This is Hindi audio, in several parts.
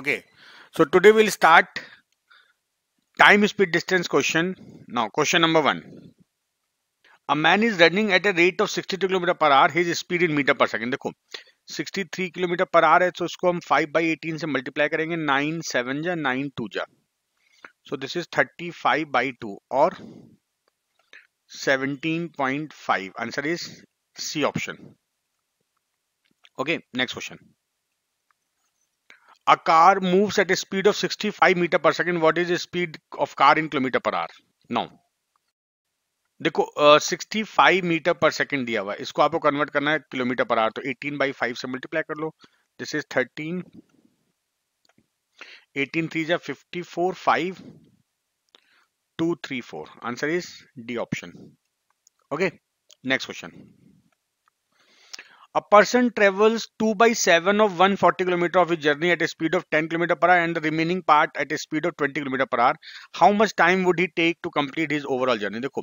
Okay, so today we'll start time speed distance question. Now, question number 1. A man is running at a rate of 62 km per hour. His speed in meter per second. देखो 63 किलोमीटर पर आवर है, तो उसको हम 5/18 से मल्टीप्लाई करेंगे. 9 7 जा 9 2 जा. So this is 35/2 or 17.5. Answer is C option. Okay, next question. A car moves at a speed of 65 meter per second. What is the speed of car in kilometer per hour? Now, देखो 65 मीटर पर सेकंड दिया हुआ है, इसको आपको कन्वर्ट करना है किलोमीटर पर आवर, तो 18/5 से मल्टीप्लाई कर लो. दिस इज 13, 18 3 जा 54, 5 2 3 4. Answer is D option. Okay, next question. A person travels 2/7 of 140 km of his journey at a speed of 10 km per hour and the remaining part at a speed of 20 km per hour. How much time would he take to complete his overall journey? देखो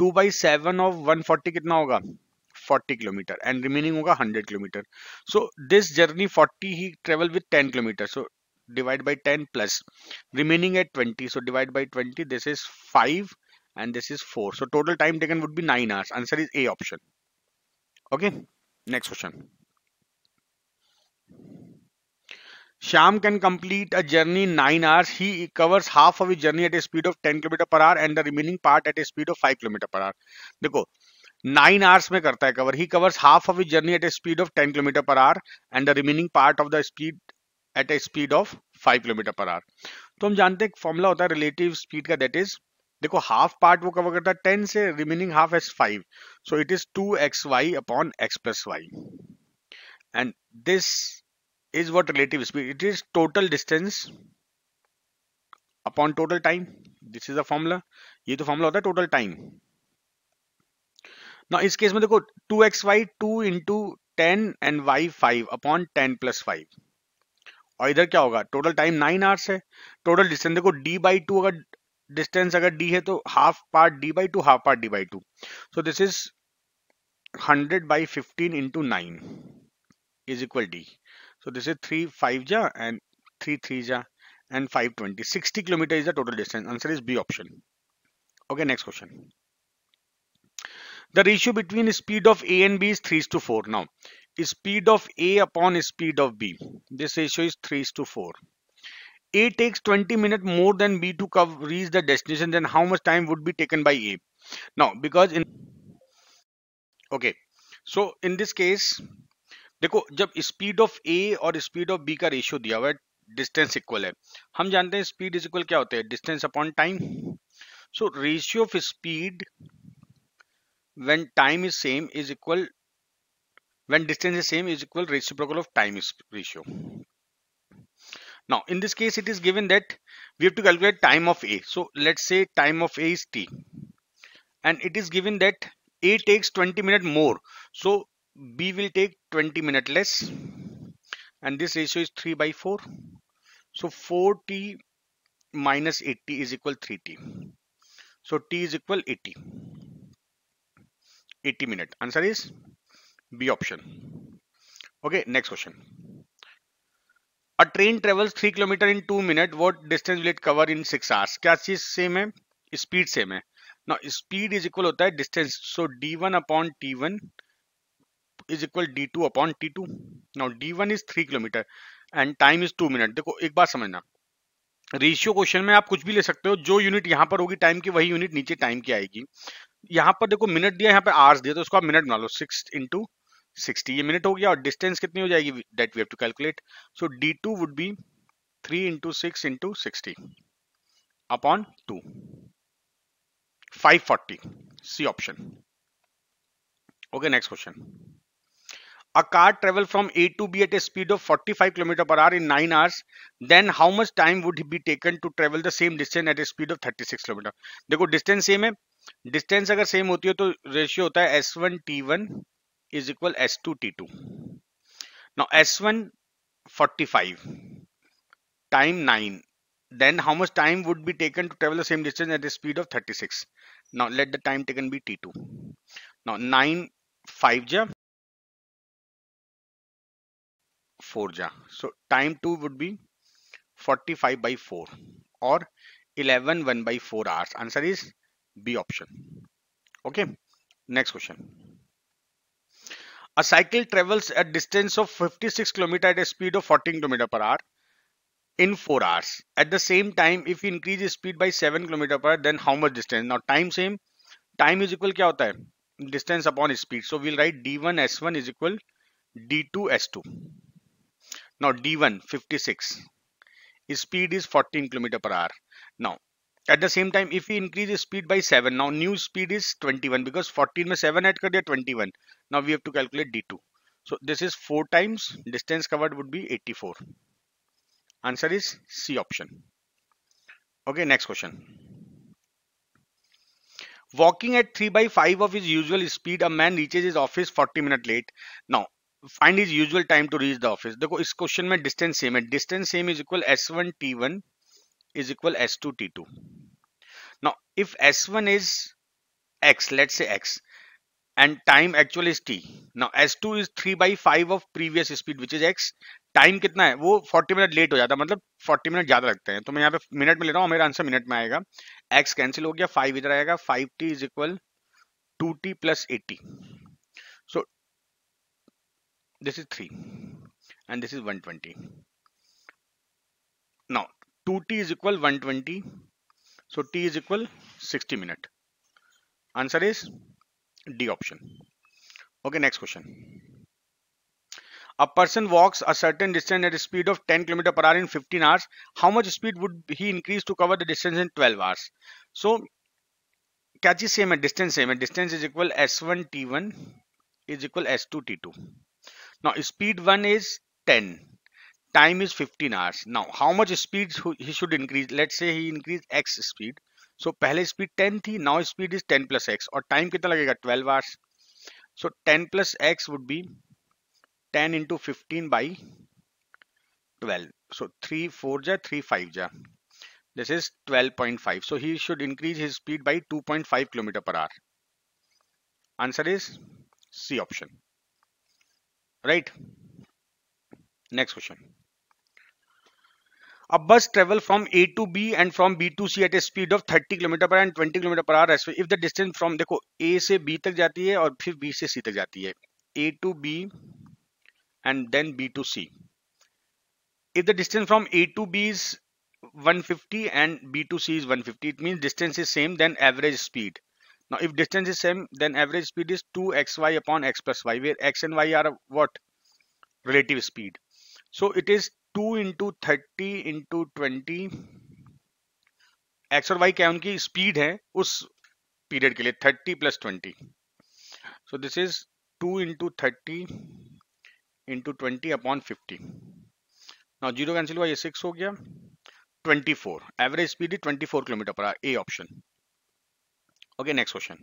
2/7 of 140 कितना होगा 40 km and remaining होगा 100 km. So this journey 40 he travel with 10 km. So divide by 10 plus remaining at 20. So divide by 20. This is 5 and this is 4. So total time taken would be 9 hours. Answer is A option. Okay. Next question. Shyam can complete a journey in 9 hours. He covers half of his journey at a speed of 10 km per hour and the remaining part at a speed of 5 km per hour. देखो 9 hours में करता है cover. He covers half of his journey at a speed of 10 km per hour and the remaining part of the speed at a speed of 5 km per hour. तो हम जानते हैं फॉर्मूला होता है रिलेटिव स्पीड का, दैट इज देखो हाफ पार्ट वो कवर करता है 10 से, remaining half as 5. So it is 2xy upon x plus y and this is what relative speed. It is total distance upon total time. This is the formula. ये तो फॉर्मूला होता है टोटल टाइम. ना इस केस में देखो 2xy 2 into 10 and y 5 upon 10 plus 5. और इधर क्या होगा टोटल टाइम 9 आवर्स है. टोटल डिस्टेंस देखो d/2, अगर डिस्टेंस अगर d है तो half part d/2 half part d/2. So this is 100/15 into 9 is equal d. So this is 3 5 जा एंड 3 3 जा and 5 20. 60 kilometre is the total distance. Answer is B option. Okay, next question. The ratio between speed of A and B is 3:4. Now, speed of A upon speed of B. This ratio is 3:4. A takes 20 minutes more than B to reach the destination. Then how much time would be taken by A? Now, because in okay, so in this case, देखो जब स्पीड ऑफ A और स्पीड ऑफ B का रेशियो दिया हुआ है, डिस्टेंस इक्वल है, हम जानते हैं स्पीड इज इक्वल क्या होता है distance upon time. So ratio of speed when time is same is equal, when distance is same is equal reciprocal of time is ratio. Now in this case it is given that we have to calculate time of A. So let's say time of A is t and it is given that A takes 20 minutes more, so B will take 20 minutes less and this ratio is 3/4. So 4t minus 80 is equal 3t. So t is equal 80 minutes. Answer is B option. Okay, next question. A train travels 3 km in 2 minutes. What distance will it cover in 6 hours? क्या चीज सेम है? स्पीड सेम है. Now speed is equal होता है distance. So d1 upon t1 is equal d2 upon t2. Now d1 is 3 km and time is 2 minutes. देखो एक बात समझना, रेशियो क्वेश्चन में आप कुछ भी ले सकते हो. जो यूनिट यहाँ पर होगी टाइम की, वही यूनिट नीचे टाइम की आएगी. यहाँ पर देखो मिनट दिया, यहाँ पे आवर्स दिया, तो उसको आप मिनट बना लो. 6 इंटू 60 ये मिनट हो गया. और डिस्टेंस कितनी हो जाएगी that we have to calculate. So d2 would be 3 into 6 into 60 upon 2, 540. C option. Okay, next question. A car travel from A to B at a speed of 45 km per hour in 9 hours. Then how much time would be taken to travel the same distance at a speed of 36 km? देखो डिस्टेंस सेम है. डिस्टेंस अगर सेम होती है तो रेशियो होता है S1 T1 is equal S2 T2. Now S1 45, time 9. Then how much time would be taken to travel the same distance at a speed of 36? Now let the time taken be T2. Now 9 5 ja 4 ja. So time 2 would be 45 by 4 or 11 1 by 4 hours. Answer is B option. Okay, next question. A cycle travels a distance of 56 km at a speed of 14 km per hour in 4 hours. At the same time, if we increase the speed by 7 km per hour, then how much distance? Now time same, time is equal क्या होता है? Distance upon speed. So we'll write d1 s1 is equal d2 s2. Now d1 56, speed is 14 km per hour. Now at the same time, if we increase the speed by 7, now new speed is 21 because 14 में 7 add कर दिया 21. Now we have to calculate d2. So this is 4 times, distance covered would be 84. Answer is C option. Okay, next question. Walking at 3 by 5 of his usual speed, a man reaches his office 40 minutes late. Now find his usual time to reach the office. देखो इस क्वेश्चन में डिस्टेंस सेम है. Distance same is equal s1 t1 is equal s2 t2. Now if s1 is x, let's say x, and time actual is t. Now s2 is 3 by 5 of previous speed which is x. Time कितना है? वो 40 मिनट लेट हो जाता है, मतलब 40 मिनट ज्यादा लगते हैं. तो मैं यहाँ पे मिनट में ले रहा हूँ, मेरा आंसर मिनट में आएगा. x कैंसिल हो गया, 5 इधर आएगा. 5t is equal 2t plus 80. So this is 3 and this is 120. Now 2t is equal 120. So t is equal 60 minute. Answer is D option. Okay, next question. A person walks a certain distance at a speed of 10 km per hour in 15 hours. How much speed would he increase to cover the distance in 12 hours? So क्या चीज सेम है? डिस्टेंस सेम है. Distance is equal s1 t1 is equal s2 t2. Now speed 1 is 10, time is 15 hours. Now how much speed he should increase? Let's say he increase x speed. So पहले speed 10 थी, now speed is 10 plus x और time कितना लगेगा? 12 hours. So 10 plus x would be 10 into 15 by 12. So 3 4 ja, 3 5 ja. This is 12.5. So he should increase his speed by 2.5 km per hour. Answer is C option. Right? Next question. A bus travel from A to B and from B to C at a speed of 30 km per hour and 20 km per hour. If the distance from, देखो A से B तक जाती है और फिर B से C तक जाती है. A to B and then B to C. If the distance from A to B is 150 and B to C is 150, it means distance is same, then average speed. Now if distance is same, then average speed is 2xy upon x plus y, where x and y are what? Relative speed. So it is 2 into 30 into 20. x और y क्या उनकी स्पीड है उस पीरियड के लिए, 30 plus 20. So this is 2 into 30 into 20 upon 50. Now 0 cancel हुआ, ये 6 हो गया. 24. Average speed is 24 km per hour. A option. Okay, next question.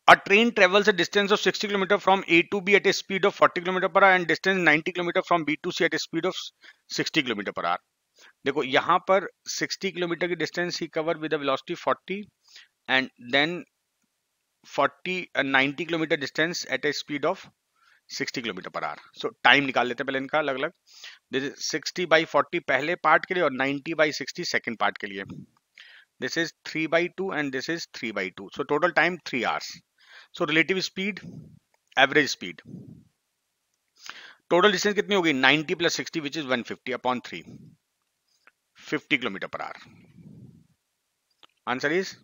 A train travels a distance of 60 km from A to B at a speed of 40 km per hour and distance 90 km from B to C at a speed of 60 km per hour. देखो यहाँ पर 60 km की distance he cover with a velocity 40 and then 90 km distance at a speed of 60 km per hour. So time निकाल लेते हैं पहले इनका अलग अलग. This is 60 by 40 पहले पार्ट के लिए और 90 by 60 सेकेंड पार्ट के लिए. This is 3 by 2 and this is 3 by 2. So total time 3 hours. So relative speed, average speed. Total distance कितनी होगी? 90 plus 60 which is 150 upon 3. 50 km per hour. Answer is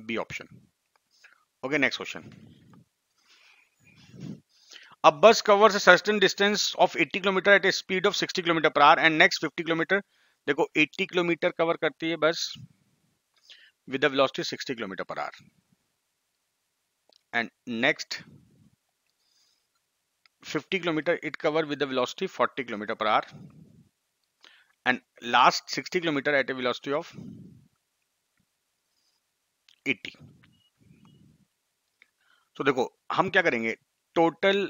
B option. Okay, next question. A bus covers a certain distance of 80 km at a speed of 60 km per hour and next 50 km. देखो 80 km cover करती है बस with the velocity 60 km per hour. And next 50 km it cover with the velocity 40 km per hour. And last 60 km at a velocity of 80. So देखो हम क्या करेंगे, टोटल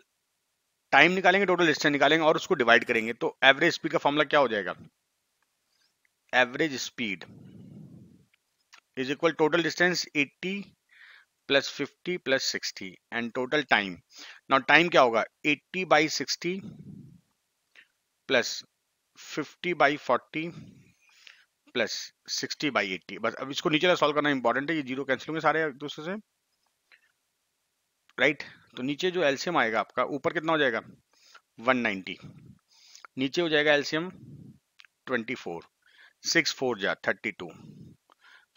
टाइम निकालेंगे, टोटल डिस्टेंस निकालेंगे और उसको डिवाइड करेंगे. तो एवरेज स्पीड का फॉर्मूला क्या हो जाएगा? Average speed is equal total distance 80 plus 50 plus 60 and total time. Now time क्या होगा? 80 by 60 प्लस 50/40 प्लस 60/80। बस अब इसको नीचे सॉल्व करना इंपॉर्टेंट है, ये जीरो कैंसिल होंगे सारे एक दूसरे से, राइट। तो नीचे जो एलसीएम आएगा आपका, ऊपर कितना हो जाएगा 190, नीचे हो जाएगा एलसीएम 24, 6 4 जा 32,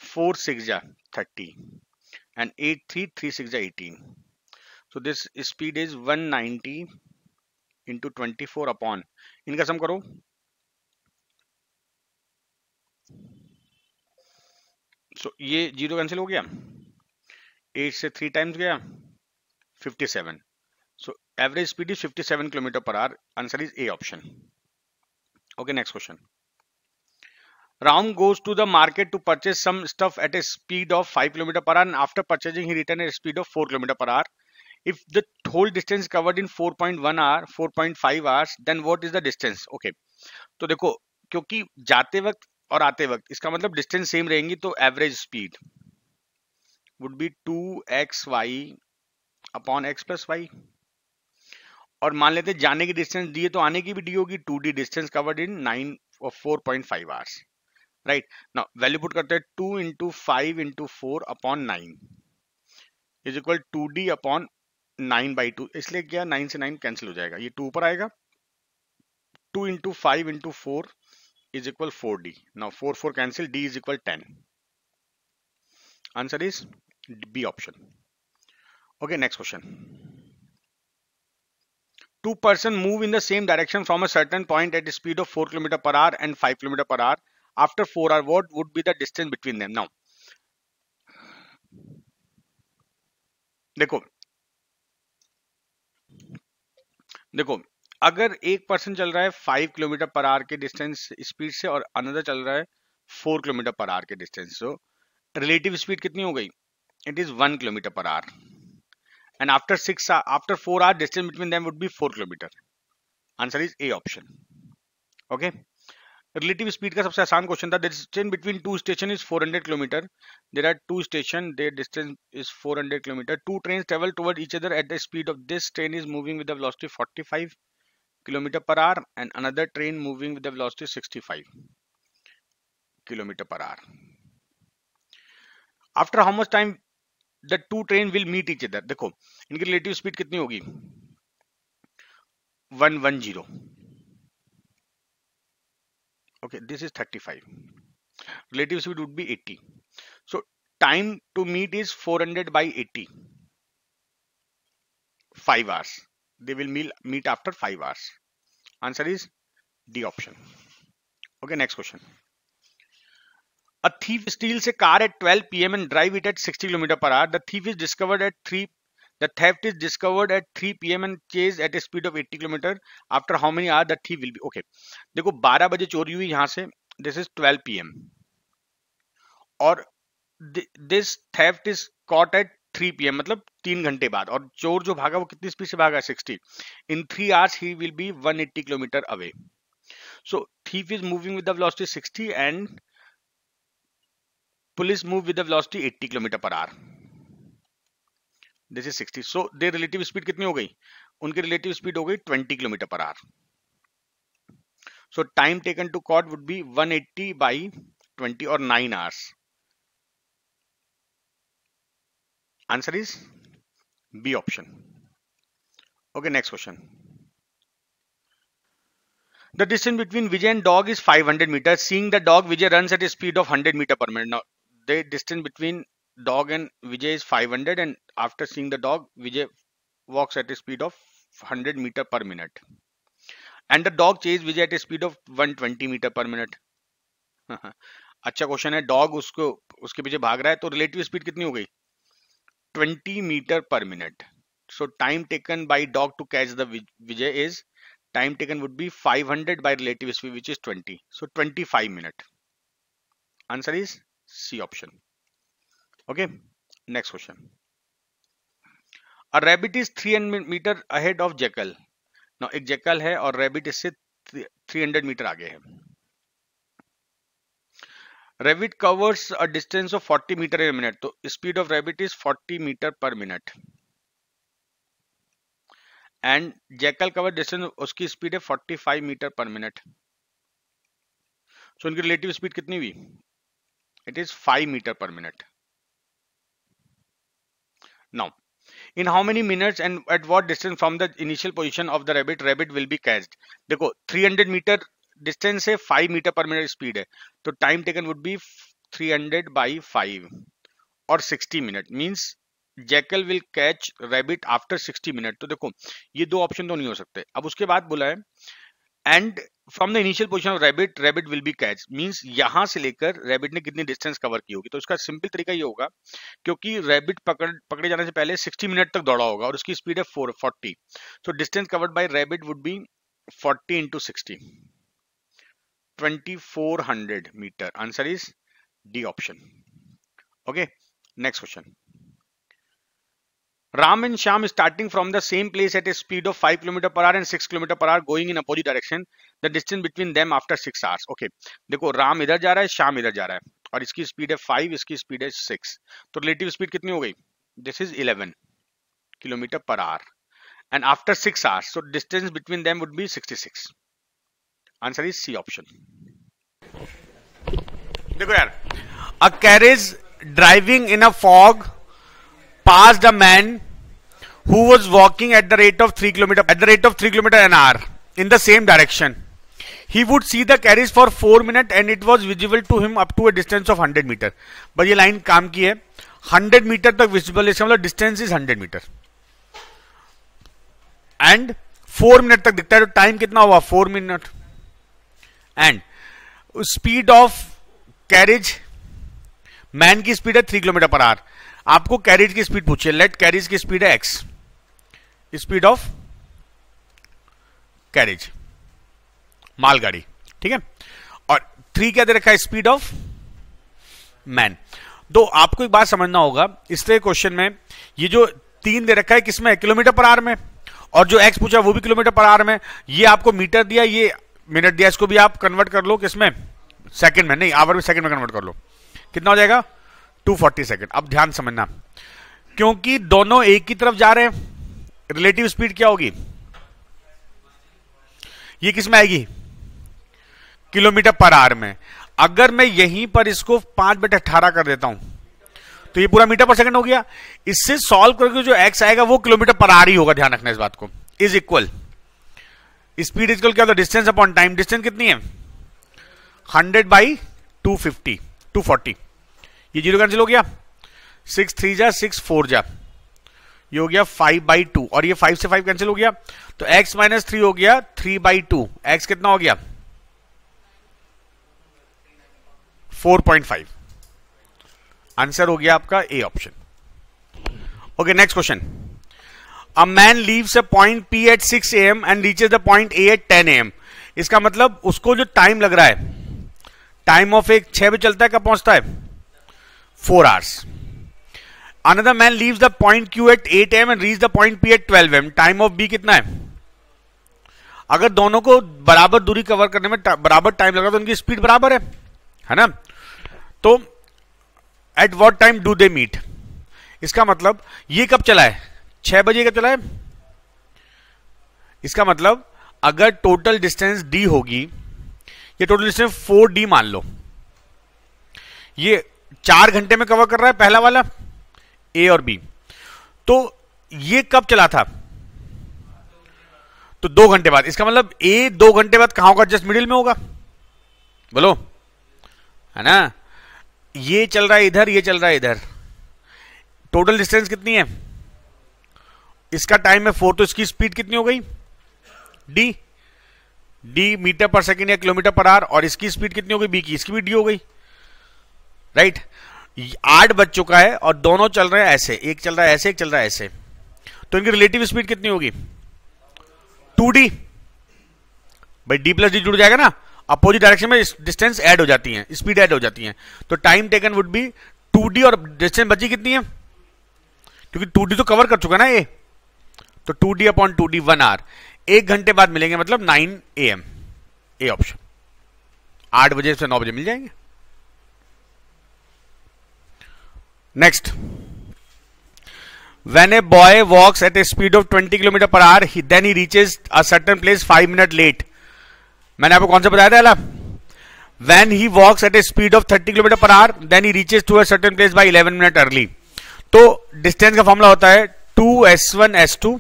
4 6 जा 30 and 8 3 3 6 जा 18। so this speed is 190 into 24 upon, इनका सम करो, ये जीरो कैंसिल हो गया, 8 से 3 टाइम्स गया 57। so average speed is 57 kilometer per hour, answer is A option। okay, next question। Ram goes to the market to purchase some stuff at a speed of 5 km per hour, and after purchasing he returned at a speed of 4 km per hour। if the whole distance covered in 4.1 hour 4.5 hours, then what is the distance? okay, तो देखो, क्योंकि जाते वक्त और आते वक्त इसका मतलब डिस्टेंस सेम रहेंगी, तो average speed would be 2xy upon x plus y. और मान लेते जाने की डिस्टेंस दी है तो आने की भी डी होगी, 2d डिस्टेंस कवर्ड इन 9 और 4.5 hours, right. Now value put करते हैं, 2 into 5 into 4 upon 9 is equal 2d upon 9/2, इसलिए क्या 9 से 9 कैंसिल हो जाएगा, ये 2 ऊपर आएगा, 2 into 5 into 4 is equal 4d। now 4 4 cancel, d is equal 10, answer is B option। okay, next question। two person move in the same direction from a certain point at a speed of 4 km per hour and 5 km per hour after 4 hours, what would be the distance between them? now देखो देखो, अगर एक पर्सन चल रहा है 5 किलोमीटर पर आवर के डिस्टेंस स्पीड से और अनदर चल रहा है 4 किलोमीटर पर आवर के डिस्टेंस, सो रिलेटिव स्पीड कितनी हो गई, it is 1 kilometer per hour, and after 4 hours distance between them would be 4 kilometer, answer is A option। okay, relative speed का सबसे आसान क्वेश्चन था, the distance between two station is 400 kilometer, there are two station, their distance is 400 kilometer, two trains travel toward each other at the speed of, this train is moving with the velocity 45 kilometer per hour and another train moving with the velocity 65 kilometer per hour, after how much time the two train will meet each other? देखो इनकी रिलेटिव स्पीड कितनी होगी, 110, okay, this is 35, relative speed would be 80, so time to meet is 400/80, 5 hours, they will meet after 5 hours, answer is D option। okay, next question। a thief steals a car at 12 p.m. and drive it at 60 km per hour, the thief is discovered at 3 the theft is discovered at 3 p.m. and chased at a speed of 80 km, after how many hours the thief will be? okay, देखो 12 बजे चोरी हुई यहाँ से, this is 12 p.m. और this theft is caught at 3 p.m. मतलब 3 घंटे बाद, और चोर जो भागा वो कितनी स्पीड से भागा, 60, in 3 hours he will be 180 km away, so thief is moving with the velocity 60 and police move with the velocity 80 km per hour, this is 60, so their relative speed कितनी हो गई, उनकी relative speed हो गई 20 km per hour, so time taken to caught would be 180/20 or 9 hours, answer is B option। okay, next question। the distance between Vijay and dog is 500 meters, seeing the dog Vijay runs at a speed of 100 meter per minute, now the distance between dog and Vijay is 500 and after seeing the dog Vijay walks at a speed of 100 meter per minute and the dog chases Vijay at a speed of 120 meter per minute। अच्छा क्वेश्चन है, डॉग उसके पीछे भाग रहा है तो रिलेटिव स्पीड कितनी हो गई, 20 metre per minute, so time taken by dog to catch the Vijay is, time taken would be 500 by relative speed which is 20, so 25 minutes, answer is C option। okay, next question। a rabbit is 300 meter ahead of jackal, now एक jackal है और rabbit इससे 300 मीटर आगे है, rabbit covers a distance of 40 meter in a minute, तो speed of rabbit is 40 meter per minute and jackal cover distance उसकी speed है 45 meter per minute, सो इनकी रिलेटिव स्पीड कितनी हुई? It is 5 metre per minute. Now in how many minutes and at what distance from the initial position of the rabbit will be catched? देखो 300 मीटर डिस्टेंस है, 5 मीटर पर मिनट स्पीड है, तो time taken would B 300 by 5 और 60 minute means jackal will catch rabbit after 60 minute. तो देखो ये दो ऑप्शन तो नहीं हो सकते. अब उसके बाद बोला है and from the initial position of rabbit rabbit will be catch means यहां से लेकर रैबिट ने कितनी डिस्टेंस कवर की होगी. तो इसका सिंपल तरीका ये होगा, क्योंकि रैबिट पकड़े जाने से पहले 60 मिनट तक दौड़ा होगा और उसकी स्पीड है 440. So distance covered by rabbit would be 40 into 60, 2400 metre. Answer is D option. Okay, next question. Ram and Shyam starting from the same place at a speed of 5 km per hour and 6 km per hour going in opposite direction. The distance between them after 6 hours. Okay, देखो राम इधर जा रहा है, श्याम इधर जा रहा है और इसकी स्पीड है 5, इसकी स्पीड है 6. तो रिलेटिव स्पीड कितनी हो गई? This is 11 km per hour and after 6 hours. So distance between them would be 66. Answer is C option. देखो यार, a carriage driving in a fog passed a man who was walking at the rate of 3 km an hour in the same direction. He would see the carriage for 4 minutes and it was visible to him up to a distance of 100 meter. बस ये लाइन काम की है, 100 मीटर तक विजिबल, इसका मतलब distance is 100 metre and 4 minute तक दिखता है. तो टाइम कितना हुआ? 4 minute. And speed of carriage, man की स्पीड है 3 किलोमीटर पर आवर. आपको कैरिज की स्पीड पूछिए, लेट कैरिज की स्पीड है x, स्पीड ऑफ कैरिज मालगाड़ी, ठीक है, और 3 क्या दे रखा है? Speed of man. तो आपको एक बात समझना होगा, इसलिए क्वेश्चन में ये जो 3 दे रखा है किसमें? किलोमीटर पर आवर में, और जो x पूछा वो भी किलोमीटर पर आवर में. ये आपको मीटर दिया, ये मिनट दिया, इसको भी आप कन्वर्ट कर लो किसमें? सेकंड में, नहीं आवर में, सेकंड में कन्वर्ट कर लो. कितना हो जाएगा? 240 सेकंड. अब ध्यान समझना, क्योंकि दोनों एक की तरफ जा रहे हैं, रिलेटिव स्पीड क्या होगी? ये किस में आएगी? किलोमीटर पर आवर में. अगर मैं यहीं पर इसको 5/18 कर देता हूं तो ये पूरा मीटर पर सेकंड हो गया. इससे सॉल्व करके जो x आएगा वो किलोमीटर पर आवर ही होगा. ध्यान रखना इस बात को. इज इक्वल, स्पीड इक्वल क्या होता है? Distance upon time. डिस्टेंस कितनी है? 100/250, 240. ये 0 कैंसिल हो गया, 6 3 जा 6 4 जा, ये हो गया 5/2 और ये 5 से 5 कैंसिल हो गया. तो x - 3 हो गया 3/2. x कितना हो गया? 4.5. आंसर हो गया आपका A option. Okay, next question. A man leaves a point P at 6 AM and reaches the point A at 10 AM. इसका मतलब उसको जो टाइम लग रहा है, टाइम ऑफ एक 6 बजे चलता है, कब पहुंचता है? 4 hours. Another man leaves the point Q at 8 AM and reaches the point P at 12 AM. Time of B कितना है? अगर दोनों को बराबर दूरी कवर करने में बराबर टाइम लगा तो उनकी स्पीड बराबर है ना? तो at what time do they meet? इसका मतलब ये कब चला है? 6 बजे कब चला है? इसका मतलब अगर टोटल डिस्टेंस d होगी, ये टोटल डिस्टेंस 4d मान लो, ये 4 घंटे में कवर कर रहा है पहला वाला A और B. तो ये कब चला था? तो 2 घंटे बाद. इसका मतलब A 2 घंटे बाद कहां होगा? जस्ट मिडिल में होगा. बोलो, है ना? ये चल रहा है इधर, ये चल रहा है इधर. टोटल डिस्टेंस कितनी है? इसका टाइम है 4, तो इसकी स्पीड कितनी हो गई? d मीटर पर सेकेंड या किलोमीटर पर आवर, और इसकी स्पीड कितनी हो गई? B की, इसकी भी d हो गई, राइट? 8 बज चुका है और दोनों चल रहे हैं ऐसे, एक चल रहा है ऐसे, एक चल रहा है ऐसे. तो इनकी रिलेटिव स्पीड कितनी होगी? 2d. भाई d प्लस डी जुड़ जाएगा ना, अपोजिट डायरेक्शन में डिस्टेंस ऐड हो जाती है, स्पीड ऐड हो जाती है. तो time taken would B 2d और डिस्टेंस बची कितनी है? क्योंकि 2d तो कवर कर चुका ना ये, तो 2d अपॉन 2d 1 hour. 1 घंटे बाद मिलेंगे, मतलब 9 AM. A option. 8 बजे से 9 बजे मिल जाएंगे. Next, when a boy walks at a speed of 20 km per hour, then he reaches a certain place 5 minutes late. मैंने आपको कौन सा बताया था? When he walks at a speed of 30 km per hour, then he reaches to a certain place by 11 minutes early. तो डिस्टेंस का फॉर्मूला होता है 2s1 s2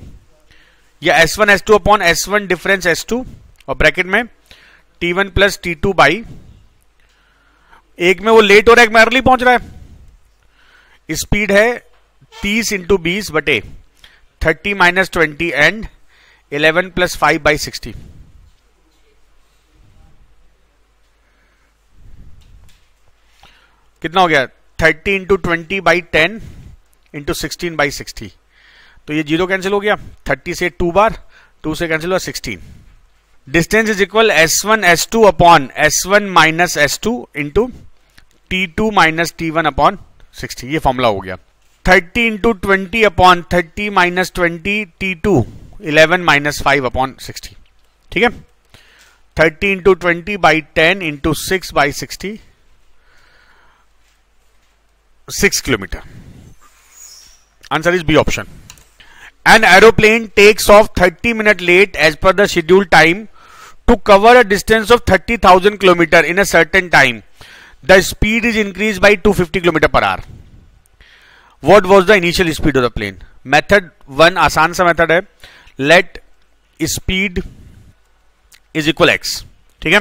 या s1 s2 upon s1 difference s2 और ब्रैकेट में t1 प्लस t2 बाई, एक में वो लेट हो रहा है, एक में अर्ली पहुंच रहा है. स्पीड है 30 इंटू 20 बटे 30 माइनस 20 एंड 11 प्लस 5 बाई 60. कितना हो गया? 30 इंटू 20 बाई 10 इंटू 16 बाई 60. तो ये जीरो कैंसिल हो गया, 30 से 2 बार, 2 से कैंसिल हुआ 16. Distance is equal s1 s2 upon s1 minus s2 into t2 minus t1 upon 60. ये फॉर्मूला हो गया. 30 into 20 upon 30 minus 20 t2 11 minus 5 upon 60. ठीक है. 30 into 20 by 10 into 6 by 60, 6 kilometre. Answer is B option. An aeroplane takes off 30 minutes late as per the scheduled time to cover a distance of 30,000 km in a certain time. The speed is increased by 250 km per hour. What was the initial speed of the plane? Method 1 आसान सा मेथड है. Let speed is equal x. ठीक है.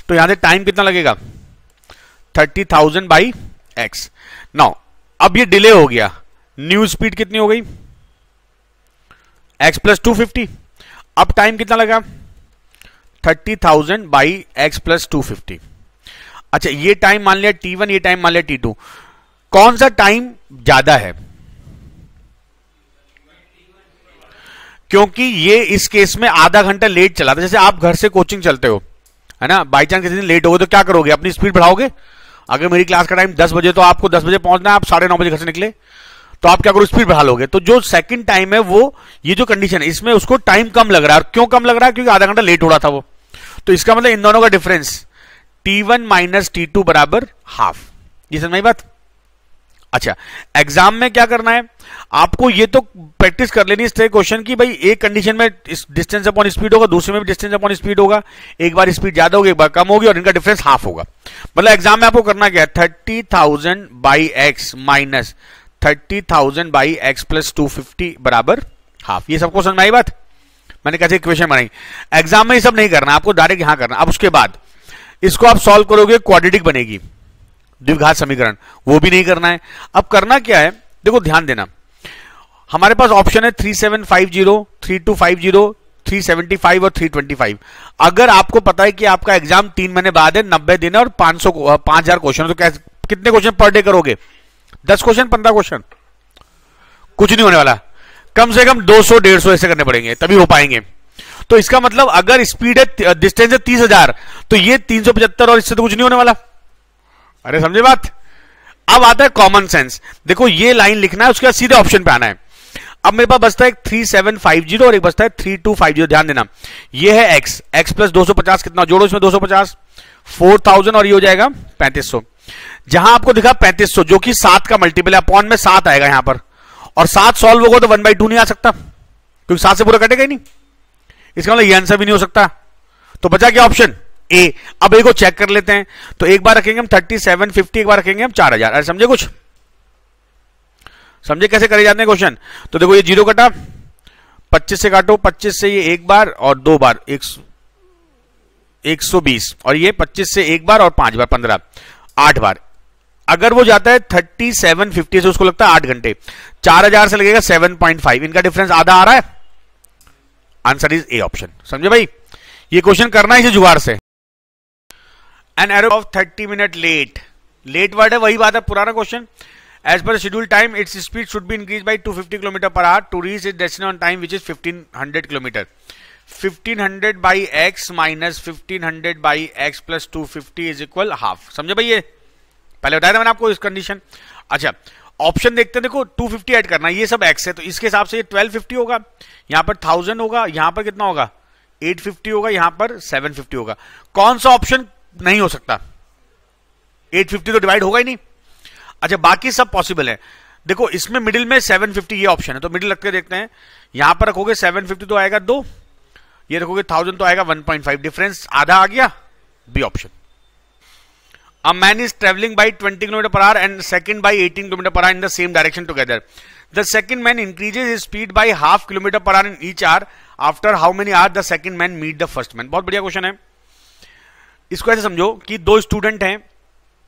तो यहां से टाइम कितना लगेगा? 30,000 बाई x. नाउ अब ये डिले हो गया, न्यू स्पीड कितनी हो गई? x plus 250. अब टाइम कितना लगा? 30,000 बाई x प्लस 250. अच्छा, ये टाइम मान लिया t1, ये टाइम मान लिया t2. कौन सा टाइम ज्यादा है? क्योंकि ये इस केस में आधा घंटा लेट चला था. जैसे आप घर से कोचिंग चलते हो, है ना, बाई चांस किसी दिन लेट हो गए तो क्या करोगे? अपनी स्पीड बढ़ाओगे. अगर मेरी क्लास का टाइम 10 बजे तो आपको 10 बजे पहुंचना है, आप 9:30 बजे घर से निकले तो आप क्या करो? स्पीड बढ़ा लोगे. तो जो सेकंड टाइम है वो, ये जो कंडीशन है इसमें उसको टाइम कम लग रहा है. और क्यों कम लग रहा है? क्योंकि आधा घंटा लेट हो रहा था वो. तो इसका मतलब इन दोनों का डिफरेंस t1 माइनस t2 बराबर हाफ. ये समझ में आई बात? अच्छा, एग्जाम में क्या करना है आपको? ये तो प्रैक्टिस कर लेनी इस तरह क्वेश्चन की भाई एक कंडीशन में डिस्टेंस अपॉन स्पीड होगा, दूसरे में भी डिस्टेंस अपॉन स्पीड होगा. एक बार स्पीड ज्यादा होगी, एक बार कम होगी और इनका डिफरेंस हाफ होगा. मतलब एग्जाम में आपको करना क्या है? 30,000 by x minus 30,000 by x plus 250 बराबर हाफ. ये सबको समझ में आई बात? मैंने कैसे इक्वेशन बनाई. एग्जाम में ये सब नहीं करना, आपको डायरेक्ट यहां करना. अब उसके बाद इसको आप सॉल्व करोगे, क्वाड्रेटिक बनेगी, द्विघात समीकरण, वो भी नहीं करना है. अब करना क्या है? देखो ध्यान देना, हमारे पास ऑप्शन है 3750, 3250, 375 और 325. अगर आपको पता है कि आपका एग्जाम 3 महीने बाद है, 90 दिन है और 5,000 क्वेश्चन, तो कितने क्वेश्चन पर डे करोगे? 10 क्वेश्चन, 15 क्वेश्चन? कुछ नहीं होने वाला. कम से कम 200-150 ऐसे करने पड़ेंगे तभी हो पाएंगे. तो इसका मतलब अगर स्पीड है, डिस्टेंस है 30,000, तो ये 375 और इससे तो कुछ नहीं होने वाला. अरे समझे बात? अब आता है कॉमन सेंस. देखो ये लाइन लिखना है, उसके बाद सीधे ऑप्शन पे आना है. अब मेरे पास बचता है 3750 और एक बचता है 3250. ध्यान देना, ये है x, x प्लस 250 कितना? जोड़ो इसमें 250, 4000 और ये हो जाएगा 3500. जहां आपको दिखा 3500 जो कि 7 का मल्टीपल है, अपॉन में 7 आएगा यहां पर, और 7 सॉल्व होगा तो 1/2 नहीं आ सकता क्योंकि 7 से पूरा कटेगा ही नहीं. इसका मतलब ये आंसर भी नहीं हो सकता. तो बचा क्या? Option A. अब ए को चेक कर लेते हैं. तो एक बार रखेंगे हम 3750, एक बार रखेंगे हम 4000. अरे समझे कुछ? समझे कैसे करे जाते हैं क्वेश्चन? तो देखो ये जीरो कटा, 25 से काटो, 25 से ये एक बार और 2 बार 120, और ये 25 से एक बार और 5 बार 15, 8 बार. अगर वो जाता है 3750 से, उसको लगता है 8 घंटे. 4000 से लगेगा 7.5. इनका डिफरेंस आधा आ रहा है. Answer is A option. समझे भाई? ये क्वेश्चन करना है इसे जुगाड़ से. An error of 30 minute late. Late word है, वही बात है, पुराना question. As per the scheduled time, its speed should be increased by 250 km per hour to reach its destination on time, which is 1500 km. 1500 by x minus 1500 by x plus 250 is equal half. समझे भाई? ये पहले बताया था मैंने आपको इस कंडीशन. अच्छा, ऑप्शन देखते हैं. देखो 250 ऐड करना है, ये सब x है तो इसके हिसाब से ये 1250 होगा, यहां पर 1000 होगा, यहां पर कितना होगा? 850 होगा, यहां पर 750 होगा. कौन सा ऑप्शन नहीं हो सकता? 850 तो डिवाइड होगा ही नहीं. अच्छा, बाकी सब पॉसिबल है. देखो इसमें मिडिल में 750 ये ऑप्शन है, तो मिडिल रख के देखते हैं. यहां पर रखोगे 750 तो आएगा 2, ये रखोगे 1000 तो आएगा 1.5. डिफरेंस आधा आ गया, B option. A man is traveling by 20 km per hour and second by 18 km per hour in the same direction together. The second man increases his speed by half km per hour in each hour. After how many hours the second man meet the first man? बहुत बढ़िया क्वेश्चन है. इसको ऐसे समझो कि दो स्टूडेंट हैं,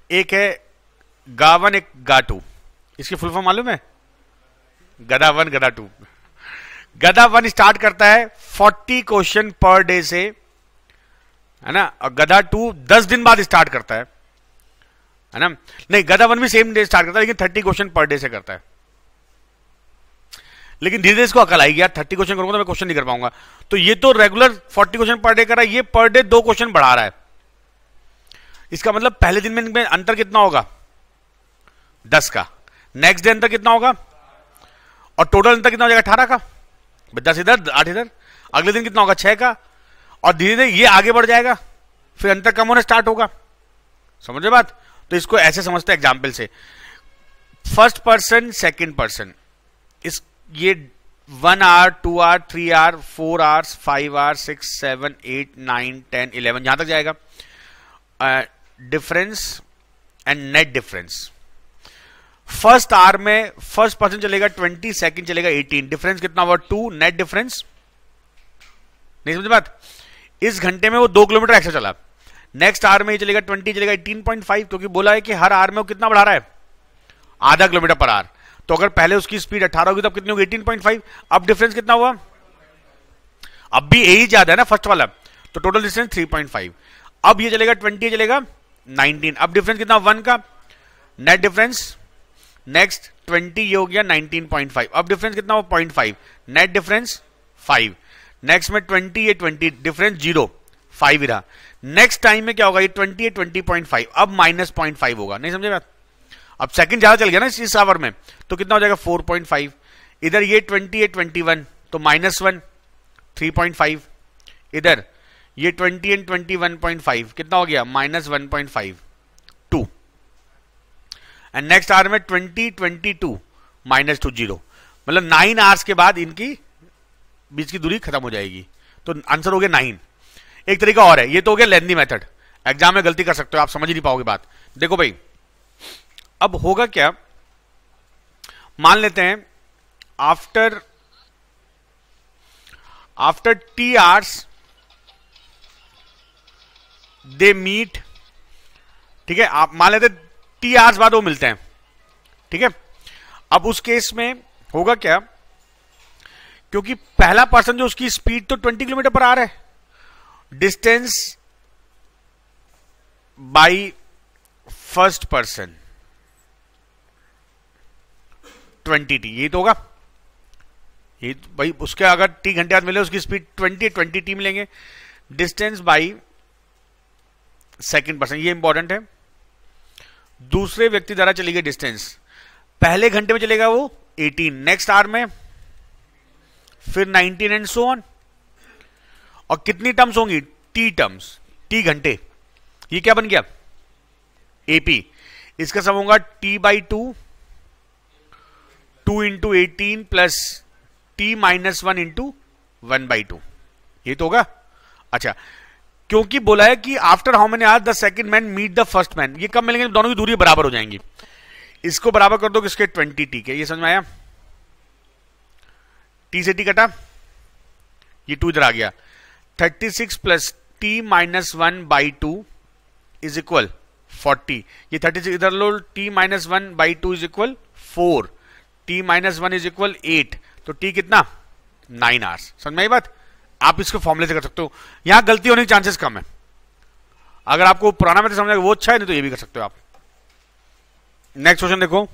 एक है गा1 एक गा2. इसकी फुल फॉर्म मालूम है? गदा1 गदा2. गदा1 स्टार्ट करता है 40 क्वेश्चन पर डे से, है ना, और गदा2 10 दिन बाद स्टार्ट करता है ना. नहीं, गदा1 भी सेम डे स्टार्ट करता है लेकिन 30 क्वेश्चन पर डे से करता है. लेकिन धीरे धीरे इसको अकल आएगी यार, 30 क्वेश्चन करूंगा तो मैं क्वेश्चन नहीं कर पाऊंगा. तो ये तो रेगुलर 40 क्वेश्चन पर डे कर रहा है, ये पर डे 2 क्वेश्चन बढ़ा रहा है. इसका मतलब पहले दिन में अंतर कितना होगा? 10 का. नेक्स्ट डे अंतर कितना होगा? और टोटल अंतर कितना हो जाएगा? 18 का. 10 इधर 8 इधर. अगले दिन कितना होगा? 6 का. और धीरे धीरे ये आगे बढ़ जाएगा, फिर अंतर कम होना स्टार्ट होगा. समझ रहे बात? तो इसको ऐसे समझते हैं एग्जाम्पल से. फर्स्ट पर्सन सेकंड पर्सन, इस ये 1 hour 2 hour 3 hour 4 hours 5 hours 6 7 8 9 10 11 यहां तक जाएगा. Difference and net difference. First hour में फर्स्ट पर्सन चलेगा 20, सेकंड चलेगा 18. डिफरेंस कितना हुआ? 2. Net difference. नहीं समझ बात? इस घंटे में वो 2 किलोमीटर एक्स्ट्रा चला. नेक्स्ट आवर में चलेगा 20, चलेगा 18.5, क्योंकि बोला है कि हर आवर में वो कितना बढ़ा रहा है? आधा किलोमीटर पर आवर. तो अगर पहले उसकी स्पीड 18 होगी तब कितनी होगी? 18.5. अब डिफरेंस कितना हुआ? अब भी यही ज्यादा है ना फर्स्ट वाला, तो टोटल डिस्टेंस 3.5. अब ये चलेगा 20, ये चलेगा 19. अब डिफरेंस कितना? 1 का. Net difference. नेक्स्ट 20 ये हो गया 19.5. अब डिफरेंस कितना हुआ? 0.5. Net difference 5. नेक्स्ट में 20 ये 20, डिफरेंस 0, 5 ही रहा. नेक्स्ट टाइम में क्या होगा? ये 20 ये 20.5, अब माइनस 0.5 होगा. नहीं समझे बात? अब सेकंड ज्यादा चल गया ना इस आवर में, तो कितना हो जाएगा? 4.5. इधर ये 20 ये 21, तो -1 3.5. इधर ये 20 एंड 21.5 कितना हो गया? -1.5 2. एंड नेक्स्ट आवर में 20 22 -2 0. मतलब 9 आवर्स के बाद इनकी बीच की दूरी खत्म हो जाएगी. तो आंसर हो गया 9. एक तरीका और है, ये तो हो गया लेंथी मेथड. एग्जाम में गलती कर सकते हो आप, समझ ही नहीं पाओगे बात. देखो भाई, अब होगा क्या, मान लेते हैं after T hours they meet. ठीक है, आप मान लेते T आवर्स बाद वो मिलते हैं. ठीक है, अब उस केस में होगा क्या, क्योंकि पहला पर्सन जो उसकी स्पीड तो 20 किलोमीटर पर आ रहा है, distance by first person 20 T, ये तो होगा. ये भाई उसके अगर T घंटे बाद मिले उसकी स्पीड 20 T मिलेंगे. डिस्टेंस बाई सेकंड पर्सन, ये इंपॉर्टेंट है. दूसरे व्यक्ति द्वारा चली गई डिस्टेंस, पहले घंटे में चलेगा वो 18, नेक्स्ट आवर में फिर 19 एंड सो ऑन. और कितनी टर्म्स होंगी? T टर्म्स, T घंटे. ये क्या बन गया? AP. इसका सम होगा T/2 2 into 18 plus T -1 into 1/2. ये तो होगा. अच्छा, क्योंकि बोला है कि after how many hours the second man meet the first man, ये कब मिलेंगे? दोनों की दूरी बराबर हो जाएंगी. इसको बराबर कर दो किसके? 20 T के. ये समझ में आया? T से T कटा, ये 2 इधर आ गया. 36 प्लस T -1/2 इज इक्वल 40. ये 36 इधर लो, T -1/2 is equal 4. T -1 is equal 8. तो T कितना? 9 आवर्स. समझ में आई बात? आप इसको फॉर्मूले से कर सकते हो. यहां गलती होने की चांसेस कम है. अगर आपको पुराना मेथड समझ वो अच्छा है, नहीं तो ये भी कर सकते हो आप. नेक्स्ट क्वेश्चन देखो.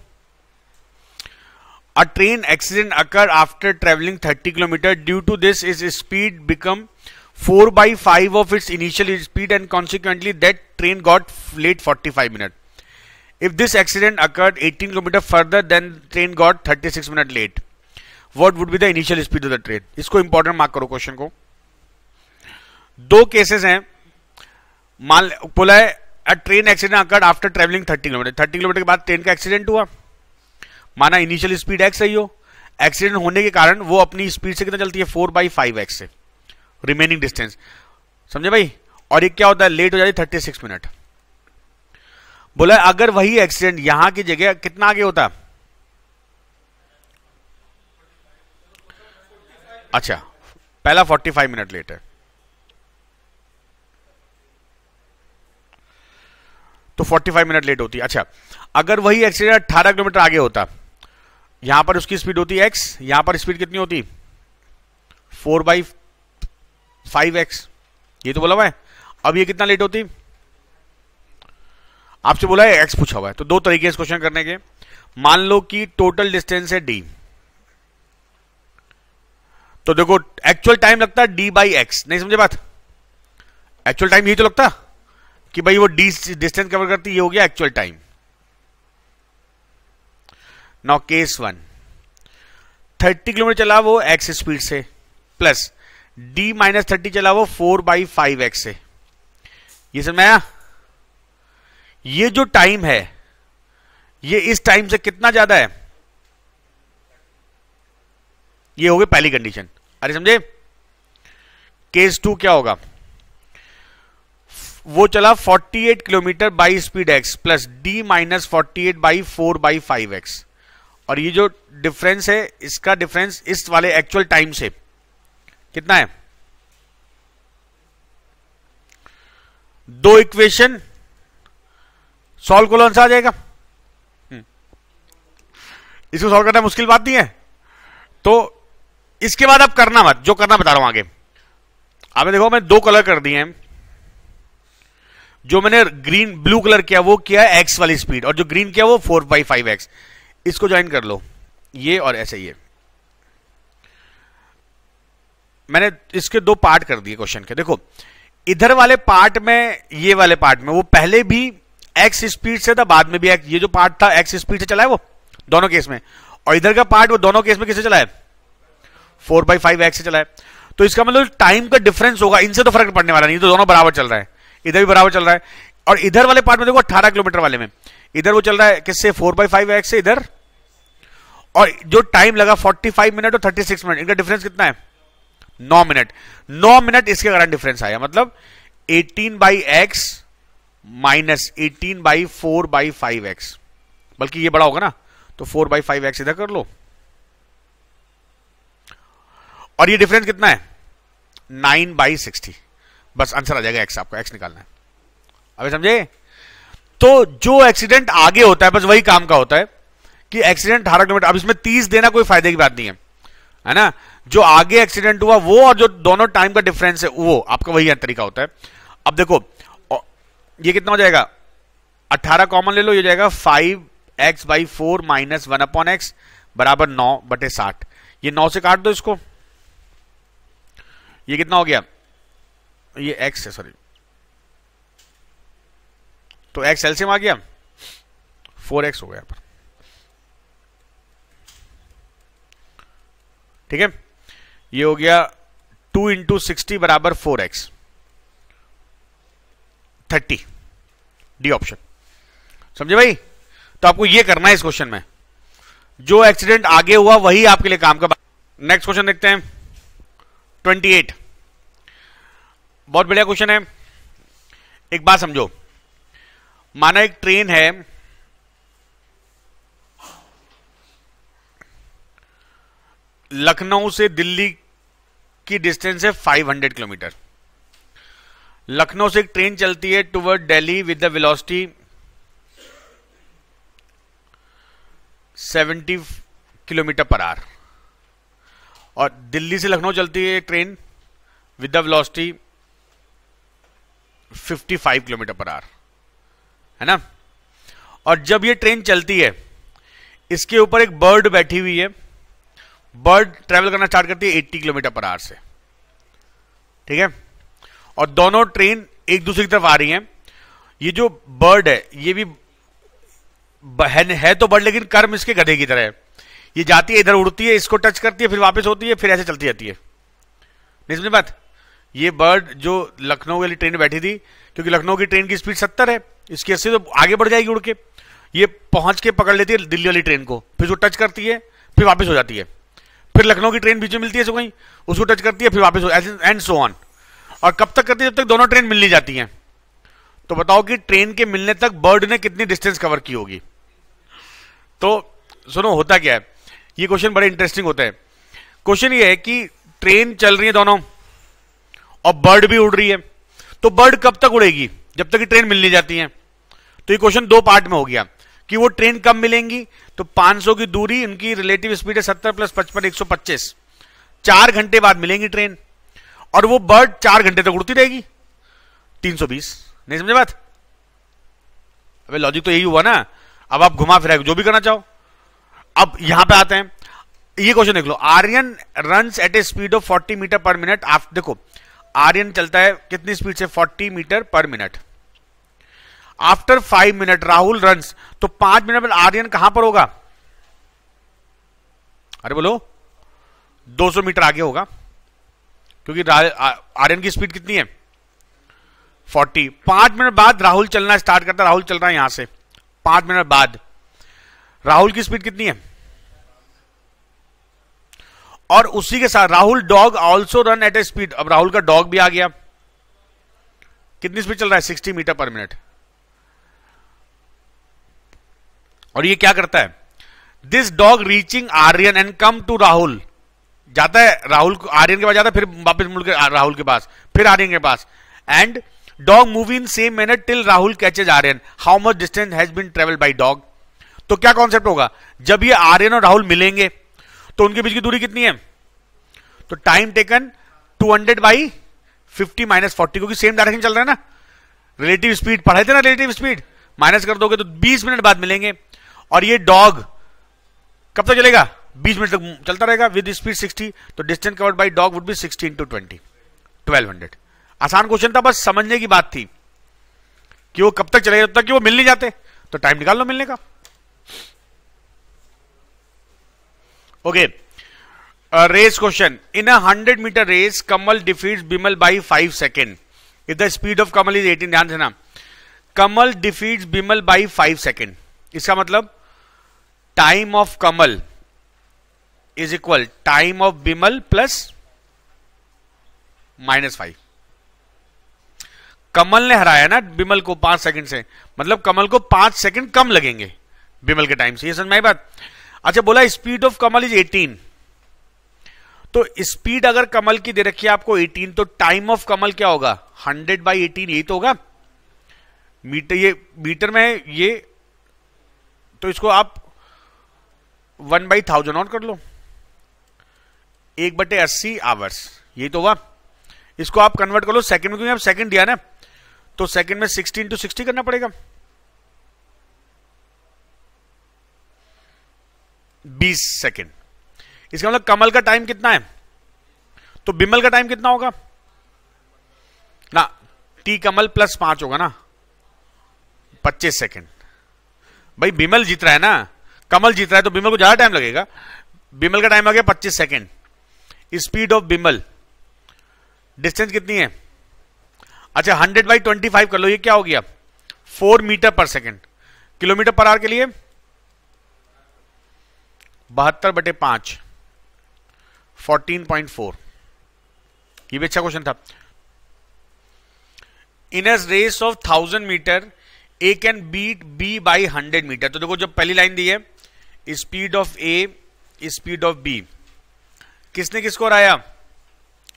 A train accident occurred after traveling 30 km. Due to this, its speed become 4/5 of its initial speed, and consequently, that train got late 45 minutes. If this accident occurred 18 km further, then train got 36 minutes late. What would be the initial speed of the train? इसको इंपॉर्टेंट मार्क करो क्वेश्चन को. दो केसेस हैं. मान बोला है a train accident occurred after traveling 30 km. 30 kilometre के बाद ट्रेन का एक्सीडेंट हुआ. माना इनिशियल स्पीड x सही हो, एक्सीडेंट होने के कारण वो अपनी स्पीड से कितना चलती है? 4/5x से रिमेनिंग डिस्टेंस. समझे भाई? और ये क्या होता है? लेट हो जाती है 36 मिनट. बोला अगर वही एक्सीडेंट यहां की जगह कितना आगे होता, अच्छा पहला 45 मिनट लेट है, तो 45 मिनट लेट होती है। अच्छा अगर वही एक्सीडेंट 18 किलोमीटर आगे होता, यहां पर उसकी स्पीड होती x, यहां पर स्पीड कितनी होती 4/5x, ये तो बोला हुआ है। अब ये कितना लेट होती, आपसे बोला है x पूछा हुआ है, तो दो तरीके इस क्वेश्चन करने के। मान लो कि टोटल डिस्टेंस है d, तो देखो एक्चुअल टाइम लगता है d बाई एक्स, नहीं समझे बात, एक्चुअल टाइम यही तो लगता कि भाई वो d डिस्टेंस कवर करती, ये हो गया actual time. Now case 1, 30 kilometre चला वो x स्पीड से, प्लस d माइनस 30 चला वो 4/5x से, ये समझ में आया। ये जो टाइम है ये इस टाइम से कितना ज्यादा है, ये हो गई पहली कंडीशन। अरे समझे। केस 2 क्या होगा, वो चला 48 kilometre by speed x plus d minus 48 by 4/5x, और ये जो डिफरेंस है इसका डिफरेंस इस वाले एक्चुअल टाइम से कितना है, दो इक्वेशन सॉल्व को आंसर आ जाएगा। इसको सॉल्व करना मुश्किल बात नहीं है। तो इसके बाद आप करना मत, जो करना बता रहा हूं आगे। आपने देखो मैं दो कलर कर दिए हैं, जो मैंने ग्रीन ब्लू कलर किया वो किया है एक्स वाली स्पीड, और जो ग्रीन किया वो 4/5x। इसको ज्वाइन कर लो, ये और ऐसे ये। मैंने इसके दो पार्ट कर दिए क्वेश्चन के। देखो इधर वाले पार्ट में, ये वाले पार्ट में वो पहले भी एक्स स्पीड से था, बाद में भी ये जो पार्ट था एक्स स्पीड से चला है वो दोनों केस में, और इधर का पार्ट वो दोनों केस में किससे चला है 4/5x से चला है। तो इसका मतलब टाइम का डिफरेंस होगा, इनसे तो फर्क पड़ने वाला नहीं, तो दोनों बराबर चल रहा है, इधर भी बराबर चल रहा है। और इधर वाले पार्ट में देखो 18 किलोमीटर वाले में, इधर वो चल रहा है किससे 4/5x से इधर, और जो टाइम लगा 45 मिनट और 36 मिनट, इनका डिफरेंस कितना है 9 मिनट। 9 मिनट इसके कारण डिफरेंस आया, मतलब 18/x माइनस 18/4/5x, बल्कि ये बड़ा होगा ना, तो 4/5x इधर कर लो, और ये डिफरेंस कितना है 9/60। बस आंसर आ जाएगा x, आपको x निकालना है। अबे समझे। तो जो एक्सीडेंट आगे होता है बस वही काम का होता है कि एक्सीडेंट 18 किलोमीटर, अब इसमें 30 देना कोई फायदे की बात नहीं है ना। जो आगे एक्सीडेंट हुआ वो और जो दोनों टाइम का डिफरेंस है वो आपका वही तरीका होता है। अब देखो ये कितना हो जाएगा, 18 कॉमन ले लो, ये जाएगा 5x/4 माइनस 1/x बराबर 9/60। ये 9 से काट दो इसको, ये कितना हो गया, ये x है सॉरी, तो x एलसीएम आ गया 4x हो गया पर, ठीक है। ये हो गया 2 × 60 बराबर 4x 30, डी ऑप्शन। समझे भाई। तो आपको ये करना है इस क्वेश्चन में, जो एक्सीडेंट आगे हुआ वही आपके लिए काम का। नेक्स्ट क्वेश्चन देखते हैं 28। बहुत बढ़िया क्वेश्चन है। एक बात समझो, माना एक ट्रेन है, लखनऊ से दिल्ली की डिस्टेंस है 500 किलोमीटर। लखनऊ से एक ट्रेन चलती है toward Delhi with the velocity 70 kilometre per our, और दिल्ली से लखनऊ चलती है एक train with the velocity 55 kilometre per our, है ना। और जब ये ट्रेन चलती है, इसके ऊपर एक बर्ड बैठी हुई है, बर्ड ट्रेवल करना स्टार्ट करती है 80 किलोमीटर पर आवर से, ठीक है। और दोनों ट्रेन एक दूसरे की तरफ आ रही हैं। ये जो बर्ड है ये भी है तो बर्ड, लेकिन कर्म इसके गधे की तरह है। ये जाती है इधर, उड़ती है, इसको टच करती है, फिर वापस होती है, फिर ऐसे चलती जाती है। नहीं समझ बात। ये बर्ड जो लखनऊ वाली ट्रेन में बैठी थी, क्योंकि लखनऊ की ट्रेन की स्पीड 70 है, इसकी 80 तो आगे बढ़ जाएगी उड़ के, ये पहुंच के पकड़ लेती है दिल्ली वाली ट्रेन को, फिर उसको टच करती है, फिर वापस हो जाती है, फिर लखनऊ की ट्रेन बीच में मिलती है कहीं, उसको टच करती है, फिर वापस एंड सो ऑन। और कब तक करती है, जब तक दोनों ट्रेन मिल नहीं जाती हैं। तो बताओ कि ट्रेन के मिलने तक बर्ड ने कितनी डिस्टेंस कवर की होगी। तो सुनो होता क्या है, ये क्वेश्चन बड़े इंटरेस्टिंग होता है। क्वेश्चन ये है कि ट्रेन चल रही है दोनों और बर्ड भी उड़ रही है, तो बर्ड कब तक उड़ेगी, जब तक कि ट्रेन मिल नहीं जाती है। तो ये क्वेश्चन दो पार्ट में हो गया कि वो ट्रेन कब मिलेंगी, तो 500 की दूरी, उनकी रिलेटिव स्पीड है 70 + 55 125, 4 घंटे बाद मिलेंगी ट्रेन, और वो बर्ड 4 घंटे तक उड़ती रहेगी 320। नहीं समझे बात? अबे लॉजिक तो यही हुआ ना। अब आप घुमा फिरा जो भी करना चाहो। अब यहां पे आते हैं, ये क्वेश्चन देख लो। Aryan runs at a speed of 40 metre per minute. आप देखो आर्यन चलता है कितनी स्पीड से, 40 metre per minute. After 5 minute Rahul runs, तो 5 मिनट बाद आर्यन कहां पर होगा? अरे बोलो 200 मीटर आगे होगा, क्योंकि आर्यन की स्पीड कितनी है 40। 5 मिनट बाद राहुल चलना स्टार्ट करता है, राहुल चल रहा है यहां से, 5 मिनट बाद राहुल की स्पीड कितनी है, और उसी के साथ Rahul dog also run at a speed. अब राहुल का डॉग भी आ गया, कितनी स्पीड चल रहा है 60 मीटर पर मिनट। और ये क्या करता है, this dog reaching Aryan and come to Rahul, जाता है राहुल आर्यन के पास जाता है, फिर वापस मुड़ के राहुल के पास, फिर आर्यन के पास, and dog move in same minute till Rahul catches Aryan, how much distance has been travelled by dog. तो क्या कॉन्सेप्ट होगा, जब ये आर्यन और राहुल मिलेंगे तो उनके बीच की दूरी कितनी है, तो टाइम टेकन 200 बाई 50 - 40, क्योंकि सेम डायरेक्शन चल रहा है ना। रिलेटिव स्पीड पढ़ाए थे ना, रिलेटिव स्पीड माइनस कर दोगे तो 20 मिनट बाद मिलेंगे। और ये डॉग कब तक चलेगा, 20 मिनट तक चलता रहेगा विद स्पीड 60, तो distance covered bye dog would be 60 × 20, 1200। आसान क्वेश्चन था, बस समझने की बात थी कि वो कब तक चलेगा, जब तक कि वो मिल नहीं जाते, तो टाइम निकाल लो मिलने का। Okay, race question. In a 100 metre race Kamal defeats Bimal by 5 second if the speed of Kamal is 18। ध्यान देना, Kamal defeats Bimal by 5 second, इसका मतलब time of Kamal is equal time of Bimal plus -5। Kamal ने हराया ना बिमल को 5 सेकंड से, मतलब कमल को 5 सेकंड कम लगेंगे बिमल के टाइम से। ये समझ में आई बात? अच्छा, बोला स्पीड ऑफ कमल इज 18, तो स्पीड अगर कमल की दे रखी है आपको 18, तो टाइम ऑफ कमल क्या होगा 100/18, यही तो होगा मीटर, ये मीटर में है ये, तो इसको आप 1/1000 और कर लो, 1/80 आवर्स, यही तो हुआ। इसको आप कन्वर्ट कर लो सेकंड में, क्योंकि आप सेकंड दिया ना, तो सेकंड में 60 × 60 करना पड़ेगा, 20 सेकंड। इसका मतलब कमल का टाइम कितना है, तो बिमल का टाइम कितना होगा ना, टी कमल प्लस 5 होगा ना, 25 सेकंड। भाई बिमल जीत रहा है ना, कमल जीत रहा है, तो बिमल को ज्यादा टाइम लगेगा। बिमल का टाइम आ गया 25 second. Speed of Bimal, distance कितनी है, अच्छा 100/25 कर लो, ये क्या हो गया 4 मीटर पर सेकंड। किलोमीटर पर आवर के लिए 72/5, 14.4। ये भी अच्छा क्वेश्चन था। In a race of 1000 metre A can beat B by 100 metre. तो देखो जब पहली लाइन दी है speed of A, speed of B, किसने किसको हराया,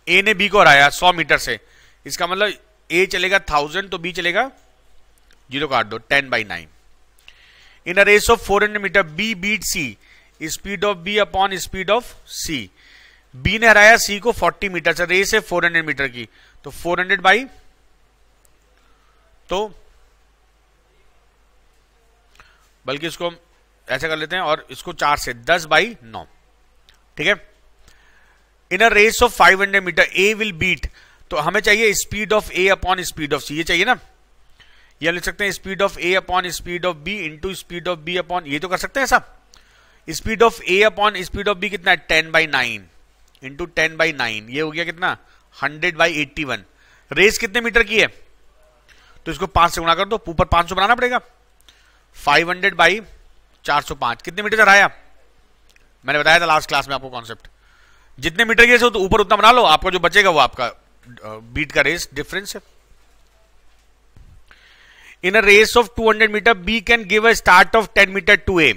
ए ने बी को हराया 100 मीटर से। इसका मतलब ए चलेगा 1000, तो बी चलेगा 0 काट दो 10/9। In a race of 400 metre B beat C, speed of B upon speed of C. B ने हराया सी को 40 मीटर से, रेस है 400 मीटर की, तो 400 बाई, तो बल्कि इसको ऐसा कर लेते हैं और इसको 4 से 10/9, ठीक है। In a race of 500 metre A will beat, तो हमें चाहिए speed of A upon speed of C, ये चाहिए ना। ये लिख सकते हैं speed of A upon speed of B into speed of B upon, ये तो कर सकते हैं ऐसा। Speed of A upon speed of B कितना है 10/9 इंटू 10/9, ये हो गया कितना 100/81। रेस कितने मीटर की है, तो इसको 5 से गुणा कर दो, ऊपर 500 बनाना पड़ेगा। 500/405 कितने मीटर हराया, मैंने बताया था लास्ट क्लास में आपको कॉन्सेप्ट, जितने मीटर की रेस हो तो ऊपर उतना बना लो, आपका जो बचेगा वो आपका बीट का रेस डिफरेंस है। In a race of 200 metre B can give a start of 10 metre to A.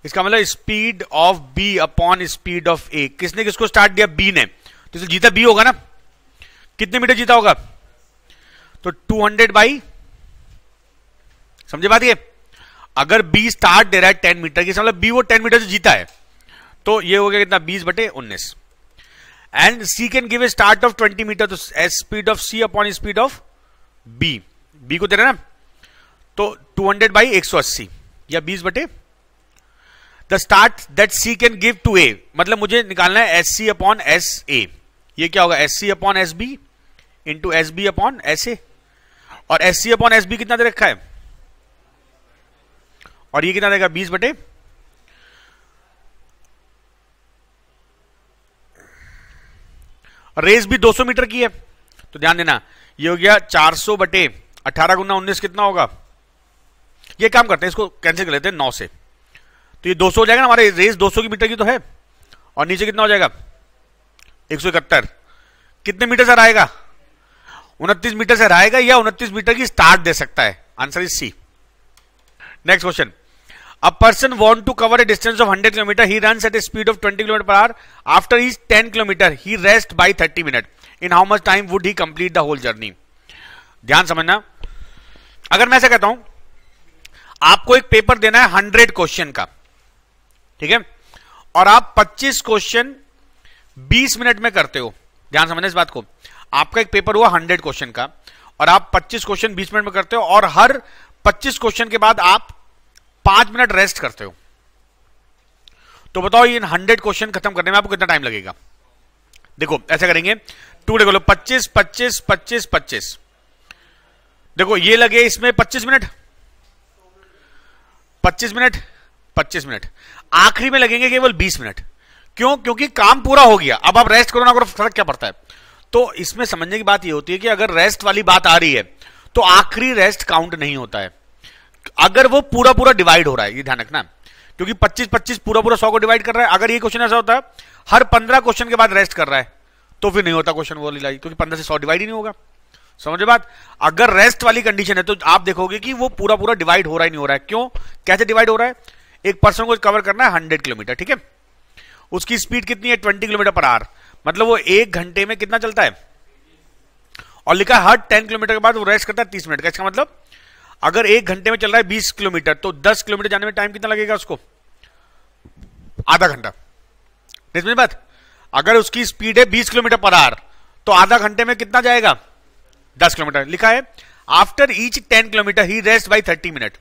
इसका मतलब speed of B upon speed of A. किसने किसको स्टार्ट दिया? बी ने, तो इसे जीता बी होगा ना। कितने मीटर जीता होगा? तो 200 बाई, समझे बात ये? अगर बी स्टार्ट दे रहा है 10 मीटर की, मतलब बी वो 10 मीटर से जीता है, तो ये हो गया कितना? 20/19। And C can give A start of 20 metre, तो speed of C upon speed of B, B को दे रहा है ना, तो 200 बाई 180 या 20/, the start that C can give to A, मतलब मुझे निकालना है S C upon S A. ये क्या होगा? S C upon S B into S B upon S A. और S C upon S B कितना दे रखा है? और ये कितना देगा? 20/, रेस भी 200 मीटर की है, तो ध्यान देना ये हो गया 400/18 गुना 19 कितना होगा? ये काम करते हैं, इसको कैंसिल कर लेते हैं 9 से, तो ये 200 हो जाएगा ना। हमारे रेस 200 की मीटर की तो है, और नीचे कितना हो जाएगा? 171। कितने मीटर से हराएगा? 29 मीटर से हराएगा, या 29 मीटर की स्टार्ट दे सकता है। Answer is C. Next question, a person want to cover a distance of 100 km, he runs at a speed of 20 km/h. After each 10 km he rests by 30 minutes. In how much time would he complete the whole journey? ध्यान समझना, अगर मैं ऐसा कहता हूं आपको एक पेपर देना है 100 क्वेश्चन का, ठीक है, और आप 25 क्वेश्चन 20 मिनट में करते हो। ध्यान समझना इस बात को, आपका एक पेपर हुआ 100 क्वेश्चन का, और आप 25 क्वेश्चन 20 मिनट में करते हो, और हर 25 क्वेश्चन के बाद आप 5 मिनट रेस्ट करते हो। तो बताओ ये 100 क्वेश्चन खत्म करने में आपको कितना टाइम लगेगा? देखो ऐसा करेंगे, 2 देखो 25 25 25 25, देखो ये लगे इसमें 25 मिनट 25 मिनट 25 मिनट, आखिरी में लगेंगे केवल 20 मिनट। क्यों? क्योंकि काम पूरा हो गया, अब आप रेस्ट करो ना करो फर्क क्या पड़ता है। तो इसमें समझने की बात ये होती है कि अगर रेस्ट वाली बात आ रही है तो आखिरी रेस्ट काउंट नहीं होता है, अगर वो पूरा पूरा डिवाइड हो रहा है, ये ध्यान रखना, क्योंकि 25 25 पूरा पूरा 100 को डिवाइड कर रहा है। अगर ये क्वेश्चन ऐसा होता है हर 15 क्वेश्चन के बाद रेस्ट कर रहा है, तो फिर नहीं होता क्वेश्चन वो लाई, क्योंकि 15 से 100 डिवाइड ही नहीं होगा। समझे बात? अगर रेस्ट वाली कंडीशन है तो आप देखोगे कि वो पूरा पूरा डिवाइड हो रहा ही नहीं हो रहा है। क्यों? कैसे डिवाइड हो रहा है? एक पर्सन को कवर करना है 100 किलोमीटर, ठीक है, उसकी स्पीड कितनी है? 20 km/h, मतलब वो 1 घंटे में कितना चलता है? और लिखा हर 10 किलोमीटर के बाद वो रेस्ट करता है 30 मिनट का। इसका मतलब अगर 1 घंटे में चल रहा है 20 किलोमीटर, तो 10 किलोमीटर जाने में टाइम कितना लगेगा उसको? आधा घंटा। समझ बात? अगर उसकी स्पीड है 20 km/h, तो आधा घंटे में कितना जाएगा? 10 किलोमीटर। लिखा है after each 10 kilometre he rest by 30 minute,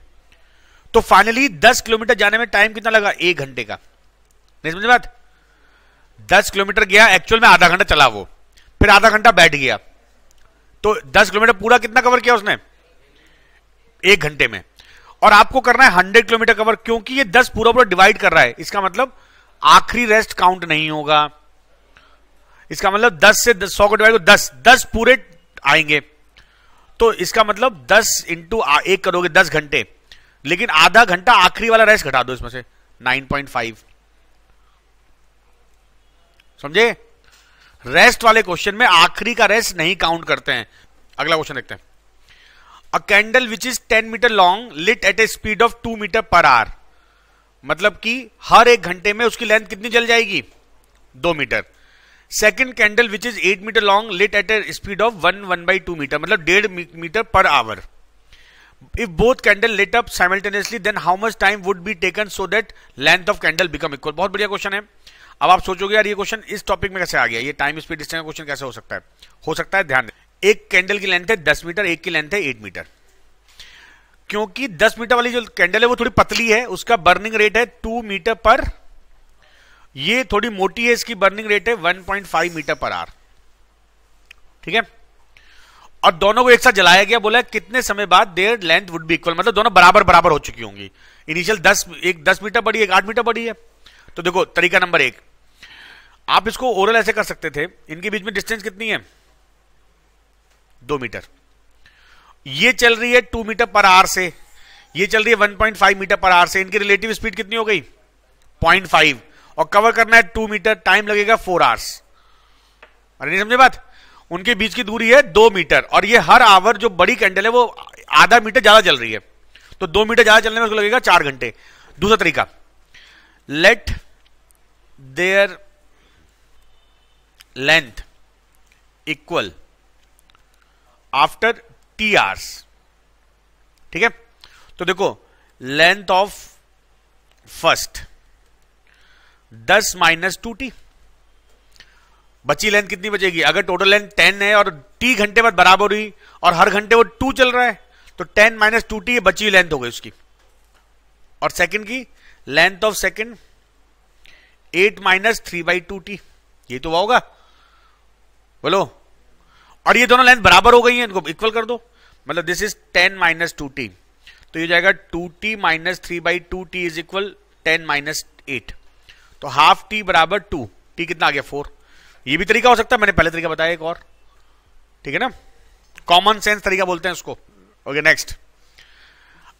तो फाइनली 10 किलोमीटर जाने में टाइम कितना लगा? 1 घंटे का। नहीं समझ बात? 10 किलोमीटर गया, एक्चुअल में आधा घंटा चला वो, फिर आधा घंटा बैठ गया, तो 10 किलोमीटर पूरा कितना कवर किया उसने? 1 घंटे में। और आपको करना है 100 किलोमीटर कवर, क्योंकि ये 10 पूरा पूरा डिवाइड कर रहा है, इसका मतलब आखिरी रेस्ट काउंट नहीं होगा। इसका मतलब 10 से 100 को डिवाइड 10 पूरे आएंगे, तो इसका मतलब 10 इंटू 1 करोगे 10 घंटे, लेकिन आधा घंटा आखिरी वाला रेस्ट घटा दो इसमें से 9.5। समझे? रेस्ट वाले क्वेश्चन में आखिरी का रेस्ट नहीं काउंट करते हैं। अगला क्वेश्चन देखते हैं, a candle which is 10 metre long lit at a speed of 2 मीटर/h, मतलब कि हर 1 घंटे में उसकी लेंथ कितनी जल जाएगी? 2 मीटर। Second candle which is 8 metre long lit at a speed of 1/2 metre, मतलब 1.5 मीटर/h। If both candle lit up simultaneously, then how much time would be taken so that length of candle become equal? बहुत बढ़िया क्वेश्चन है। अब आप सोचोगे यार ये क्वेश्चन इस टॉपिक में कैसे आ गया, ये टाइम स्पीड डिस्टेंस का क्वेश्चन कैसे हो सकता है? हो सकता है, ध्यान दें, एक कैंडल की लेंथ है 10 मीटर, एक की लेंथ है 8 मीटर। क्योंकि 10 मीटर वाली जो कैंडल है वो थोड़ी पतली है, उसका बर्निंग रेट है 2 मीटर पर, ये थोड़ी मोटी है, इसकी बर्निंग रेट है 1.5 मीटर/h, ठीक है। और दोनों को एक साथ जलाया गया, बोला कितने समय बाद there length would be equal, मतलब दोनों बराबर बराबर हो चुकी होंगी। इनिशियल 10 मीटर बड़ी है, एक 8 मीटर बड़ी है। तो देखो तरीका नंबर 1, आप इसको ओरल ऐसे कर सकते थे, इनके बीच में डिस्टेंस कितनी है? 2 मीटर। ये चल रही है 2 मीटर/h से, ये चल रही है 1.5 मीटर/h से, इनकी रिलेटिव स्पीड कितनी हो गई? 0.5, और कवर करना है 2 मीटर, टाइम लगेगा 4 आवर्स। अरे नहीं समझे बात? उनके बीच की दूरी है 2 मीटर, और ये हर आवर जो बड़ी कैंडल है वो आधा मीटर ज्यादा जल रही है, तो 2 मीटर ज्यादा चलने में उसको लगेगा 4 घंटे। दूसरा तरीका, let their length equal after t hours. ठीक है, तो देखो length of first 10 minus 2t, बची लेंथ कितनी बचेगी? अगर टोटल लेंथ 10 है और t घंटे बाद बराबर हुई और हर घंटे वो 2 चल रहा है, तो 10 माइनस 2t ये बची लेंथ हो गई उसकी। और सेकंड की length of second 8 minus 3/2t, ये तो होगा, बोलो। और ये दोनों लेंथ बराबर हो गई हैं, इनको इक्वल कर दो, मतलब दिस इज 10 माइनस 2t, तो ये जाएगा 2t minus 3/2t is equal 10 minus 8, तो हाफ t बराबर 2, t कितना आ गया 4। ये भी तरीका हो सकता है, मैंने पहले तरीका बताया एक और, ठीक है ना, कॉमन सेंस तरीका बोलते हैं उसको। Okay next,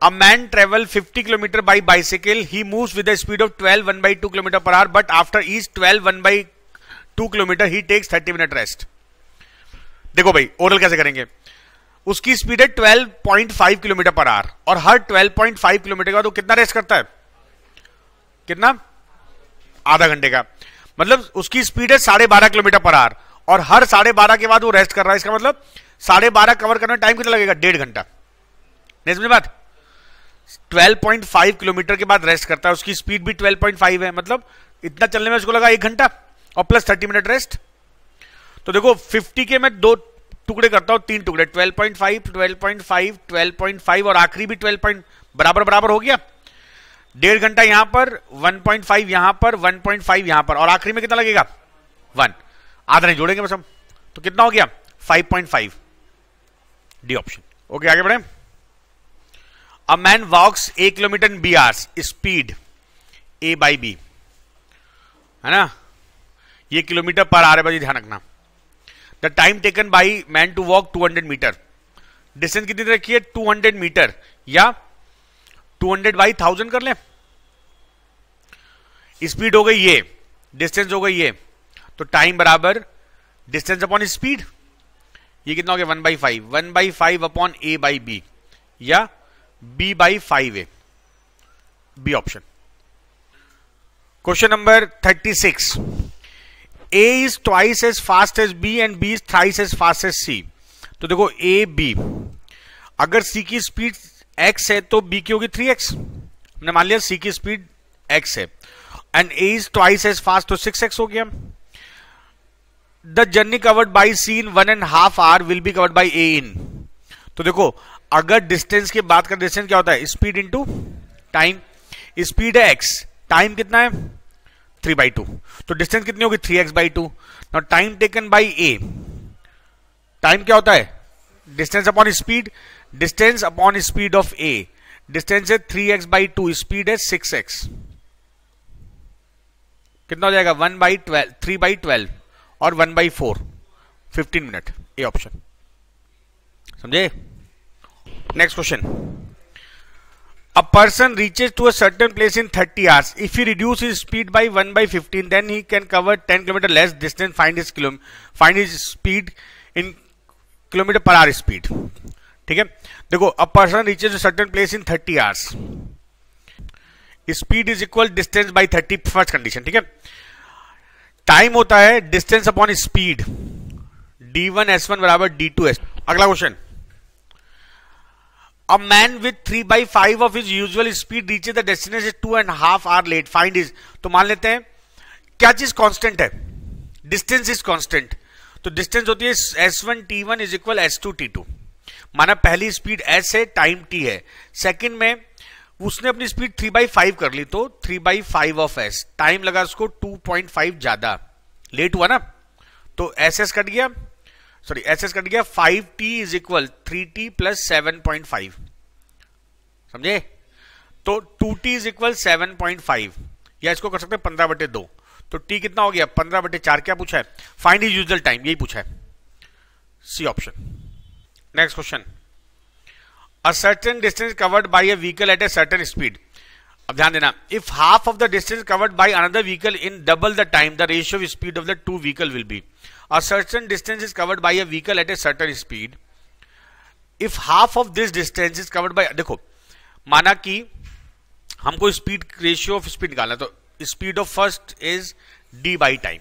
a man travel 50 kilometre by bicycle, he moves with the speed of 12 1/2 kilometre per hour, but after each 12 1/2 kilometre he takes 30 minute rest. देखो भाई ओरल कैसे करेंगे, उसकी स्पीड है 12.5 किलोमीटर पर आवर, और हर 12.5 किलोमीटर के बाद वो कितना रेस्ट करता है? कितना? आधा घंटे का। मतलब उसकी स्पीड है 12.5 किलोमीटर पर आवर, और हर 12.5 के बाद वो रेस्ट कर रहा है, इसका मतलब 12.5 कवर करने में टाइम कितना लगेगा? 1.5 घंटा। नहीं समझ बात? 12.5 किलोमीटर के बाद रेस्ट करता है, उसकी स्पीड भी 12.5 है, मतलब इतना चलने में उसको लगा 1 घंटा, और प्लस 30 मिनट रेस्ट। तो देखो 50 के मैं 2 टुकड़े करता हूं, 3 टुकड़े, 12.5 12.5 12.5 और आखिरी भी 12 बराबर बराबर हो गया। 1.5 घंटा यहां पर, 1.5 यहां पर, 1.5 यहां पर, और आखिरी में कितना लगेगा? 1। आधा नहीं जोड़ेंगे बस हम, तो कितना हो गया? 5.5, डी ऑप्शन। ओके आगे बढ़े। A man walks 1 kilometre in b hours, speed a/b, है ना, ये किलोमीटर पर आवर है, भाई ध्यान रखना। The time taken by man to walk 200 metre, distance कितनी रखी है? 200 मीटर, या 200 बाई 1000 कर ले। स्पीड हो गई ये, डिस्टेंस हो गई ये, तो टाइम बराबर डिस्टेंस अपॉन स्पीड, ये कितना हो गया? 1/5, 1/5 अपॉन a/b, या b/5a, B option. Question number 36, A is twice as fast as B and B is thrice as fast as C। तो देखो A B, अगर C की स्पीड x है तो B की होगी 3x, हमने मान लिया C की स्पीड x है, and A is twice as fast तो 6x हो गया। The journey covered by C in 1.5 hour will be covered by A in। तो देखो अगर डिस्टेंस की बात करें, डिस्टेंस क्या होता है? स्पीड इंटू टाइम, स्पीड है x, टाइम कितना है? 3/2, तो डिस्टेंस कितनी होगी? 3x/2। Now time taken by a, time क्या होता है? Distance upon speed, distance upon speed of a, distance है 3x/2, स्पीड है 6x, कितना हो जाएगा? 1/12, 3/12 और 1/4, 15 मिनट, ए ऑप्शन। समझे? Next question, a person reaches to a certain place in 30 hours. If he reduces his speed by 1/15, then he can cover 10 km less distance. Find his speed in kilometer per hour speed. ठीक है, देखो a person reaches to a certain place in 30 hours. Speed is equal distance by 30, first condition. ठीक है, टाइम होता है distance upon speed, d1 s1 बराबर d2 s। अगला question, A man with 3/5 of his usual speed reaches the destination 2.5 hours late. Find his। तो मान लेते हैं क्या चीज कांस्टेंट है? डिस्टेंस इज कांस्टेंट, तो डिस्टेंस होती है s1 t1 is equal s2 t2। माना पहली स्पीड s है, टाइम t है, सेकंड में उसने अपनी स्पीड 3/5 कर ली, तो 3/5 ऑफ s, टाइम लगा उसको 2.5 ज्यादा, लेट हुआ ना, तो ss कट गया, सॉरी एस कट गया, 5t is equal 3t plus 7.5। समझे? तो 2t इज इक्वल 7.5, या इसको कर सकते हैं 15/2, तो t कितना हो गया? 15/4। क्या पूछा है? फाइंड हिज यूजुअल टाइम, यही पूछा है, C option. Next question, a certain distance covered by a vehicle at a certain speed. अब ध्यान देना, if half of the distance covered by another vehicle in double the time, the ratio of speed of the two vehicle will be, a certain distance is covered by a vehicle at a certain speed, if half of this distance is covered by, देखो माना कि हमको स्पीड रेशियो ऑफ स्पीड निकालना, तो speed of first is D by time,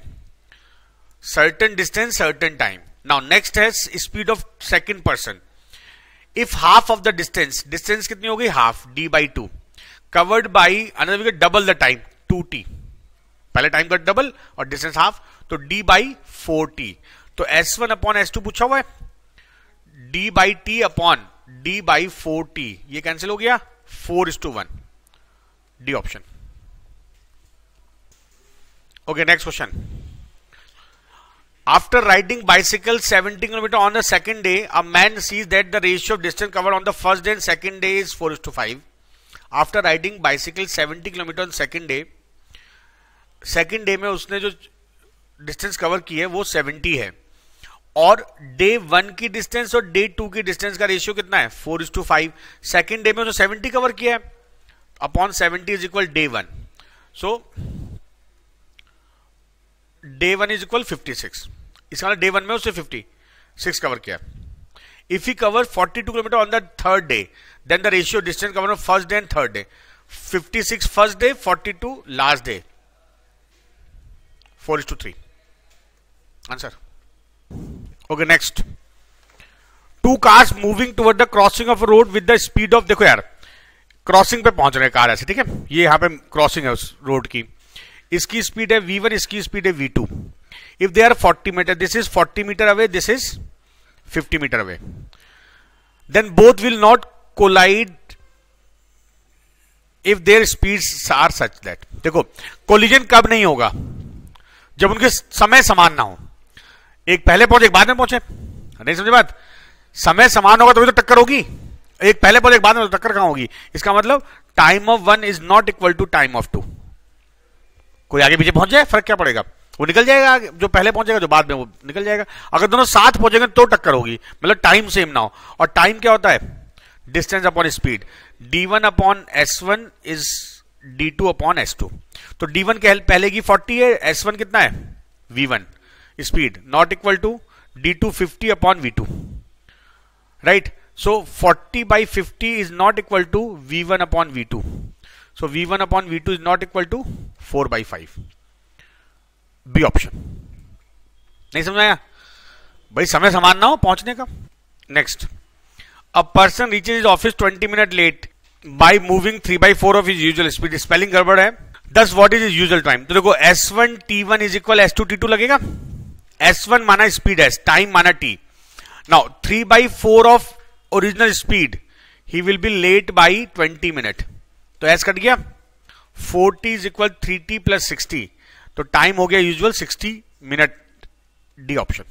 certain distance certain time. Now next है speed of second person, if half of the distance, distance कितनी हो गई half, D by two, covered by another vehicle double the time 2t, पहले टाइम का डबल और डिस्टेंस हाफ, तो d बाई 4t. तो s1 अपॉन s2 पूछा हुआ है, d by t upon d by 4t, ये कैंसिल हो गया, 4:1, D option. Okay next question. After riding bicycle 70 kilometre on the second day, a man sees that the ratio of distance covered on the first day and second day is 4:5. After riding bicycle 70 kilometre on second day में उसने जो डिस्टेंस कवर की है वो 70 है, और डे 1 की डिस्टेंस और डे 2 की डिस्टेंस का रेशियो कितना है, 4:5. सेकेंड डे में उसने 70 कवर किया है, upon 70 is equal day 1, so day 1 is equal 56. इसका मतलब डे 1 में उसने 56 कवर किया. If he covers 42 kilometers on the third day, then the ratio distance covered on first day and third day. 56 first day, 42 last day. 4:3. Answer. Okay, next. Two cars moving toward the crossing of a road with the speed of, देखो यार, क्रॉसिंग पे पहुंच रहे हैं कार ऐसे, ठीक है, ये यहां पे क्रॉसिंग है उस रोड की, इसकी स्पीड है v1, इसकी स्पीड है v2. If they are 40 metre, this is 40 metre away, this is 50 meter away, then both will not collide if their speeds are such that, देखो कोलिजन कब नहीं होगा, जब उनके समय समान ना हो, एक पहले पहुंचे एक बाद में पहुंचे, नहीं समझे बात, समय समान होगा तो टक्कर होगी, एक पहले पहुंचे एक बाद में तो टक्कर कहां होगी. इसका मतलब time of one is not equal to time of two. कोई आगे पीछे पहुंच जाए फर्क क्या पड़ेगा, वो निकल जाएगा, जो पहले पहुंचेगा जो बाद में वो निकल जाएगा. अगर दोनों साथ पहुंचेंगे तो टक्कर होगी, मतलब टाइम सेम ना हो. और टाइम क्या होता है, distance upon speed, d1 upon s1 is d2 upon s2. तो d1 के पहले की 40 है, s1 कितना है v1, speed not equal to d2 50 upon v2, right. So 40 by 50 is not equal to v1 upon v2, so v1 upon v2 is not equal to 4/5. B option. नहीं समझाया भाई, समय समान ना हो पहुंचने का. Next, a person reaches his office 20 minute late by moving 3/4 of his usual speed. Spelling गड़बड़ है. दस what is his usual time. तो देखो s1 t1 is equal s2 t2 लगेगा. s1 माना स्पीड है, टाइम माना t. Now 3/4 of original speed, he will be late by 20 minute, तो s कट गया. 4t is equal 3t plus 60, तो टाइम हो गया यूजुअल 60 मिनट, डी ऑप्शन.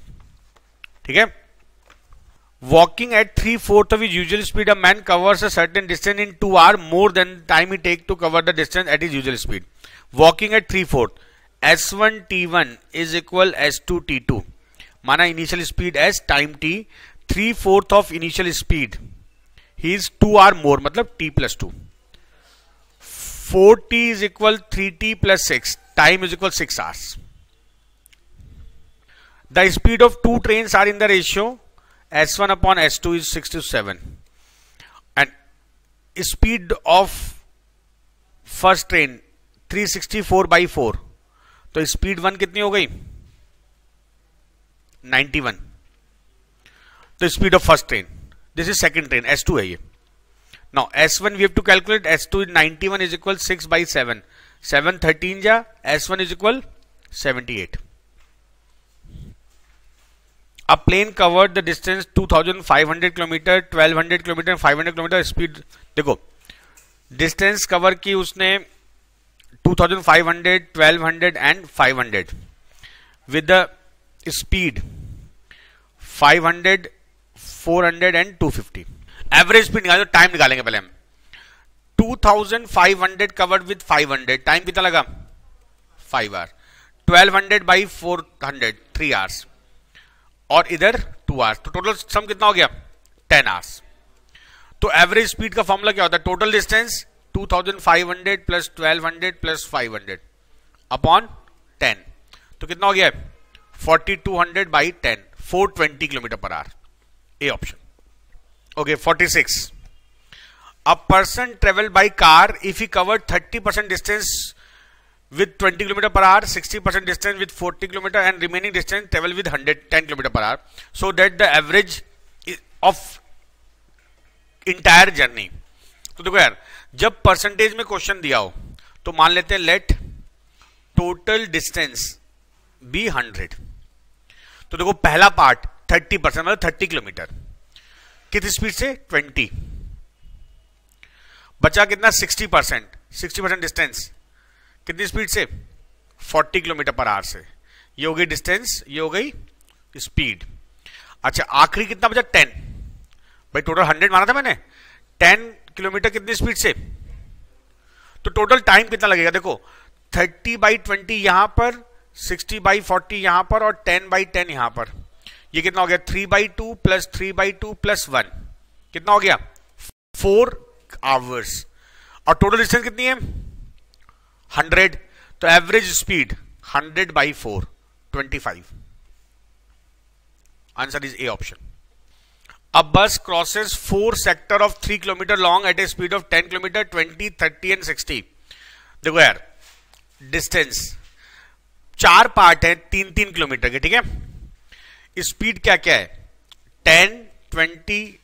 ठीक है. Walking at 3/4 of his usual speed, a man covers a certain distance in 2 hours more than time he take to cover the distance at his usual speed. Walking at 3/4, s1 t1 is equal s2 t2, माना initial speed s, time t, 3/4 of initial speed, he is 2 hours more, मतलब t plus 2. 4t is equal 3t plus 6, time is equal 6 hours. The speed of two trains are in the ratio s1 upon s2 is 6:7, and speed of first train 364/4, तो स्पीड 1 कितनी हो गई 91. तो speed of first train, this is second train, s2 है ये. Now S1 we have to calculate, S2 is 91 is equal 6/7, 7 13 जा, S1 is equal 78. A plane covered the distance 2500 kilometre, 1200 kilometre, 500 kilometre. Speed देखो, डिस्टेंस कवर की उसने 2500, 1200 and 500 with the speed 500, 400 and 250. Average speed निकालेंगे, टाइम निकालेंगे पहले हम. 2500 कवर्ड विद 500, टाइम कितना लगा 5 hours. 1200 बाई 400 3 hours, और इधर 2 hours, तो टोटल सम कितना हो गया 10 hours. तो एवरेज स्पीड का फॉर्मूला क्या होता है, total distance 2500 plus 1200 plus 500 upon 10, तो कितना हो गया 4200 by 10, 420 kilometre per our, A option. Okay 46. A person travel by car if he covered 30% distance with 20 km per hour, 60% distance with 40 km and remaining distance travel with 110 km per hour, so that the average of entire journey. तो देखो यार, जब परसेंटेज में क्वेश्चन दिया हो तो मान लेते हैं लेट टोटल डिस्टेंस बी 100. तो देखो पहला पार्ट 30% मतलब 30 किलोमीटर, कितनी स्पीड से 20, बचा कितना 60% डिस्टेंस कितनी स्पीड से 40 किलोमीटर पर आवर से. ये हो गई डिस्टेंस, ये हो गई स्पीड. अच्छा आखिरी कितना बचा 10. भाई टोटल 100 माना था मैंने, 10 किलोमीटर कितनी स्पीड से, तो टोटल टाइम कितना लगेगा देखो 30/20 यहां पर, 60/40 यहां पर और 10/10 यहां पर. ये कितना हो गया 3/2 प्लस 3/2 प्लस 1, कितना हो गया 4 आवर्स. और टोटल डिस्टेंस कितनी है 100, तो average speed 100/4 25. Answer is A option. A bus crosses 4 sector of 3 kilometre long at a speed of 10 kilometre, 20, 30 and 60. देखो यार डिस्टेंस 4 पार्ट है 3-3 किलोमीटर के, ठीक है. स्पीड क्या क्या है 10, 20,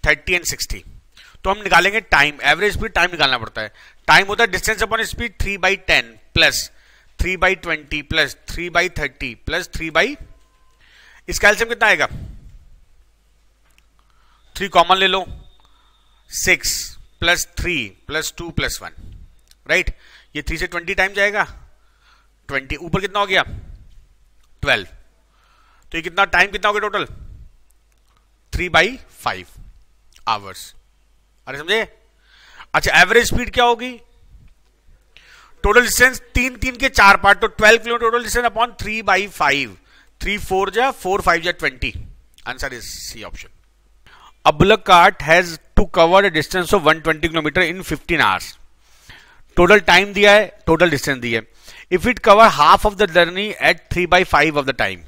30 एंड 60. तो हम निकालेंगे टाइम, एवरेज स्पीड टाइम निकालना पड़ता है. टाइम होता है distance upon speed 3/10 plus 3/20 plus 3/30 plus 3 इसका एलसीएम कितना आएगा 3 कॉमन ले लो, 6 प्लस 3 प्लस 2 प्लस 1, राइट. ये 3 से 20 टाइम जाएगा, 20 ऊपर कितना हो गया 12, तो ये कितना टाइम कितना हो गया टोटल 3/5 आवर्स. अरे समझे. अच्छा एवरेज स्पीड क्या होगी, टोटल डिस्टेंस 3 के 4 पार्ट, तो 12 किलोमीटर टोटल डिस्टेंस अपॉन 3/5, 3 4 जा 4 5 जा 20. Answer is C option. A bullock cart has to cover a distance of 120 km in 15 hours. Total time दिया है, total distance दिया है. If it cover half of the journey at 3/5 of the time,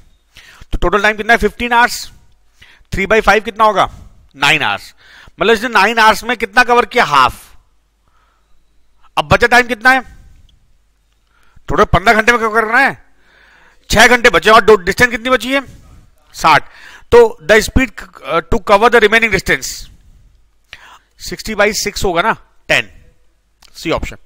तो total time कितना है 15 hours, 3/5 कितना होगा 9 hours. मतलब इसने 9 hours में कितना कवर किया हाफ. अब बचा टाइम कितना है टोटल 15 घंटे में कवर करना है, 6 घंटे बचे और डिस्टेंस कितनी बची है 60. तो the speed to cover the remaining distance 60/6 होगा ना 10, सी ऑप्शन.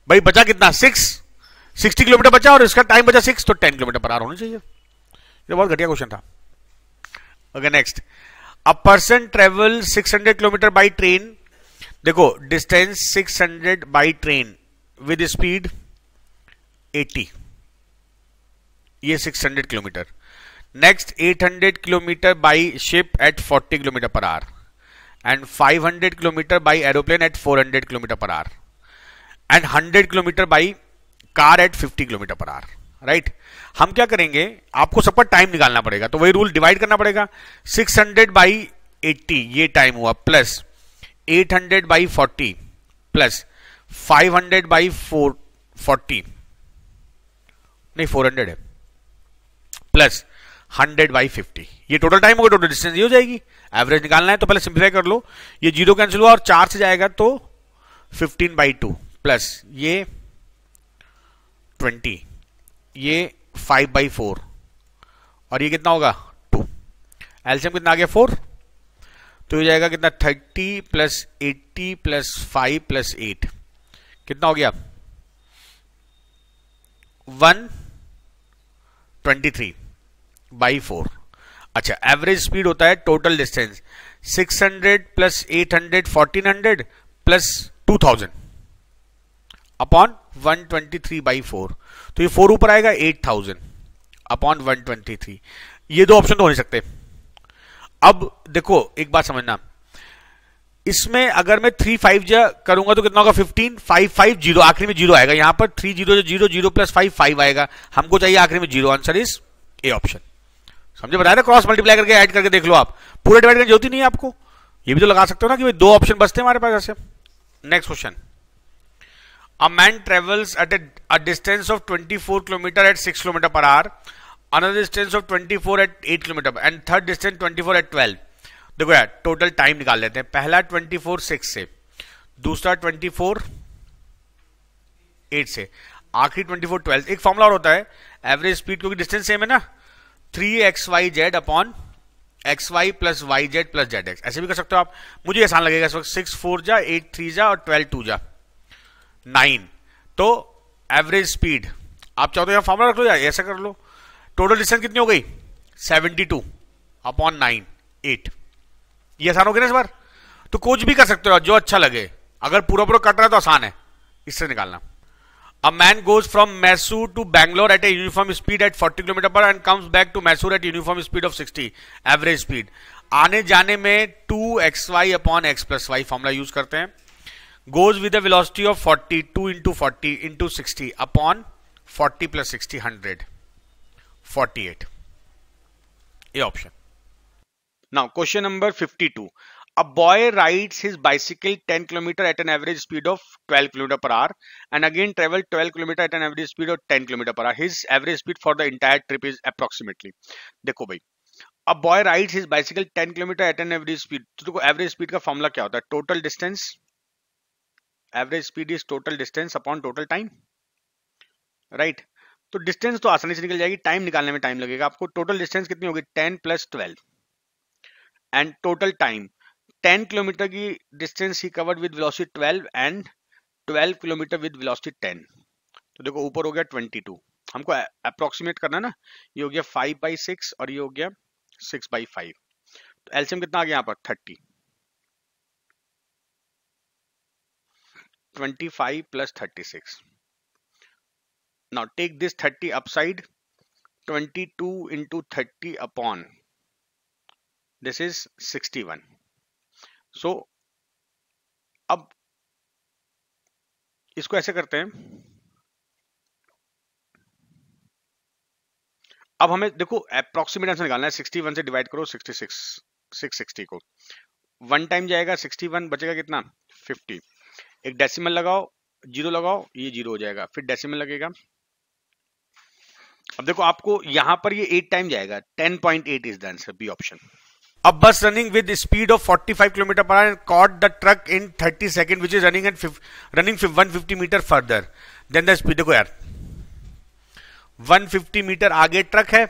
भाई बचा कितना 60 किलोमीटर बचा और इसका टाइम बचा 6, तो 10 किलोमीटर पर आवर होना चाहिए. ये बहुत घटिया क्वेश्चन था. Okay next. A person travel 600 kilometre by train. देखो distance 600 by train with speed 80, ये 600 kilometre. Next 800 kilometer by ship at 40 kilometer per hour and 500 kilometer by aeroplane at 400 kilometer per hour and 100 kilometer by car at 50 kilometer per hour. Right? हम क्या करेंगे, आपको सबका टाइम निकालना पड़ेगा, तो वही रूल डिवाइड करना पड़ेगा. 600 by 80 ये टाइम हुआ प्लस 800 by 40 प्लस 500 by 40 नहीं 400 है प्लस 100/50. ये टोटल टाइम होगा, टोटल डिस्टेंस ये हो जाएगी. एवरेज निकालना है तो पहले सिंप्लीफाई कर लो. ये 0 कैंसिल हुआ और 4 से जाएगा तो 15/2 प्लस ये 20, ये 5/4 और ये कितना होगा 2. एलसीएम कितना आ गया 4, तो ये जाएगा कितना 30 प्लस 80 प्लस 5 प्लस 8 कितना हो गया 123/4. अच्छा एवरेज स्पीड होता है total distance 600 plus 800 1400 plus 2000 upon 123/4. तो ये 4 ऊपर आएगा 8000 अपॉन 123. ये दो ऑप्शन तो हो नहीं सकते. अब देखो एक बात समझना, इसमें अगर मैं 3 5 करूंगा तो कितना होगा 15 5 5 0, आखिरी में 0 आएगा. यहां पर 3 0 0 0 प्लस 5 5 आएगा. हमको चाहिए आखिरी में 0. Answer is A option. समझे, बताया ना, क्रॉस मल्टीप्लाई करके ऐड करके देख लो आप. पूरे डिवाइड करने की जरूरत ही नहीं है आपको. ये भी तो लगा सकते हो ना कि भाई 2 ऑप्शन बचते हैं हमारे पास ऐसे. Next question, a man travels at a distance of 24 km at 6 km per hour, another distance of 24 at 8 km and third distance 24 at 12. देखो यार टोटल टाइम निकाल लेते हैं, पहला 24 6 से, दूसरा 24 8 से, आखिरी 24 12. एक फॉर्मूला और होता है एवरेज स्पीड, क्योंकि डिस्टेंस सेम है ना, 3xyz upon xy plus yz plus zx. ऐसे भी कर सकते हो आप, मुझे आसान लगेगा इस वक्त. 6 4 जा, 8 3 जा और 12 2 जा, 9. तो एवरेज स्पीड आप चाहो तो यहां फॉर्मूला रख लो या ऐसा कर लो. टोटल डिस्टेंस कितनी हो गई 72 अपॉन 9 8. ये आसान हो गया ना इस बार. तो कुछ भी कर सकते हो जो अच्छा लगे, अगर पूरा पूरा कट रहा है तो आसान है इससे निकालना. A man goes from Mysore to Bangalore at a uniform speed at 40 km per hour and comes back to Mysore at uniform speed of 60. Average speed. आने जाने में 2xy upon x plus y formula use करते हैं. Goes with a velocity of 40, 2 into 40 into 60 upon 40 plus 60, 100, 48. A option. Now question number 52. A boy rides his bicycle 10 km at an average speed of 12 km per hour and again travel 12 km at an average speed of 10 km per hour. His average speed for the entire trip is approximately. देखो भाई, a boy rides his bicycle 10 km at an average speed. तो देखो एवरेज स्पीड का फॉर्मूला क्या होता है, total distance. Average speed is total distance upon total time, right. तो डिस्टेंस तो आसानी से निकल जाएगी, टाइम निकालने में टाइम लगेगा आपको. टोटल डिस्टेंस कितनी होगी 10 plus 12 and total time 10 kilometre की डिस्टेंस ही covered with velocity 12 and 12 kilometre with velocity 10. तो देखो ऊपर हो गया 22, हमको अप्रोक्सीमेट करना है ना. ये हो गया 5/6 और ये हो गया 6/5. तो एलसीएम कितना आ गया यहाँ पर 30. 25 plus 36. Now take this 30 upside. 22 into 30 upon this is 61. So अब इसको ऐसे करते हैं. अब हमें देखो अप्रोक्सीमेट आंसर निकालना है. 61 से डिवाइड करो 66 660 को. 1 टाइम जाएगा 61, बचेगा कितना 50. एक डेसिमल लगाओ, जीरो लगाओ, ये जीरो हो जाएगा, फिर डेसिमल लगेगा. अब देखो आपको यहां पर ये 8 टाइम जाएगा. 10.8 is the answer, B option. A bus running with speed of 45 km per hour caught the truck in 30 seconds which is running 150 meter further. Then the speed, देखो यार 150 मीटर आगे ट्रक है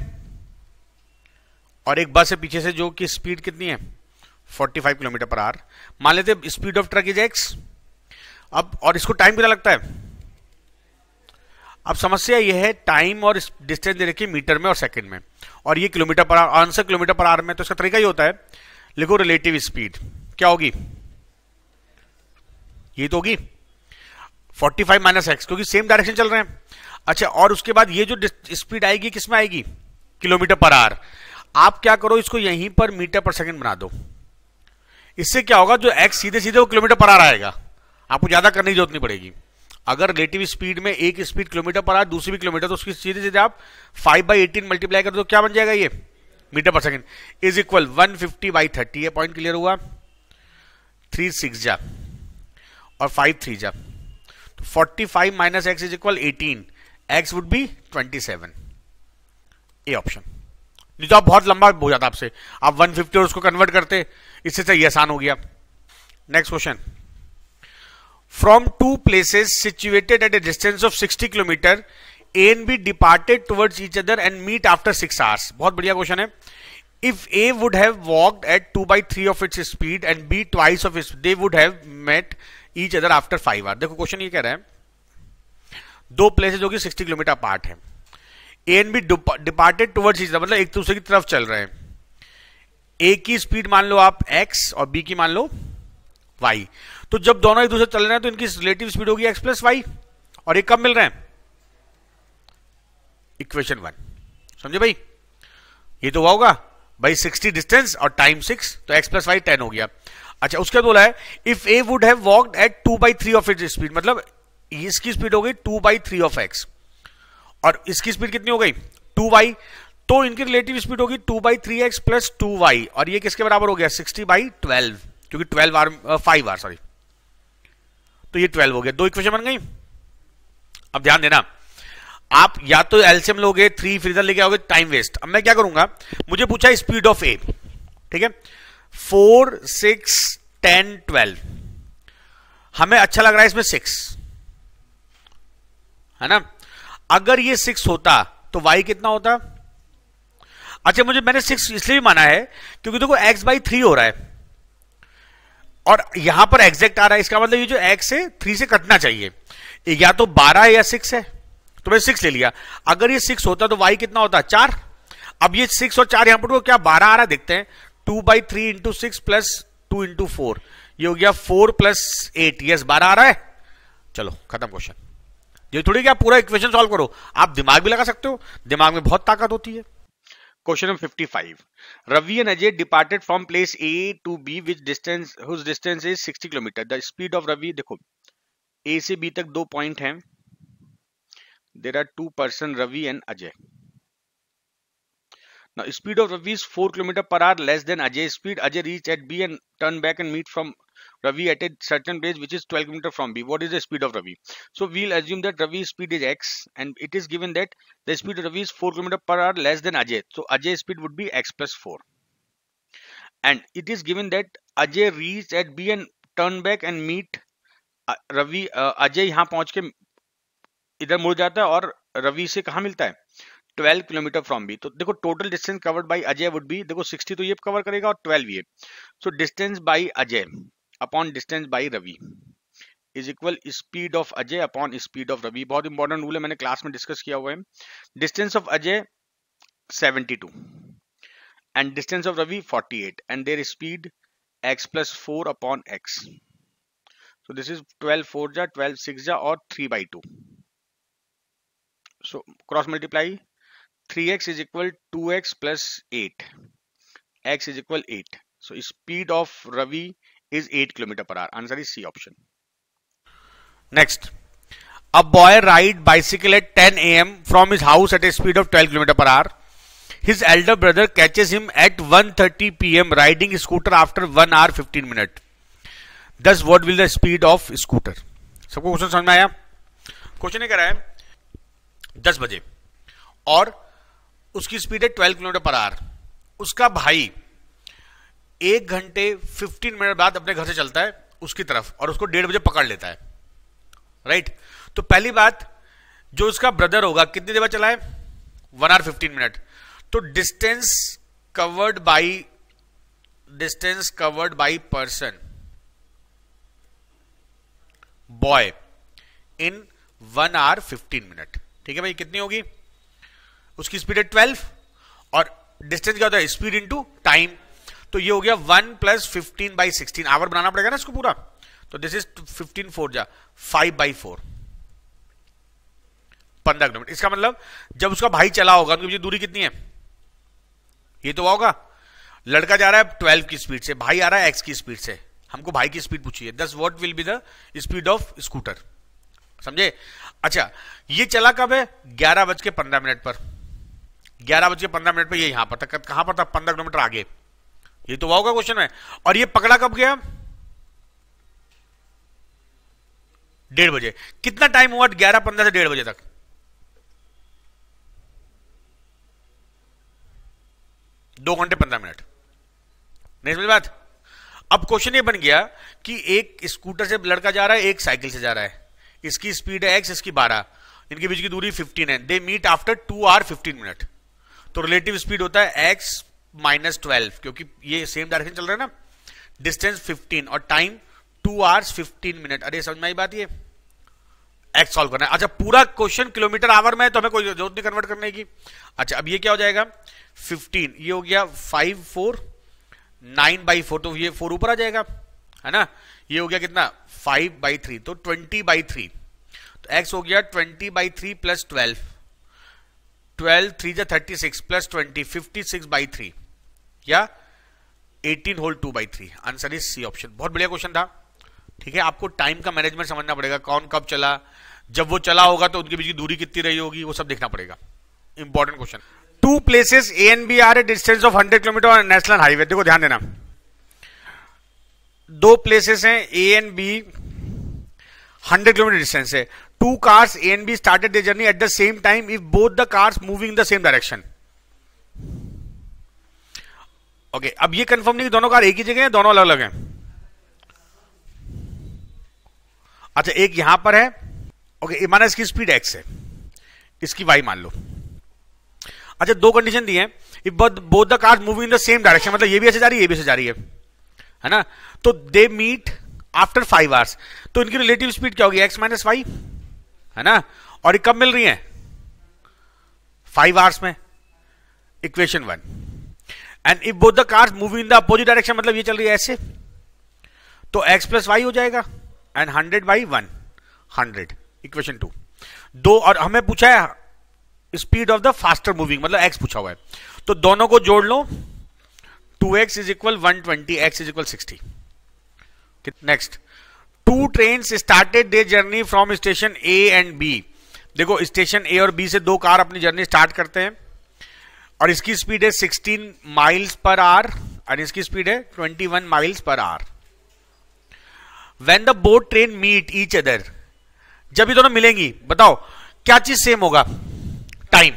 और एक बस है पीछे से जो कि स्पीड कितनी है 45 किलोमीटर पर आवर. मान लेते हैं speed of truck is x. अब और इसको टाइम कितना लगता है. अब समस्या यह है टाइम और डिस्टेंस दे रखी मीटर में और सेकंड में, और ये kilometre per our, answer kilometre per our में. तो इसका तरीका ये होता है, लिखो रिलेटिव स्पीड क्या होगी, ये तो होगी 45 माइनस एक्स, क्योंकि सेम डायरेक्शन चल रहे हैं. अच्छा, और उसके बाद ये जो स्पीड आएगी किसमें आएगी, किलोमीटर पर आवर. आप क्या करो, इसको यहीं पर मीटर पर सेकंड बना दो. इससे क्या होगा, जो एक्स सीधे सीधे वो किलोमीटर पर आवर आएगा, आपको ज्यादा करने की जरूरत नहीं पड़ेगी. अगर रिलेटिव स्पीड में एक स्पीड किलोमीटर पर आवर, दूसरी भी किलोमीटर, तो उसकी सीधे सीधे आप 5/18 मल्टीप्लाई कर दो, क्या बन जाएगा ये मीटर पर सेकंड इज इक्वल 150/30. ये पॉइंट क्लियर हुआ. 3 6 जा और 5 3 जा, तो 45 minus x is equal 18. X would be 27. A option. नहीं तो आप बहुत लंबा हो जाता आपसे, आप 150 और उसको कन्वर्ट करते, इससे सही आसान हो गया. Next question. From two places situated at a distance of 60 km, A and B departed towards each other and meet after 6 hours. बहुत बढ़िया क्वेश्चन है. If A would have walked at 2/3 of its speed and B twice of its, they would have met each other after 5 hours. देखो क्वेश्चन ये कह रहा है दो प्लेसेस जो कि 60 किलोमीटर अपार्ट है. A and B departed towards each other, मतलब एक दूसरे की तरफ चल रहे हैं. A की स्पीड मान लो आप x और B की मान लो y. तो जब दोनों एक दूसरे चल रहे हैं तो इनकी रिलेटिव स्पीड होगी x प्लस वाई, और ये कब मिल रहे हैं, इक्वेशन 1. समझे भाई, ये तो हुआ होगा भाई 60 डिस्टेंस और टाइम 6, तो x प्लस वाई 10 हो गया. अच्छा, उसके बाद बोला है if a would have walked at 2/3 of its speed, मतलब इसकी स्पीड हो गई 2/3 ऑफ x और इसकी स्पीड कितनी हो गई 2y, तो इनकी रिलेटिव स्पीड होगी 2/3x प्लस 2y, और ये किसके बराबर हो गया 60/12, क्योंकि 5 आवर सॉरी तो ये 12 हो गया, 2 इक्वेशन बन गई। अब ध्यान देना, आप या तो एलसीएम लोगे, 3 फिर इधर लेके आओगे, टाइम वेस्ट। अब मैं क्या करूंगा, मुझे पूछा स्पीड ऑफ ए, ठीक है, 4, 6, 10, 12, हमें अच्छा लग रहा है इसमें 6, है ना। अगर ये 6 होता तो y कितना होता? अच्छा, मैंने 6 इसलिए भी माना है क्योंकि देखो x/3 हो रहा है और यहां पर एग्जैक्ट आ रहा है, इसका मतलब ये जो x है 3 से कटना चाहिए, या तो 12 है या 6 है, तो मैं 6 ले लिया। अगर ये 6 होता तो y कितना होता? 4। अब ये 6 और 4 यहां पर क्या 12 आ रहा है, देखते हैं। 2/3 इंटू 6 प्लस 2 इंटू 4, ये हो गया 4 + 8, यस 12 आ रहा है। चलो खत्म क्वेश्चन। ये थोड़ी कि आप पूरा इक्वेशन सॉल्व करो, आप दिमाग भी लगा सकते हो, दिमाग में बहुत ताकत होती है। Question number 55. Ravi and Ajay departed from place A to B whose distance is 60 km. The speed of Ravi, देखो A से B तक 2 पॉइंट हैं. There are 2 person, Ravi and Ajay. Now speed of Ravi is 4 km per hour less than Ajay's speed. Ajay reached at B and turn back and meet from Ravi at a certain place which is 12 km from B. What is the speed of Ravi? So we'll assume that Ravi's speed is x and it is given that the speed of Ravi is 4 km per hour less than Ajay. So Ajay's speed would be x plus 4. And it is given that Ajay reached at B and turn back and meet Ravi. Ajay यहाँ पहुंच के इधर मुड़ जाता है और रवि से कहाँ मिलता है? 12 किलोमीटर फ्रॉम बी। तो देखो total distance covered by Ajay would be, देखो 60 तो ये कवर करेगा और 12 ये, so distance by Ajay upon distance by Ravi is equal speed of Ajay upon speed of Ravi. बहुत इंपॉर्टेंट रूल है, मैंने क्लास में डिस्कस किया हुआ है। Distance of Ajay 72 and distance of Ravi 48 and their speed x plus 4 upon x. So this is 12 4 जा 12 6 जा और 3/2. So cross multiply, 3x is equal 2x plus 8. X is equal 8. So speed of Ravi is 8 km per hour. Answer is C option. Next, a boy ride bicycle at 10 a.m. from his house at a speed of 12 km per hour. His elder brother catches him at 1:30 p.m. riding scooter after 1 hour 15 minutes. Thus, what will the speed of scooter? सबको क्वेश्चन समझ में आया? क्वेश्चन ये कह रहा है 10 बजे और उसकी स्पीड है 12 किलोमीटर पर आवर। उसका भाई 1 घंटे 15 मिनट बाद अपने घर से चलता है उसकी तरफ और उसको 1:30 बजे पकड़ लेता है, राइट। तो पहली बात, जो उसका ब्रदर होगा कितनी देर बाद चला है? 1 hour 15 मिनट। तो distance covered by person boy in 1 hour 15 minute, ठीक है भाई। कितनी होगी? उसकी स्पीड है 12 और डिस्टेंस क्या होता है? Speed into time. तो ये हो गया 1 + 15/16, आवर बनाना पड़ेगा ना इसको पूरा। तो दिस इज 15 4 जा 5/4, 15 किलोमीटर। इसका मतलब जब उसका भाई चला होगा तो उनकी दूरी कितनी है? ये तो होगा, लड़का जा रहा है 12 की स्पीड से, भाई आ रहा है x की स्पीड से, हमको भाई की स्पीड पूछी है। दस what will be the speed of scooter, समझे? अच्छा, ये चला कब है? 11:15 पर। 11:15 पर ये यहां पर तक, कहां पर था? 15 किलोमीटर आगे। ये तो होगा क्वेश्चन में। और ये पकड़ा कब गया? 1:30 बजे। कितना टाइम हुआ? 11:15 से 1:30 बजे तक। दो घंटे 15 मिनट। नहीं समझ बात? अब क्वेश्चन ये बन गया कि एक स्कूटर से लड़का जा रहा है, एक साइकिल से जा रहा है। इसकी स्पीड है x, इसकी 12, इनके बीच की दूरी 15 है। They meet after 2 hour 15 minute. तो रिलेटिव स्पीड होता है x - 12, क्योंकि ये सेम डायरेक्शन चल रहा है ना। डिस्टेंस 15 और टाइम 2 hours 15 मिनट। अरे समझ में आई बात? ये x सॉल्व करना है। अच्छा, पूरा क्वेश्चन किलोमीटर आवर में है तो हमें कोई जरूरत नहीं कन्वर्ट करने की। अच्छा, अब ये क्या हो जाएगा? 15, ये हो गया 5 4 9/4, तो ये 4 ऊपर आ जाएगा, है ना। ये हो गया कितना? 5/3, तो 20/3। तो x हो गया 20/3 + 12, 12 3 जा 36 + 20 56/3 या 18 whole 2/3। Answer is C option. बहुत बढ़िया क्वेश्चन था, ठीक है। आपको टाइम का मैनेजमेंट समझना पड़ेगा, कौन कब चला, जब वो चला होगा तो उनके बीच की दूरी कितनी रही होगी, वो सब देखना पड़ेगा। Important question. 2 places A and B are a distance of 100 kilometre on national highway. देखो ध्यान देना, 2 प्लेसेस हैं A and B, 100 kilometre distance है. 2 cars A and B started their journey at the same time if both the cars moving in the same direction. Okay, अब ये कंफर्म नहीं कि दोनों कार एक ही जगह हैं, दोनों अलग अलग हैं. अच्छा, एक यहां पर है. ओके, माना इसकी स्पीड x है, इसकी y मान लो. अच्छा, दो कंडीशन दी है. If both the cars moving in the same direction, मतलब ये भी ऐसे जा रही है, ये भी ऐसे जा रही है ना. तो दे मीट आफ्टर 5 hours. तो इनकी रिलेटिव स्पीड क्या होगी? x माइनस वाई, है ना. और ये कब मिल रही है? 5 hours में. Equation 1. And if both the cars moving in the opposite direction, मतलब ये चल रही है ऐसे, तो x प्लस वाई हो जाएगा. And 100 by 1, 100. इक्वेशन 2. दो, और हमें पूछा है speed of the faster moving, मतलब x पूछा हुआ है. तो दोनों को जोड़ लो. 2x is equal 120, x is equal 60. Next, 2 trains started their journey from station A and B. देखो, स्टेशन A और B से 2 कार अपनी जर्नी स्टार्ट करते हैं, और इसकी स्पीड है 16 miles per hour और इसकी स्पीड है 21 miles per hour. When the both train meet each other, जब ये दोनों मिलेंगी, बताओ क्या चीज सेम होगा? टाइम.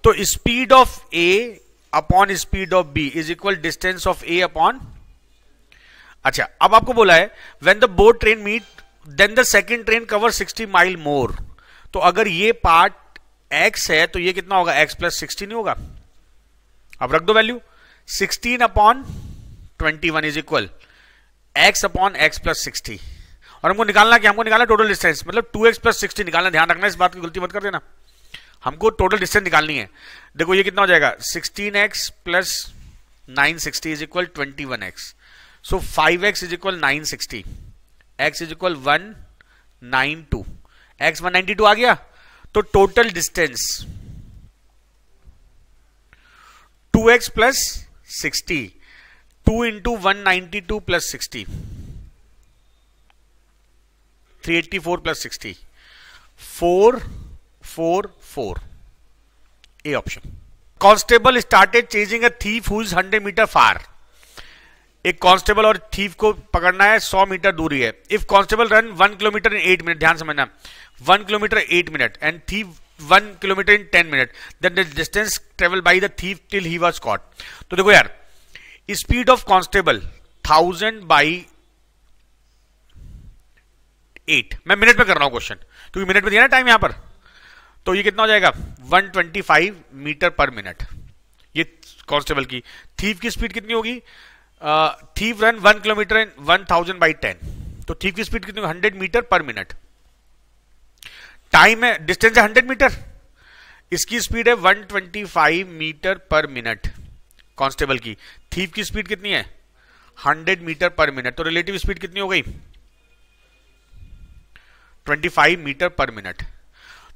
तो speed of A upon speed of B is equal distance of A upon. अच्छा, अब आपको बोला है when the both train meet then the second train cover 60 mile more. तो अगर ये पार्ट x है तो ये कितना होगा? x प्लस 16 होगा. अब रख दो value. 16 upon 21 is equal x upon x plus 60. और हमको निकालना क्या? हमको निकालना टोटल डिस्टेंस, मतलब 2x प्लस 60 निकालना. ध्यान रखना, इस बात की गलती मत कर देना. हमको टोटल डिस्टेंस निकालनी है. देखो ये कितना हो जाएगा? 16x plus 960 is equal 21x. So 5x is equal 960, x is equal 192. x 192 आ गया. तो total distance 2x plus 60, 2 into 192 plus 60, 384 plus 60, 444. A option. Constable started chasing a thief who is 100 metre far. एक कांस्टेबल और थीफ को पकड़ना है, 100 मीटर दूरी है. If constable run 1 kilometre in 8 minute, ध्यान समझना, 1 kilometre 8 minute and thief 1 kilometre in 10 minute, then the distance travel by the thief till he was caught. तो देखो यार, स्पीड ऑफ कांस्टेबल 1000 बाई 8. मैं मिनट में कर रहा हूं क्वेश्चन, क्योंकि मिनट में दिया ना टाइम यहां पर. तो ये कितना हो जाएगा? 125 मीटर पर मिनट. ये कांस्टेबल की. थीफ की स्पीड कितनी होगी? Thief run 1 kilometre in 1000 by 10. तो थीफ की स्पीड कितनी? 100 मीटर पर मिनट. टाइम है, डिस्टेंस है 100 मीटर, इसकी स्पीड है 125 मीटर पर मिनट कांस्टेबल की. थीफ की स्पीड कितनी है? 100 मीटर पर मिनट. तो रिलेटिव स्पीड कितनी हो गई? 25 मीटर पर मिनट.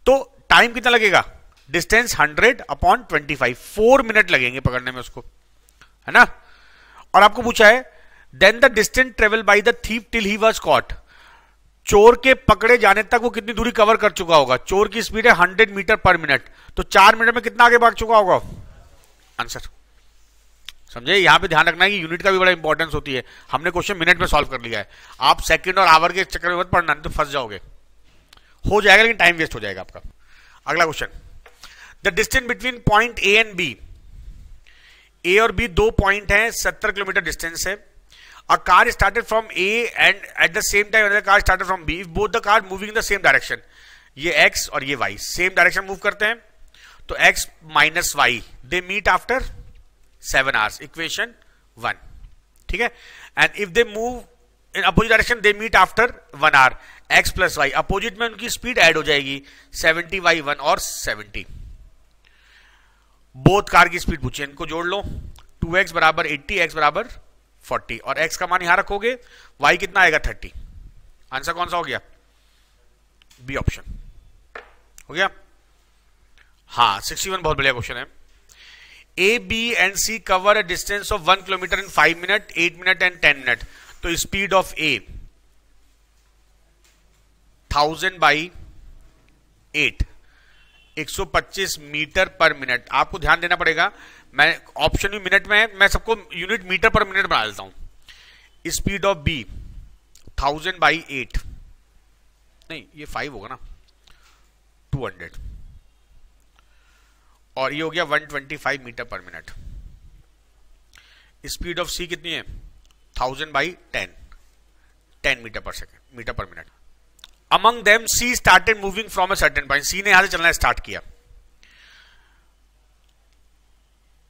तो टाइम कितना लगेगा? डिस्टेंस 100 अपॉन 25, 4 मिनट लगेंगे पकड़ने में उसको, है ना. और आपको पूछा है then the distance travel by the thief till he was caught. चोर के पकड़े जाने तक वो कितनी दूरी कवर कर चुका होगा? चोर की स्पीड है 100 मीटर पर मिनट. तो 4 मिनट में कितना आगे भाग चुका होगा? आंसर समझे. यहां पे ध्यान रखना है कि यूनिट का भी बड़ा इंपॉर्टेंस होती है. हमने क्वेश्चन मिनट में सॉल्व कर लिया है. आप सेकंड और आवर के चक्कर में मत पढ़ना, तो फंस जाओगे. हो जाएगा लेकिन टाइम वेस्ट हो जाएगा आपका. अगला question. The distance between point A and B. A और बी 2 पॉइंट है, 70 किलोमीटर डिस्टेंस है. A car started from A and at the same time another car started from B. If both the cars moving in the same direction, ये x और ये y same direction मूव करते हैं, तो x minus y they meet after 7 hours. Equation 1. ठीक है. And if they move in opposite direction they meet after 1 hour. x plus y opposite में उनकी स्पीड ऐड हो जाएगी 70 by 1 और 70. बोथ कार की स्पीड पूछिए, इनको जोड़ लो. 2x बराबर 80, x बराबर 40 और x का मान यहां रखोगे, y कितना आएगा? 30. आंसर कौन सा हो गया? बी ऑप्शन हो गया. हाँ, 61 बहुत बढ़िया क्वेश्चन है. A B and C cover a distance of 1 kilometre in 5 minute, 8 minute and 10 minute. तो speed of A 1000 by 8, 125 metre per minute. आपको ध्यान देना पड़ेगा, मैं ऑप्शन भी मिनट में है, मैं सबको यूनिट मीटर पर मिनट बना देता हूं. स्पीड ऑफ बी 1000 बाई 8 नहीं ये 5 होगा ना, 200, और ये हो गया 125 metre per minute. Speed of C कितनी है? 1000/10 metre per second, metre per minute. Among them C started moving from a certain point, C ने यहां से चलना स्टार्ट किया।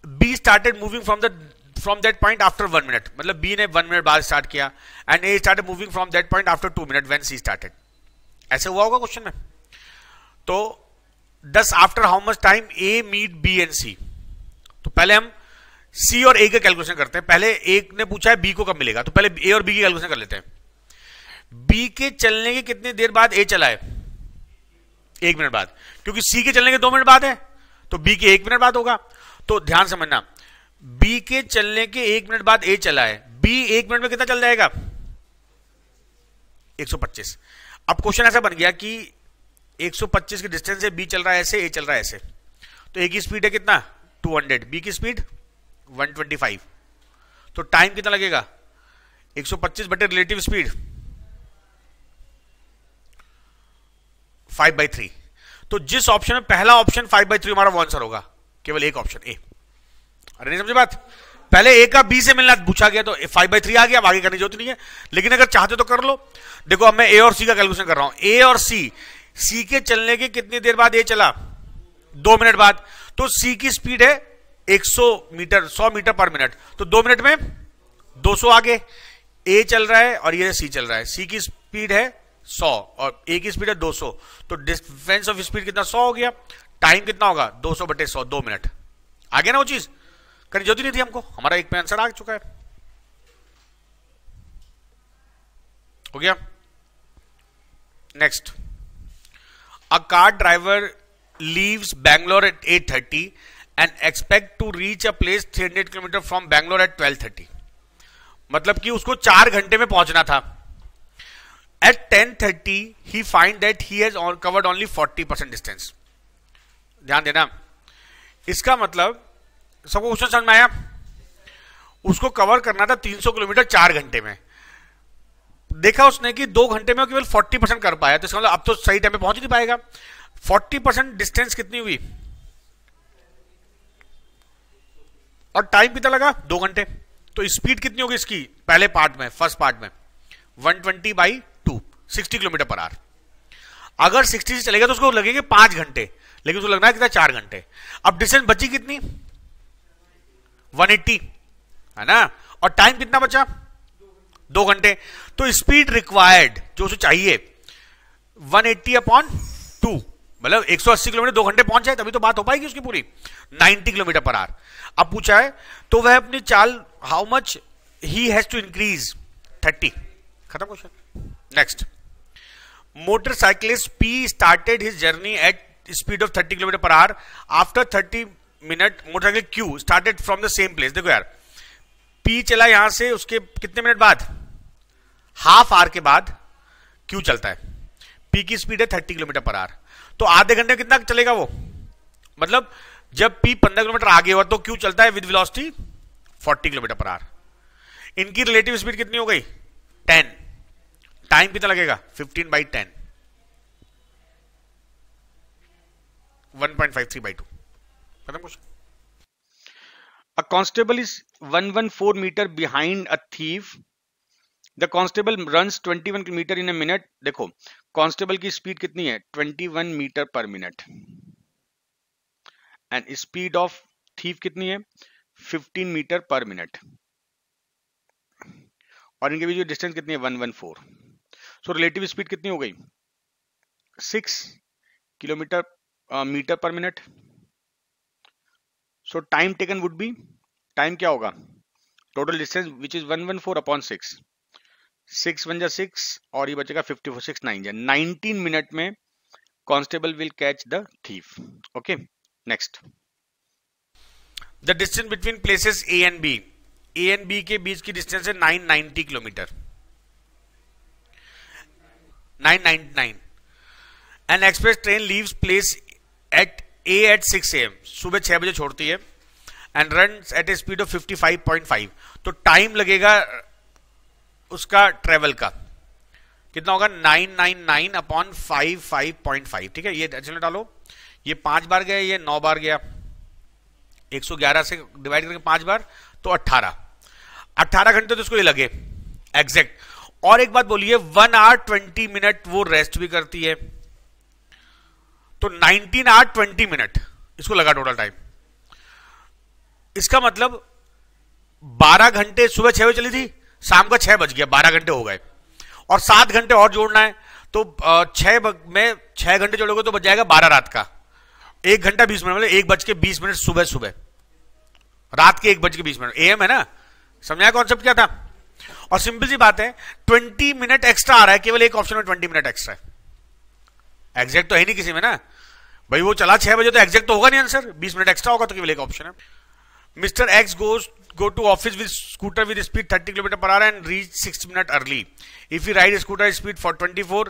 B started moving from that point after 1 minute, मतलब बी ने 1 मिनट बाद स्टार्ट किया, and A started moving from that point after 2 minute when C started. ऐसे हुआ होगा क्वेश्चन में। तो thus after how much time A meet B and सी, तो पहले हम सी और ए का कैलकुलेशन करते हैं। पहले एक ने पूछा है बी को कब मिलेगा, तो पहले ए और बी की कैलकुलेशन कर लेते हैं। बी के चलने के कितनी देर बाद ए चला है? 1 मिनट बाद, क्योंकि सी के चलने के 2 मिनट बाद है, तो बी के 1 मिनट बाद होगा। तो ध्यान समझना, बी के चलने के 1 मिनट बाद ए चला है, बी 1 मिनट में कितना चल जाएगा? 125। अब क्वेश्चन ऐसा बन गया कि 125 की डिस्टेंस से बी चल रहा है ऐसे, ए चल रहा है ऐसे, तो ए की स्पीड है कितना? 200, बी की स्पीड 125, तो टाइम कितना लगेगा? 125 बटे रिलेटिव स्पीड 5/3। तो जिस ऑप्शन में पहला ऑप्शन 5/3 हमारा वो आंसर होगा, केवल एक ऑप्शन ए। अरे नहीं समझे बात? पहले ए का बी से मिलना पूछा गया तो 5/3 आ गया, अब आगे करने की जरूरत नहीं है, लेकिन अगर चाहते तो कर लो। देखो अब मैं ए और सी का कैलकुलेशन कर रहा हूं। ए और सी के चलने के कितनी देर बाद ए चला? 2 मिनट बाद, तो सी की स्पीड है 100 मीटर पर मिनट, तो 2 मिनट में 200 आगे ए चल रहा है और ये सी चल रहा है। सी की स्पीड है 100 और ए की स्पीड है 200, तो डिफरेंस ऑफ स्पीड कितना? 100 हो गया। टाइम कितना होगा? 200/100, 2 मिनट। आ गया ना वो चीज, करनी जरूरत नहीं थी हमको, हमारा एक में आंसर आ चुका है। हो गया। Next, a car driver leaves Bangalore at 8:30 and expect to reach a place 300 kilometre from Bangalore at 12:30, मतलब कि उसको 4 घंटे में पहुंचना था। At 10:30 he find that he has covered only 40% distance. ध्यान देना, इसका मतलब सबको क्वेश्चन समझ में आया? उसको कवर करना था 300 किलोमीटर 4 घंटे में, देखा उसने कि 2 घंटे में केवल 40% कर पाया, तो इसका मतलब अब तो सही टाइम पे पहुंच नहीं पाएगा। 40% डिस्टेंस कितनी हुई और टाइम कितना लगा? 2 घंटे। तो स्पीड कितनी होगी इसकी? पहले पार्ट में, फर्स्ट पार्ट में 120/2, 60 किलोमीटर पर आवर। अगर 60 से चलेगा तो उसको लगेंगे 5 घंटे, लेकिन उसको लगना है कितना? 4 घंटे। अब डिस्टेंस बची कितनी? 180, है ना, और टाइम कितना बचा? 2 घंटे। तो स्पीड रिक्वायर्ड जो उसे चाहिए 180/2, मतलब 180 किलोमीटर 2 घंटे पहुंच जाए तभी तो बात हो पाएगी उसकी पूरी, 90 किलोमीटर पर आवर। अब पूछा है तो वह अपनी चाल how much he has to increase? 30। खत्म question. Next, motorcyclist P started his journey at speed of 30 kilometre per hour. After 30 minute motorcycle Q started from the same place. देखो यार, पी चला यहां से, उसके कितने मिनट बाद? हाफ आवर के बाद क्यू चलता है। पी की स्पीड है 30 किलोमीटर पर आवर, तो आधे घंटे में कितना चलेगा वो? मतलब जब पी 15 किलोमीटर आगे हुआ तो क्यू चलता है with velocity 40 kilometre per our. इनकी रिलेटिव स्पीड कितनी हो गई? 10। टाइम कितना लगेगा? 15/10, 1.53/2। खत्म question. A constable is 114 meter behind a thief. The constable runs 21 kilometre in a minute. देखो कांस्टेबल की स्पीड कितनी है? 21 metre per minute, and speed of thief कितनी है? 15 मीटर पर मिनट, और इनके बीच डिस्टेंस कितनी है? 114। सो रिलेटिव स्पीड कितनी हो गई? 6 kilometre metre per minute. So time taken would be, time क्या होगा? टोटल डिस्टेंस विच इज 114/6, 6 1 6 और ये बचेगा 54, 6 9 19 मिनट में constable will catch the thief. Okay, next. The distance between places A and B, A and B के बीच की डिस्टेंस है 990 kilometre, 999। An express train leaves place at A at 6 AM, सुबह 6 बजे छोड़ती है, and run at a speed of 55.5। तो टाइम लगेगा उसका ट्रेवल का कितना होगा 999 अपॉन 55.5। ठीक है, ये चलो डालो, ये 5 बार गया, ये 9 बार गया, 111 से डिवाइड करके 5 बार तो 18 घंटे तो इसको ये लगे एग्जैक्ट। और एक बात बोलिए 1 आवर 20 मिनट वो रेस्ट भी करती है, तो 19 आवर 20 मिनट इसको लगा टोटल टाइम। इसका मतलब 12 घंटे सुबह 6 बजे चली थी, शाम का 6 बज गया, 12 घंटे हो गए, और 7 घंटे और जोड़ना है, तो 6 घंटे जोड़ोगे तो बच जाएगा 12 रात का, 1 घंटा 20 मिनट, मतलब 1:20 सुबह रात के 1:20 AM है ना, समझाया कॉन्सेप्ट क्या था। और सिंपल सी बात है 20 मिनट एक्स्ट्रा आ रहा है, केवल एक ऑप्शन में 20 मिनट एक्स्ट्रा है, एग्जैक्ट तो है नहीं किसी में ना भाई, वो चला 6 बजे तो एग्जैक्ट तो होगा नहीं आंसर, 20 मिनट एक्स्ट्रा होगा, तो केवल एक ऑप्शन है। Mister x go to office with scooter with speed 30 km/h and reach 6 minutes early. If he ride scooter speed for 24,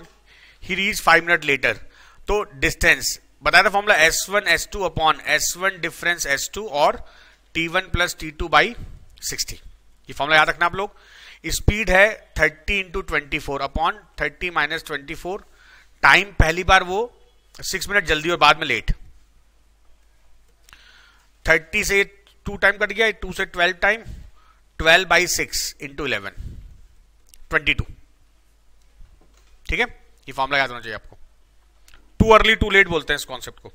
he reach 5 minutes later. तो डिस्टेंस बताया था formula S1 S2 upon S1 difference S2 और T1 प्लस T2 बाई 60। ये फॉर्मूला याद रखना आप लोग। स्पीड है 30 इंटू 24 अपॉन 30 माइनस 24। टाइम पहली बार वो 6 मिनट जल्दी और बाद में लेट। 30 से 2 टाइम कट गया, 2 से 12 टाइम, 12 बाई 6 इंटू 11 22। ठीक है, ये फॉर्मूला याद होना चाहिए आपको। टू अर्ली टू लेट बोलते हैं इस कॉन्सेप्ट को।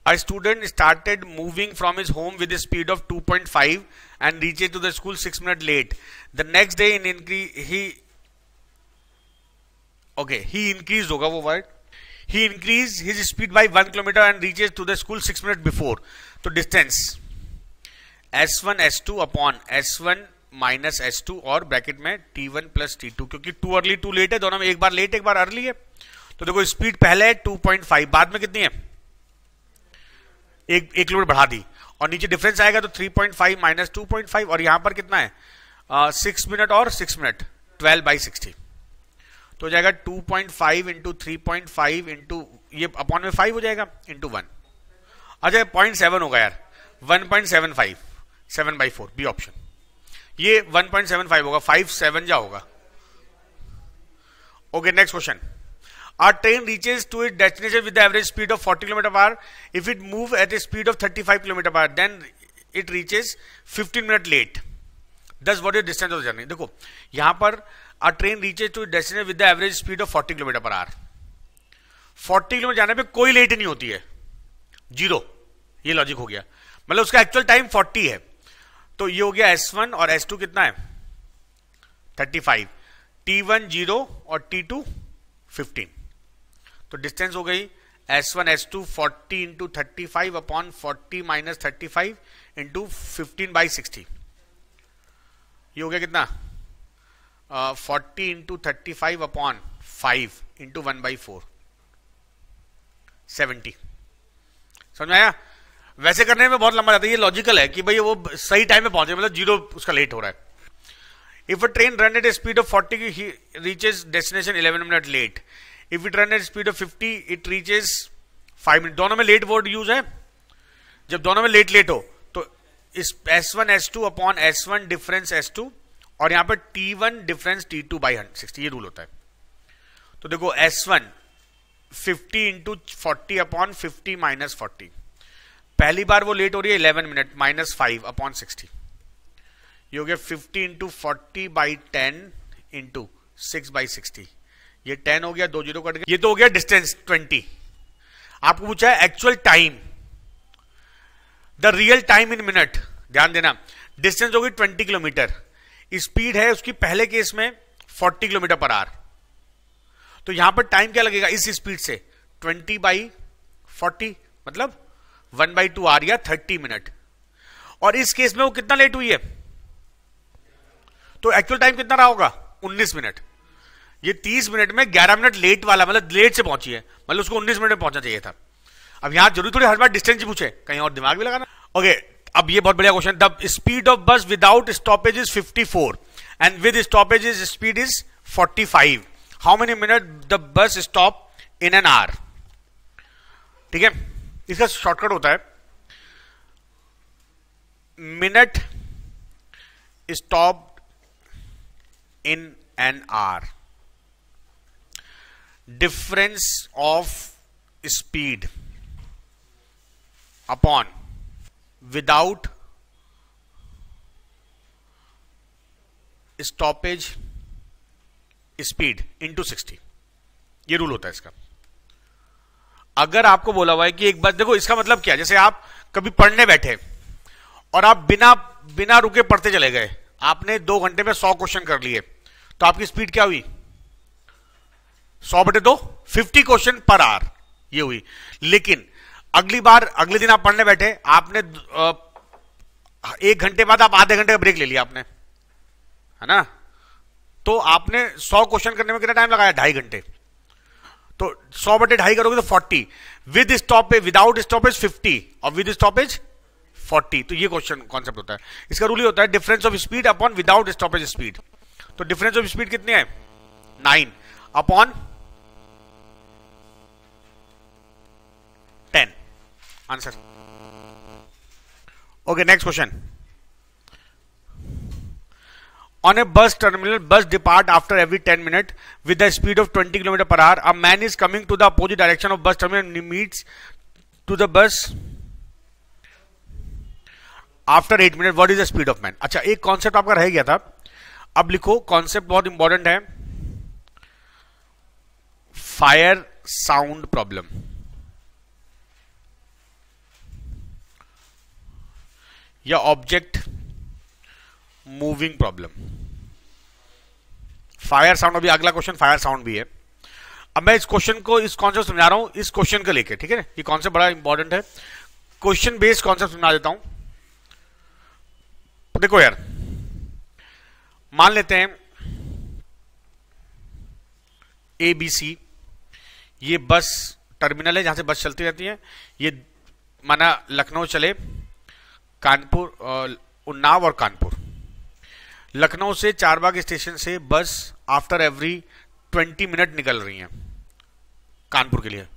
A student started moving from his home with a speed of 2.5 and reached to the school 6 minutes late. The next day he increased होगा वो word, he increased his speed by 1 kilometer and reaches to the school 6 minutes before. तो distance S1 S2 upon S1 minus S2 और ब्रैकेट में T1 प्लस T2, क्योंकि टू अर्ली टू लेट है, दोनों में एक बार लेट एक बार अर्ली है। तो देखो स्पीड पहले है 2.5, बाद में कितनी है, एक किलोमीटर बढ़ा दी, और नीचे डिफरेंस आएगा तो 3.5 माइनस 2.5, और यहां पर कितना है 6 मिनट और 6 मिनट 12 बाई 60। तो हो जाएगा 2.5 इंटू 3.5 इंटू ये अपॉन में 5 हो जाएगा इंटू 1। अच्छा 0.7 होगा यार, 1.75 7/4 बी ऑप्शन। ये 1.75 होगा, 5 7 जा होगा। Okay next question. Our train reaches to its destination with the average speed of 40 km/h. If it moves at a speed of 35 km/h, then it reaches 15 minutes late. Thus, what is the distance of the journey? देखो यहां पर our train reaches to its destination with the average speed of 40 km/h. 40 kilometre जाने पे कोई लेट नहीं होती है, 0। ये लॉजिक हो गया, मतलब उसका एक्चुअल टाइम 40 है। तो ये हो गया S1 और S2 कितना है 35, T1 0 और T2 15। तो डिस्टेंस हो गई S1 S2 40 into 35 upon 40 minus 35 into 15 by 60। ये हो गया कितना 40 इंटू 35 अपॉन 5 इंटू 1/4 70। समझ में आया? वैसे करने में बहुत लंबा जाता है, ये लॉजिकल है कि भाई वो सही टाइम पे पहुंचे, मतलब 0 उसका लेट हो रहा है। If a train run at a speed of 40, he reaches destination 11 minutes late. If it run at a speed of 50, it reaches 5 minutes. दोनों में लेट वर्ड यूज है। जब दोनों में लेट हो तो इस S1 S2 upon S1 difference S2 और यहां पर T1 डिफरेंस T2 बाई 60, ये रूल होता है। तो देखो S1 50 इंटू 40 अपॉन 50 माइनस 40। पहली बार वो लेट हो रही है 11 मिनट माइनस 5 अपॉन 60। ये हो गया 50 इंटू 40 बाई 10 इंटू 6 बाई 60। ये 10 हो गया, 2 0 कट गया। ये तो हो गया डिस्टेंस 20। आपको पूछा है actual time, the real time in minute. ध्यान देना, डिस्टेंस होगी 20 किलोमीटर, स्पीड है उसकी पहले केस में 40 किलोमीटर पर आवर। तो यहां पर टाइम क्या लगेगा इस स्पीड से 20 बाई 40 मतलब 1/2 आवर या 30 मिनट। और इस केस में वो कितना लेट हुई है, तो एक्चुअल टाइम कितना रहा होगा 19 मिनट। ये 30 मिनट में 11 मिनट लेट वाला, मतलब लेट से पहुंची है, मतलब उसको 19 मिनट में पहुंचना चाहिए था। अब यहां जरूरी थोड़ी हर बार डिस्टेंस ही पूछे, कहीं और दिमाग भी लगाना। ओके अब ये बहुत बढ़िया क्वेश्चन। द स्पीड ऑफ बस without stoppage is 54 and with stoppage speed is 45। How many minute the bus stop in an hour. ठीक है, इसका शॉर्टकट होता है minute stop in an hour. Difference of speed upon without stoppage speed into 60। ये रूल होता है इसका। अगर आपको बोला हुआ है कि एक बार देखो, इसका मतलब क्या है, जैसे आप कभी पढ़ने बैठे और आप बिना बिना रुके पढ़ते चले गए, आपने 2 घंटे में 100 क्वेश्चन कर लिए, तो आपकी स्पीड क्या हुई? 100/2, 50 क्वेश्चन पर आवर ये हुई। लेकिन अगली बार अगले दिन आप पढ़ने बैठे, आपने 1 घंटे बाद आप आधे घंटे का ब्रेक ले लिया आपने, है ना, तो आपने 100 क्वेश्चन करने में कितना टाइम लगाया? 2.5 घंटे। तो 100/2.5 करोगे तो 40, विद स्टॉपेज विदाउट स्टॉपेज 50 और विद स्टॉपेज 40। तो ये क्वेश्चन कॉन्सेप्ट होता है। इसका रूल ही होता है difference of speed upon without stoppage speed. तो डिफरेंस ऑफ स्पीड कितनी है? 9 upon 10 answer. Okay, next question. On a bus terminal, bus depart after every 10 minutes with a speed of 20 km per hour. A man is coming to the opposite direction of bus terminal and meets to the bus after 8 minutes. What is the speed of man? अच्छा, एक कॉन्सेप्ट आपका रह गया था, अब लिखो। कॉन्सेप्ट बहुत इंपॉर्टेंट है। फायर साउंड प्रॉब्लम, या object moving problem. Fire sound, अभी अगला क्वेश्चन फायर साउंड भी है। अब मैं इस क्वेश्चन को, इस कॉन्सेप्ट समझा रहा हूं इस क्वेश्चन को लेके, ठीक है ना। ये कॉन्सेप्ट बड़ा इंपॉर्टेंट है, क्वेश्चन बेस्ड कॉन्सेप्ट समझा देता हूं। देखो यार, मान लेते हैं ABC, ये बस टर्मिनल है जहां से बस चलती रहती है। ये माना लखनऊ चले, कानपुर, उन्नाव और कानपुर। लखनऊ से चारबाग स्टेशन से बस आफ्टर एवरी 20 मिनट निकल रही हैं कानपुर के लिए,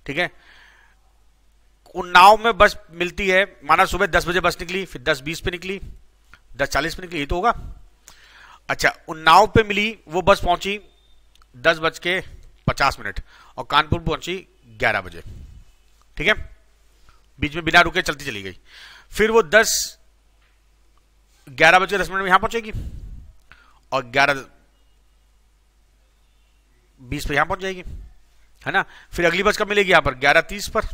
ठीक है। उन्नाव में बस मिलती है, माना सुबह 10 बजे बस निकली, फिर 10:20 पे निकली, 10:40 पे निकली, ये तो होगा। अच्छा, उन्नाव पे मिली वो बस, पहुंची 10:50 और कानपुर पहुंची 11 बजे, ठीक है। बीच में बिना रुके चलती चली गई। फिर वो 11:10 में यहां पहुंचेगी और 11:20 पे यहां पहुंच जाएगी, है ना। फिर अगली बस कब मिलेगी? यहां पर 11:30 पर,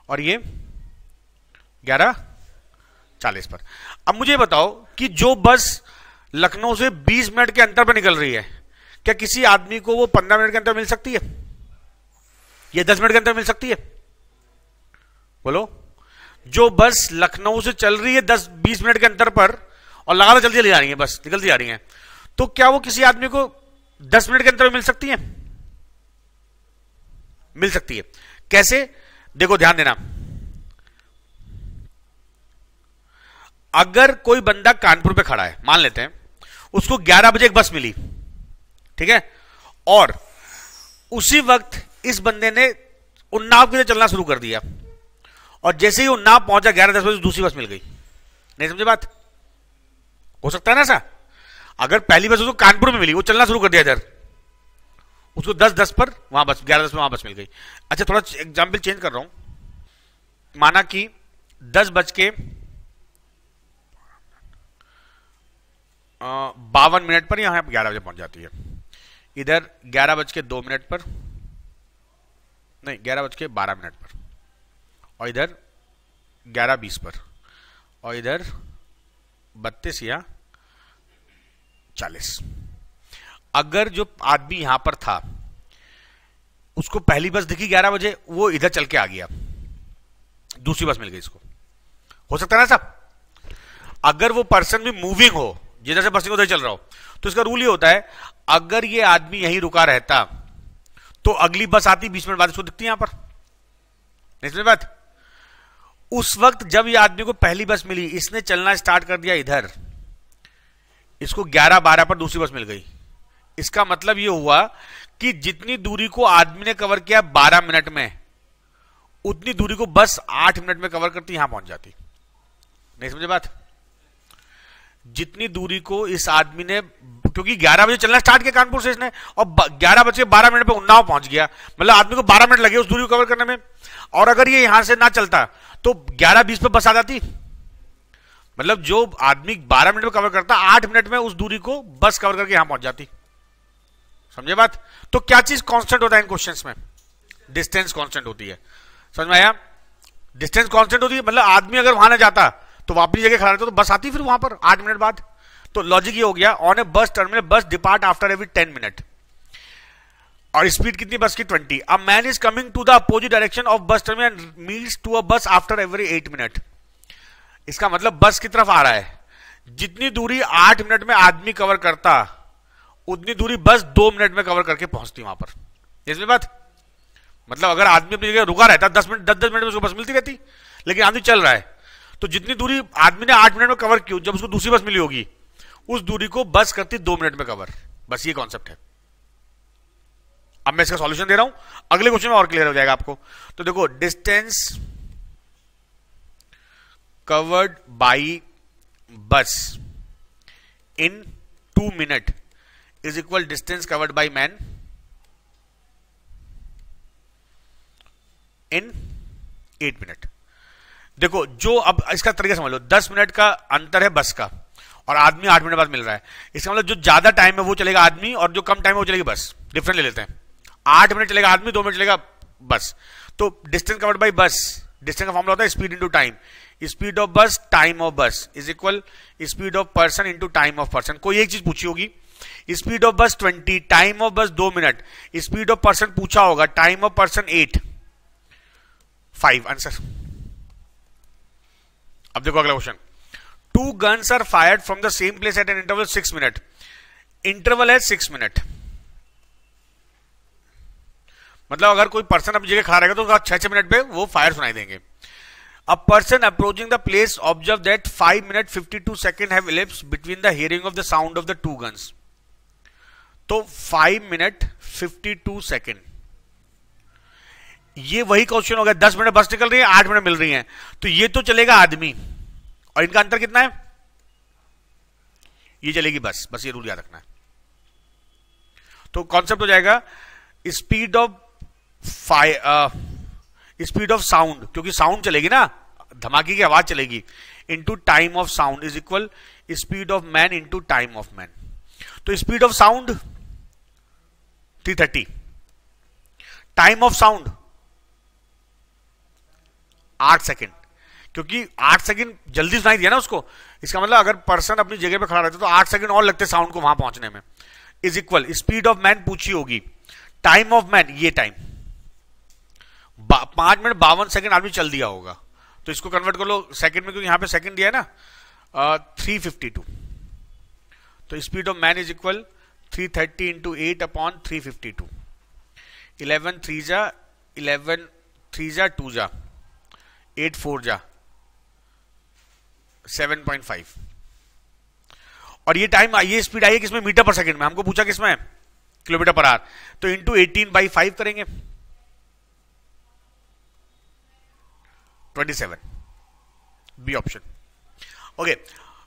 और ये 11:40 पर। अब मुझे बताओ कि जो बस लखनऊ से 20 मिनट के अंतर पर निकल रही है, क्या किसी आदमी को वो 15 मिनट के अंतर मिल सकती है या 10 मिनट के अंतर मिल सकती है? बोलो। जो बस लखनऊ से चल रही है 10-20 मिनट के अंतर पर और लगातार चलती चली जा रही है, बस निकलती जा रही है, तो क्या वो किसी आदमी को 10 मिनट के अंतर में मिल सकती है? मिल सकती है। कैसे? देखो ध्यान देना। अगर कोई बंदा कानपुर पे खड़ा है, मान लेते हैं उसको 11 बजे एक बस मिली, ठीक है, और उसी वक्त इस बंदे ने उन्नाव के लिए चलना शुरू कर दिया, और जैसे ही उन्नाव पहुंचा 11:10 बजे दूसरी बस मिल गई। नहीं समझे बात? हो सकता है ना ऐसा? अगर पहली बस उसको कानपुर में मिली, वो चलना शुरू कर दिया इधर, उसको 10:10 पर वहां बस, 11:10 में वहां बस मिल गई। अच्छा, थोड़ा एग्जाम्पल चेंज कर रहा हूं। माना कि 10:52 पर यहां 11 बजे पहुंच जाती है, इधर 11:02 पर, नहीं 11:12 पर, और इधर 11:20 पर, और इधर 32 या 40। अगर जो आदमी यहां पर था उसको पहली बस दिखी 11 बजे, वो इधर चल के आ गया, दूसरी बस मिल गई इसको। हो सकता है ना साहब? अगर वो पर्सन भी मूविंग हो, जिधर से बस उधर चल रहा हो, तो इसका रूल ये होता है, अगर ये आदमी यहीं रुका रहता तो अगली बस आती 20 मिनट बाद इसको दिखती यहां पर। नहीं समझ बात? उस वक्त जब ये आदमी को पहली बस मिली, इसने चलना स्टार्ट कर दिया इधर, इसको 11:12 पर दूसरी बस मिल गई। इसका मतलब ये हुआ कि जितनी दूरी को आदमी ने कवर किया 12 मिनट में, उतनी दूरी को बस 8 मिनट में कवर करती, यहां पहुंच जाती। नहीं समझे बात? जितनी दूरी को इस आदमी ने क्योंकि 11 बजे चलना स्टार्ट किया कानपुर से इसने और 11:12 पे उन्नाव पहुंच गया, मतलब आदमी को 12 मिनट लगे उस दूरी को कवर करने में। और अगर ये यहां से ना चलता तो 11:20 पे बस आ जाती, मतलब जो आदमी 12 मिनट में कवर करता 8 मिनट में उस दूरी को बस कवर करके यहां पहुंच जाती। समझे बात? तो क्या चीज कांस्टेंट होता है इन क्वेश्चंस में? डिस्टेंस कांस्टेंट होती है। समझ में आया? डिस्टेंस कांस्टेंट होती है, मतलब आदमी अगर वहां ना जाता तो वो अपनी जगह खड़ा रहता तो बस आती फिर वहां पर 8 मिनट बाद। तो लॉजिक ये हो गया, on A bus terminal bus depart after every 10 minute. और स्पीड कितनी बस की? 20। A man is coming to the opposite direction of bus terminal and meets to a bus after every 8 minute. इसका मतलब बस की तरफ आ रहा है, जितनी दूरी 8 मिनट में आदमी कवर करता उतनी दूरी बस 2 मिनट में कवर करके पहुंचती वहां पर। इसमें बात मतलब अगर आदमी अपनी जगह रुका रहता 10 मिनट में उसको बस मिलती रहती, लेकिन आदमी चल रहा है तो जितनी दूरी आदमी ने 8 मिनट में कवर की, जब उसको दूसरी बस मिली होगी उस दूरी को बस करती 2 मिनट में कवर। बस ये कॉन्सेप्ट है। अब मैं इसका सॉल्यूशन दे रहा हूं, अगले क्वेश्चन में और क्लियर हो जाएगा आपको। तो देखो, distance covered by bus in 2 minute is equal distance covered by man in 8 minute. देखो, जो अब इसका तरीका समझ लो, 10 मिनट का अंतर है बस का और आदमी 8 मिनट बाद मिल रहा है। इसका मतलब जो ज्यादा टाइम है वो चलेगा आदमी और जो कम टाइम है वो चलेगी बस। डिफरेंट ले लेते हैं, 8 मिनट चलेगा आदमी, 2 मिनट चलेगा बस। तो distance covered by bus, distance का फॉर्मूला होता है speed into time. Speed of बस टाइम ऑफ बस is equal speed of person into time of person. कोई एक चीज पूछी होगी, स्पीड ऑफ बस 20, टाइम ऑफ बस 2 मिनट, स्पीड ऑफ पर्सन पूछा होगा, टाइम ऑफ पर्सन 8, 5 आंसर। अब देखो अगला question, 2 guns are fired from the same place at an interval 6 minutes. Interval है 6 मिनट। मतलब अगर कोई पर्सन अपनी जगह खड़ा रहेगा तो 6-6 मिनट पे वो फायर सुनाई देंगे। A person approaching the place observe that 5 minute 52 second have elapsed between the hearing of the sound of the 2 guns. तो 5 मिनट 52 सेकेंड, ये वही क्वेश्चन हो गया। 10 मिनट बस निकल रही है, 8 मिनट मिल रही है, तो ये तो चलेगा आदमी और इनका अंतर कितना है? ये चलेगी बस। बस ये रूल याद रखना है। तो कॉन्सेप्ट हो जाएगा speed of speed of sound, क्योंकि साउंड चलेगी ना, धमाके की आवाज चलेगी, into time of sound is equal speed of man into time of man. तो speed of sound 330, time of sound 8 second, क्योंकि 8 सेकेंड जल्दी सुनाई दिया ना उसको। इसका मतलब अगर पर्सन अपनी जगह पे खड़ा रहता तो 8 सेकेंड और लगते साउंड को वहां पहुंचने में। Is equal speed of man पूछी होगी, टाइम ऑफ मैन ये टाइम 5 मिनट 52 सेकेंड आदमी चल दिया होगा, तो इसको कन्वर्ट कर लो सेकेंड में, क्योंकि यहां पे सेकेंड दिया है ना 352। तो speed of man is equal 330 into 8 upon 352। 11 3 जा 11 3 जा 2 जा 8 4 जा 7.5। और ये टाइम, ये स्पीड आई है किसमें? मीटर पर सेकंड में। हमको पूछा किसमें? Kilometre per hour. तो इंटू 18/5 करेंगे, 27, B option. Okay,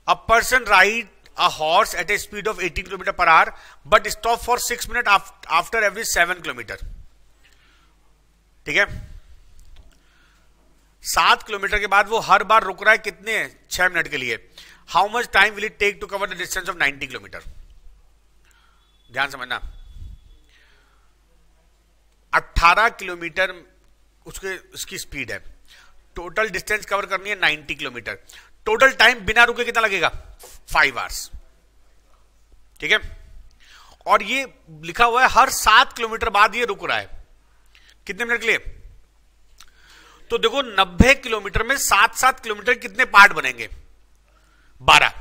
a person ride a horse at a speed of 18 kilometre per hour but stop for 6 minute after every 7 kilometre. ठीक है, 7 किलोमीटर के बाद वो हर बार रुक रहा है कितने? 6 मिनट के लिए। How much time will it take to cover the distance of 90 kilometre? ध्यान समझना, 18 किलोमीटर उसकी स्पीड है, टोटल डिस्टेंस कवर करनी है 90 किलोमीटर। टोटल टाइम बिना रुके कितना लगेगा? 5 आवर्स। ठीक है, और ये लिखा हुआ है हर 7 किलोमीटर बाद ये रुक रहा है, कितने मिनट के लिए? तो देखो 90 किलोमीटर में 7-7 किलोमीटर कितने पार्ट बनेंगे? 12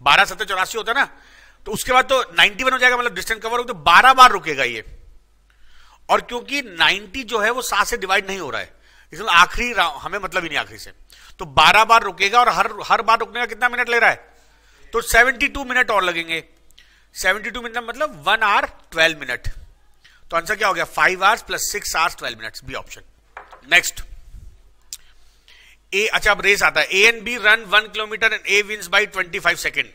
12 7 84 होता है ना, तो उसके बाद तो 91 हो जाएगा, मतलब डिस्टेंस कवर हो, तो 12 बार रुकेगा ये। और क्योंकि 90 जो है वो 7 से डिवाइड नहीं हो रहा है, इसमें आखिरी हमें मतलब ही नहीं आखिरी से, तो 12 बार रुकेगा और हर बार रुकने का कितना मिनट ले रहा है? तो 72 मिनट और लगेंगे। 72 मिनट मतलब 1 आवर 12 मिनट। तो आंसर क्या हो गया? 5 hours plus 6 hours 12 minutes, B option. Next, A, अच्छा अब रेस आता है। A and B run 1 kilometre and A wins by 25 second.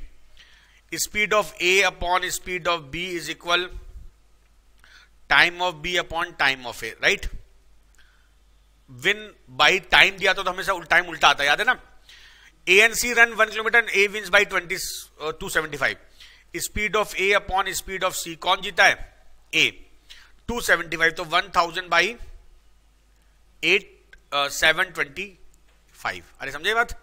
Speed of A upon speed of B is equal time of B upon time of A, right. Win by time दिया तो हमेशा टाइम उल्टा आता है, याद है ना। A and C run 1 kilometre, A wins by 275। Speed of A upon speed of C, कौन जीता है? ए, 275, तो 1000 बाई 725। अरे समझे बात?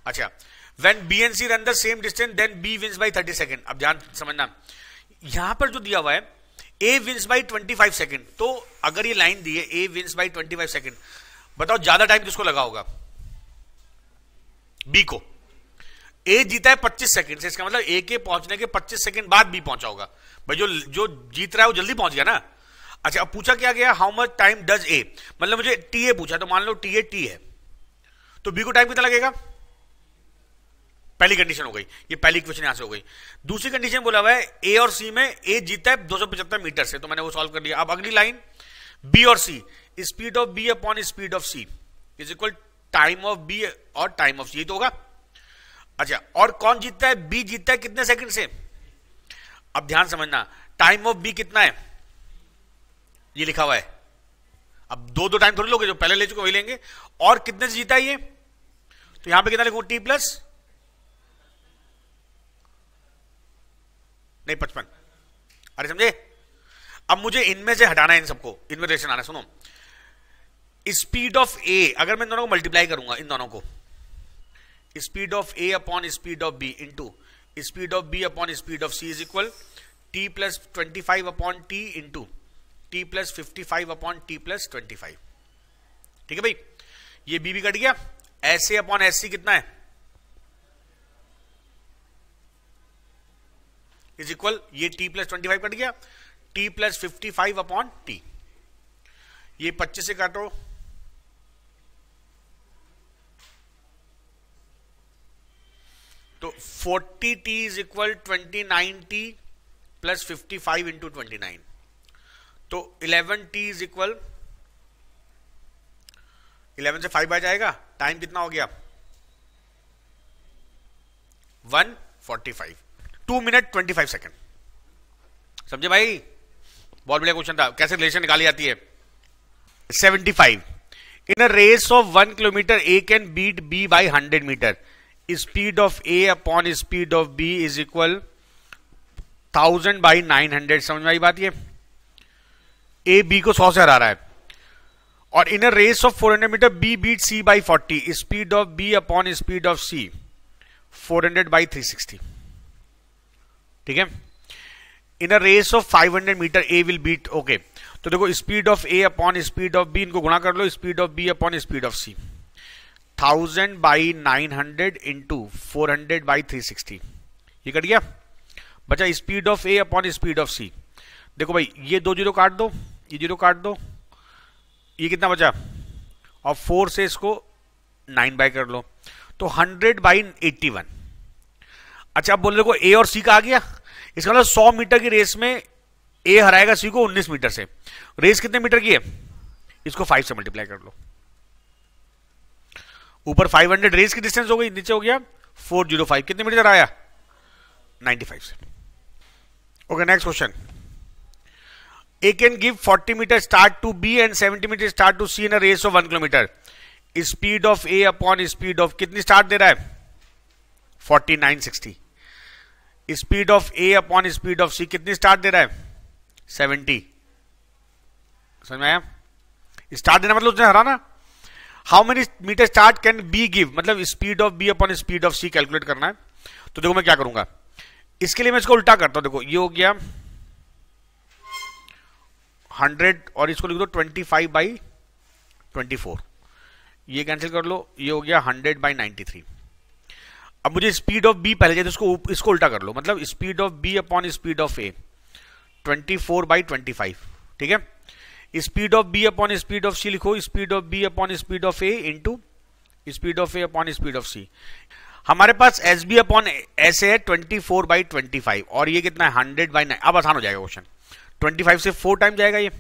अच्छा, when B and C run the same distance then B wins by 30 second. अब ध्यान समझना, यहां पर जो दिया हुआ है ए विन्स बाई 25 सेकेंड, तो अगर ये लाइन दी है ए विन्स बाई 25 सेकेंड, बताओ ज्यादा टाइम किसको लगा होगा? बी को। ए जीता है 25 सेकंड से, इसका मतलब ए के पहुंचने के 25 सेकंड बाद बी पहुंचा होगा। भाई जो जीत रहा है वो जल्दी पहुंच गया ना। अच्छा, अब पूछा क्या गया? How much time does a, मतलब मुझे टी ए पूछा, तो मान लो टी ए टी है, तो बी को टाइम कितना लगेगा? पहली कंडीशन हो गई, ये पहली क्वेश्चन यहां से हो गई। दूसरी कंडीशन बोला हुआ है ए और सी में ए जीता है 275 मीटर से, तो मैंने वो सॉल्व कर लिया। अब अगली लाइन, बी और C, speed of B upon speed of C is equal time of B और टाइम ऑफ सी, तो होगा। अच्छा, और कौन जीतता है? बी जीतता है कितने सेकंड से? अब ध्यान समझना, टाइम ऑफ बी कितना है? ये लिखा हुआ है। अब दो टाइम थोड़ी लोगे, जो पहले ले चुके वही लेंगे। और कितने से जीता है ये? तो यहां पे कितना लिखूं? टी प्लस नहीं 55। अरे समझे? अब मुझे इनमें से हटाना है इन सबको, इनमें रिलेशन आना। सुनो, स्पीड ऑफ ए, अगर मैं इन दोनों को मल्टीप्लाई करूंगा, इन दोनों को, speed of A upon speed of B into speed of B upon speed of C is equal T plus 25 upon T into T plus 55 upon T plus 25। ठीक है भाई, ये बी भी कट गया। S A upon S C कितना है? इज इक्वल, ये टी प्लस 25 कट गया, टी प्लस 55 अपॉन टी, ये 25 से काटो, तो 40 T is equal 29 T plus 55 into 29, तो 11 टी इज इक्वल 11 से 5 आ जाएगा। टाइम कितना हो गया? 1:45, 2 मिनट 25 सेकेंड। समझे भाई? बहुत बढ़िया क्वेश्चन था। कैसे रिलेशन निकाली जाती है? 75, in a race of 1 kilometre A can beat B by 100 metre. Speed of A upon speed of B is equal 1000 by 900। समझ में आई बात? ये ए बी को 100 से हरा रहा है। और in a race of 400 metre B beat C by 40। Speed of B upon speed of C 400 by 360। ठीक है। In a race of 500 metre A will beat, okay, तो देखो speed of A upon speed of B, इनको गुणा कर लो, speed of B upon speed of C 1000 by 900 into 400 by 360, ये कट गया। बचा speed of A upon speed of सी। देखो भाई, ये 2 जीरो काट दो, ये जीरो काट दो, ये कितना बचा? और 4 से इसको 9 बाई कर लो, तो 100 बाई 81। अच्छा, अब बोलो देखो ए और सी का आ गया, इसका मतलब 100 मीटर की रेस में ए हराएगा सी को 19 मीटर से। रेस कितने मीटर की है? इसको 5 से मल्टीप्लाई कर लो। ऊपर 500 रेस की डिस्टेंस हो गई, नीचे हो गया 405। कितने मीटर आया? 95 से। Okay, next question. A can give 40 metre start to B and 70 metre start to C in a race of 1 kilometre. Speed of A upon speed of, कितनी स्टार्ट दे रहा है? 4960। Speed of A upon speed of C कितनी स्टार्ट दे रहा है? 70। समझ में आया? स्टार्ट देना मतलब उसने हराना। How many metre start can B give, मतलब speed of B upon speed of C calculate करना है। तो देखो मैं क्या करूंगा, इसके लिए मैं इसको उल्टा करता हूं। देखो ये हो गया 100 और इसको लिख दो 25 बाई 24, ये कैंसिल कर लो, ये हो गया 100 बाई 93। अब मुझे स्पीड ऑफ बी पहले चाहिए, तो इसको उल्टा कर लो, मतलब speed of B upon speed of A 24 by 25। ठीक है। Speed of B upon speed of C लिखो, speed of B upon speed of A into speed of A upon speed of C. हमारे पास S B upon S A है 24 बाई 25, और ये कितना है? 100 बाई 9। अब आसान हो जाएगा क्वेश्चन, 25 से 4 टाइम जाएगा ये,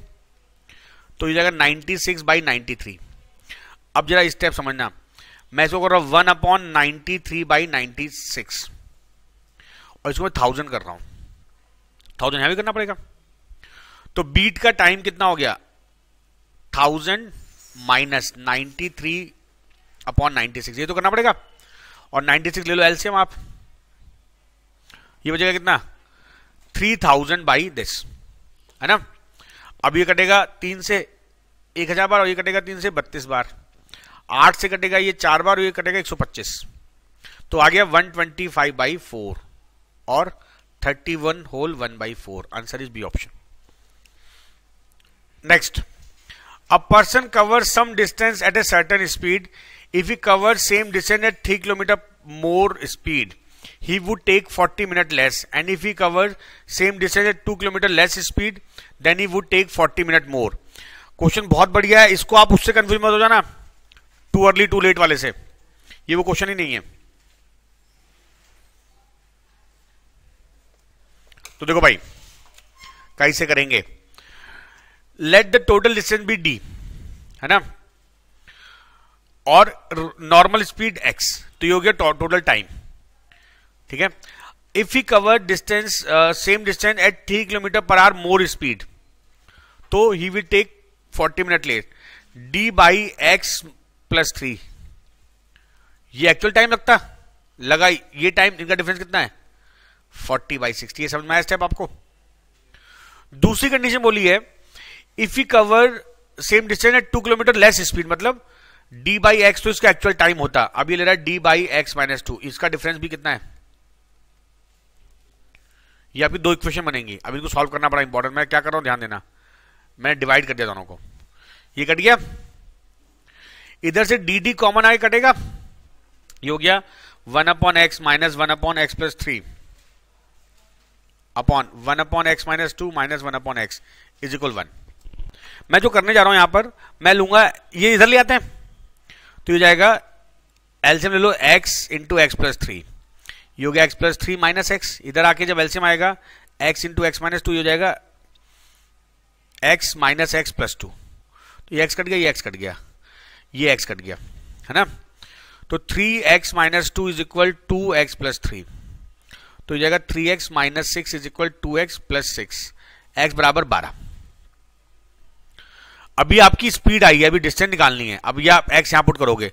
तो ये जाएगा 96 बाई 93। अब जरा स्टेप समझना, मैं इसको कर रहा हूं 1 अपॉन 93 बाई 96, और इसको मैं 1000 कर रहा हूं, 1000 यहां भी करना पड़ेगा। तो बीट का टाइम कितना हो गया, 1000 माइनस 93/96, ये तो करना पड़ेगा। और 96 ले लो एलसीएम आप, ये बचेगा कितना, 3000 बाई दिस, है ना। अब ये कटेगा 3 से 1000 बार, और ये कटेगा 3 से 32 बार, 8 से कटेगा ये 4 बार, और ये कटेगा 125, तो आ गया 125/4 और 31 whole 1/4। Answer is B option. Next, a person covers some distance at a certain speed, if he covers same distance at 3 km more speed, he would take 40 minutes less, and if he covers same distance at 2 km less speed, then he would take 40 minutes more. Question बहुत बढ़िया है, इसको आप उससे कंफ्यूज मत हो जाना टू अर्ली टू लेट वाले से, ये वो क्वेश्चन ही नहीं है। तो देखो भाई कैसे करेंगे, let the total distance be D, है ना, और नॉर्मल स्पीड x, तो ये हो गया टोटल टाइम, ठीक है। If he cover distance same distance at 3 km/h more speed, तो he will take 40 minute late, d/x+3, ये एक्चुअल टाइम लगा, ये टाइम, इनका डिफरेंस कितना है, 40/60। ये समझ में आया स्टेप आपको। दूसरी कंडीशन बोली है, if he cover same distance at 2 km less speed, मतलब d/x तो इसका एक्चुअल टाइम होता, अब ये ले रहा है d/x-2, इसका डिफरेंस भी कितना है, ये आपकी दो इक्वेशन बनेंगी। अब इनको सॉल्व करना बड़ा इंपॉर्टेंट, मैं क्या कर रहा हूं ध्यान देना, मैंने डिवाइड कर दिया दोनों को, ये कट गया, इधर से dd कॉमन आगे कटेगा, ये हो गया 1/x minus 1/x+3 upon 1/x-2 minus 1/x is equal 1। मैं जो करने जा रहा हूं यहां पर, मैं लूंगा, ये इधर ले आते हैं, तो ये जाएगा एलसीएम ले लो x इंटू x+3, ये हो गया x+3 माइनस x, इधर आके जब एलसीएम आएगा x इंटू x-2, ये हो जाएगा x माइनस x+2, तो ये x कट गया, ये x कट गया, ये x कट गया, है ना। तो 3x-2 इज इक्वल 2x+3, तो ये जाएगा 3x-6 is equal 2x+6, x बराबर 12। अभी आपकी स्पीड आई है, अभी डिस्टेंस निकालनी है, अब ये आप x यहां पुट करोगे,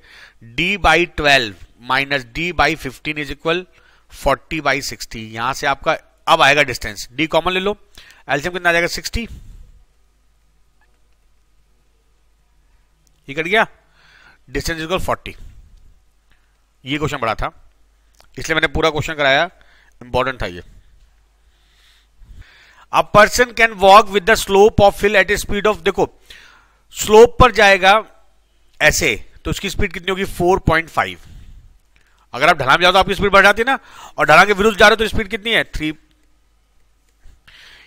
d/12 minus d/15 is equal 40/60, यहां से आपका अब आएगा डिस्टेंस, d कॉमन ले लो, एलसीएम कितना आ जाएगा 60, ये कट गया, डिस्टेंस इज इक्वल 40। ये क्वेश्चन बड़ा था, इसलिए मैंने पूरा क्वेश्चन कराया, इंपॉर्टेंट था ये। A person can walk with the slope of hill at a speed of, देखो स्लोप पर जाएगा ऐसे, तो उसकी स्पीड कितनी होगी 4.5, अगर आप ढलान में जाओ तो आपकी स्पीड बढ़ जाती है ना, और ढलान के विरुद्ध जा रहे हो तो स्पीड कितनी है 3।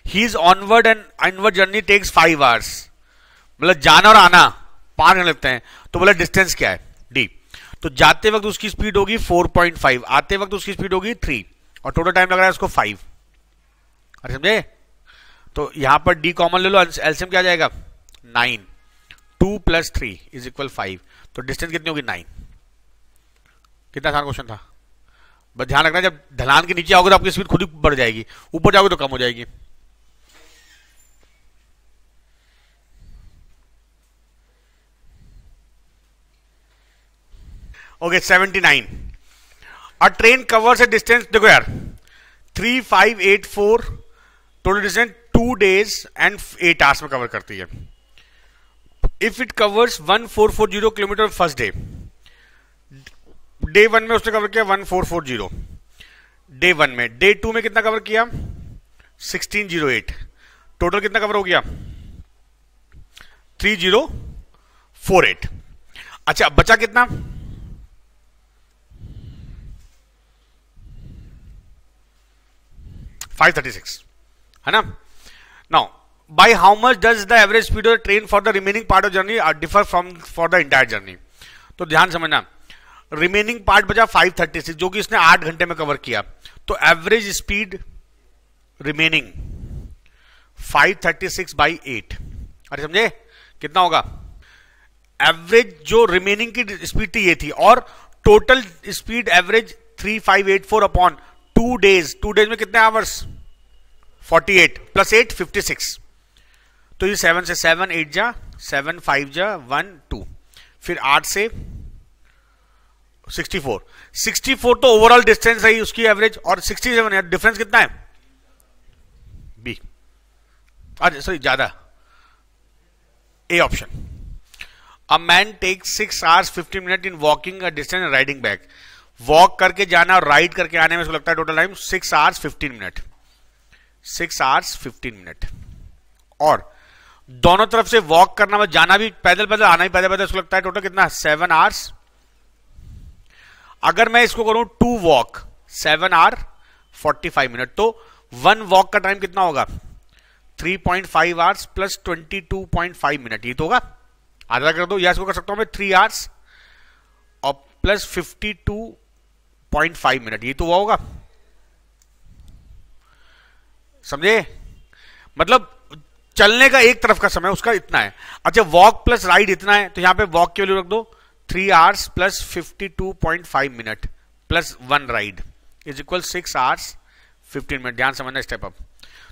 His onward and inward journey takes 5 hours, मतलब जाना और आना 5 घंटे लगते हैं, तो बोला डिस्टेंस क्या है d, तो जाते वक्त उसकी स्पीड होगी 4.5, आते वक्त उसकी स्पीड होगी 3, और टोटल टाइम लग रहा है उसको 5। अरे समझे, तो यहां पर d कॉमन ले लो, एलसीएम क्या जाएगा 9, 2 + 3 इज इक्वल 5, तो डिस्टेंस कितनी होगी 9। कितना आसान क्वेश्चन था, बस ध्यान रखना जब ढलान के नीचे आओगे तो आपकी स्पीड खुद ही बढ़ जाएगी, ऊपर जाओगे तो कम हो जाएगी। ओके 79, अ ट्रेन कवर्स ए डिस्टेंस, देखो यार 3584, total distance 2 days and 8 hours में कवर करती है। If it covers 1440 kilometre first day, day 1 में उसने कवर किया 1440, डे 1 में, डे 2 में कितना कवर किया 1608, टोटल कितना कवर हो गया 3048। अच्छा बचा कितना, $536, है ना। Now by how much does the average speed of train for the remaining part of journey differ from for the entire journey, तो ध्यान समझना, रिमेनिंग पार्ट बचा 536 जो कि इसने 8 घंटे में कवर किया, तो एवरेज स्पीड रिमेनिंग 536/8, अरे समझे कितना होगा, एवरेज जो रिमेनिंग की स्पीड थी ये थी, और total speed average 3584 upon two days में कितने आवर्स? 48 प्लस 8 56। तो ये 7 से 7 8 जा 7 5 जा 1 2, फिर 8 से 64 तो ओवरऑल डिस्टेंस रही उसकी एवरेज, और 67 है, डिफरेंस कितना है? बी, अरे सॉरी ज्यादा, A option. A man take 6 hours 50 minutes in walking a distance and riding back. Walk करके जाना और राइड करके आने में उसको लगता है total time 6 hours 15 minutes, 6 hours 15 minutes। और दोनों तरफ से वॉक करना, जाना भी पैदल पैदल, आना भी पैदल पैदल, उसको लगता है टोटल कितना? 7 hours। अगर मैं इसको करूं 2 वॉक 7 hour 45 minutes, तो 1 वॉक का टाइम कितना होगा? 3.5 hours प्लस 22.5 minutes, ये तो होगा। आधा कर दो, या इसको कर सकता हूं मैं 3 hours और प्लस 52.5 minutes, ये तो हुआ होगा। समझे? मतलब चलने का एक तरफ का समय उसका इतना है। अच्छा, वॉक प्लस राइड इतना है, तो यहां पे वॉक की वैल्यू रख दो 3 hours plus 52.5 minutes plus 1 ride is equal 6 hours 15 minutes। ध्यान समझना स्टेप अप।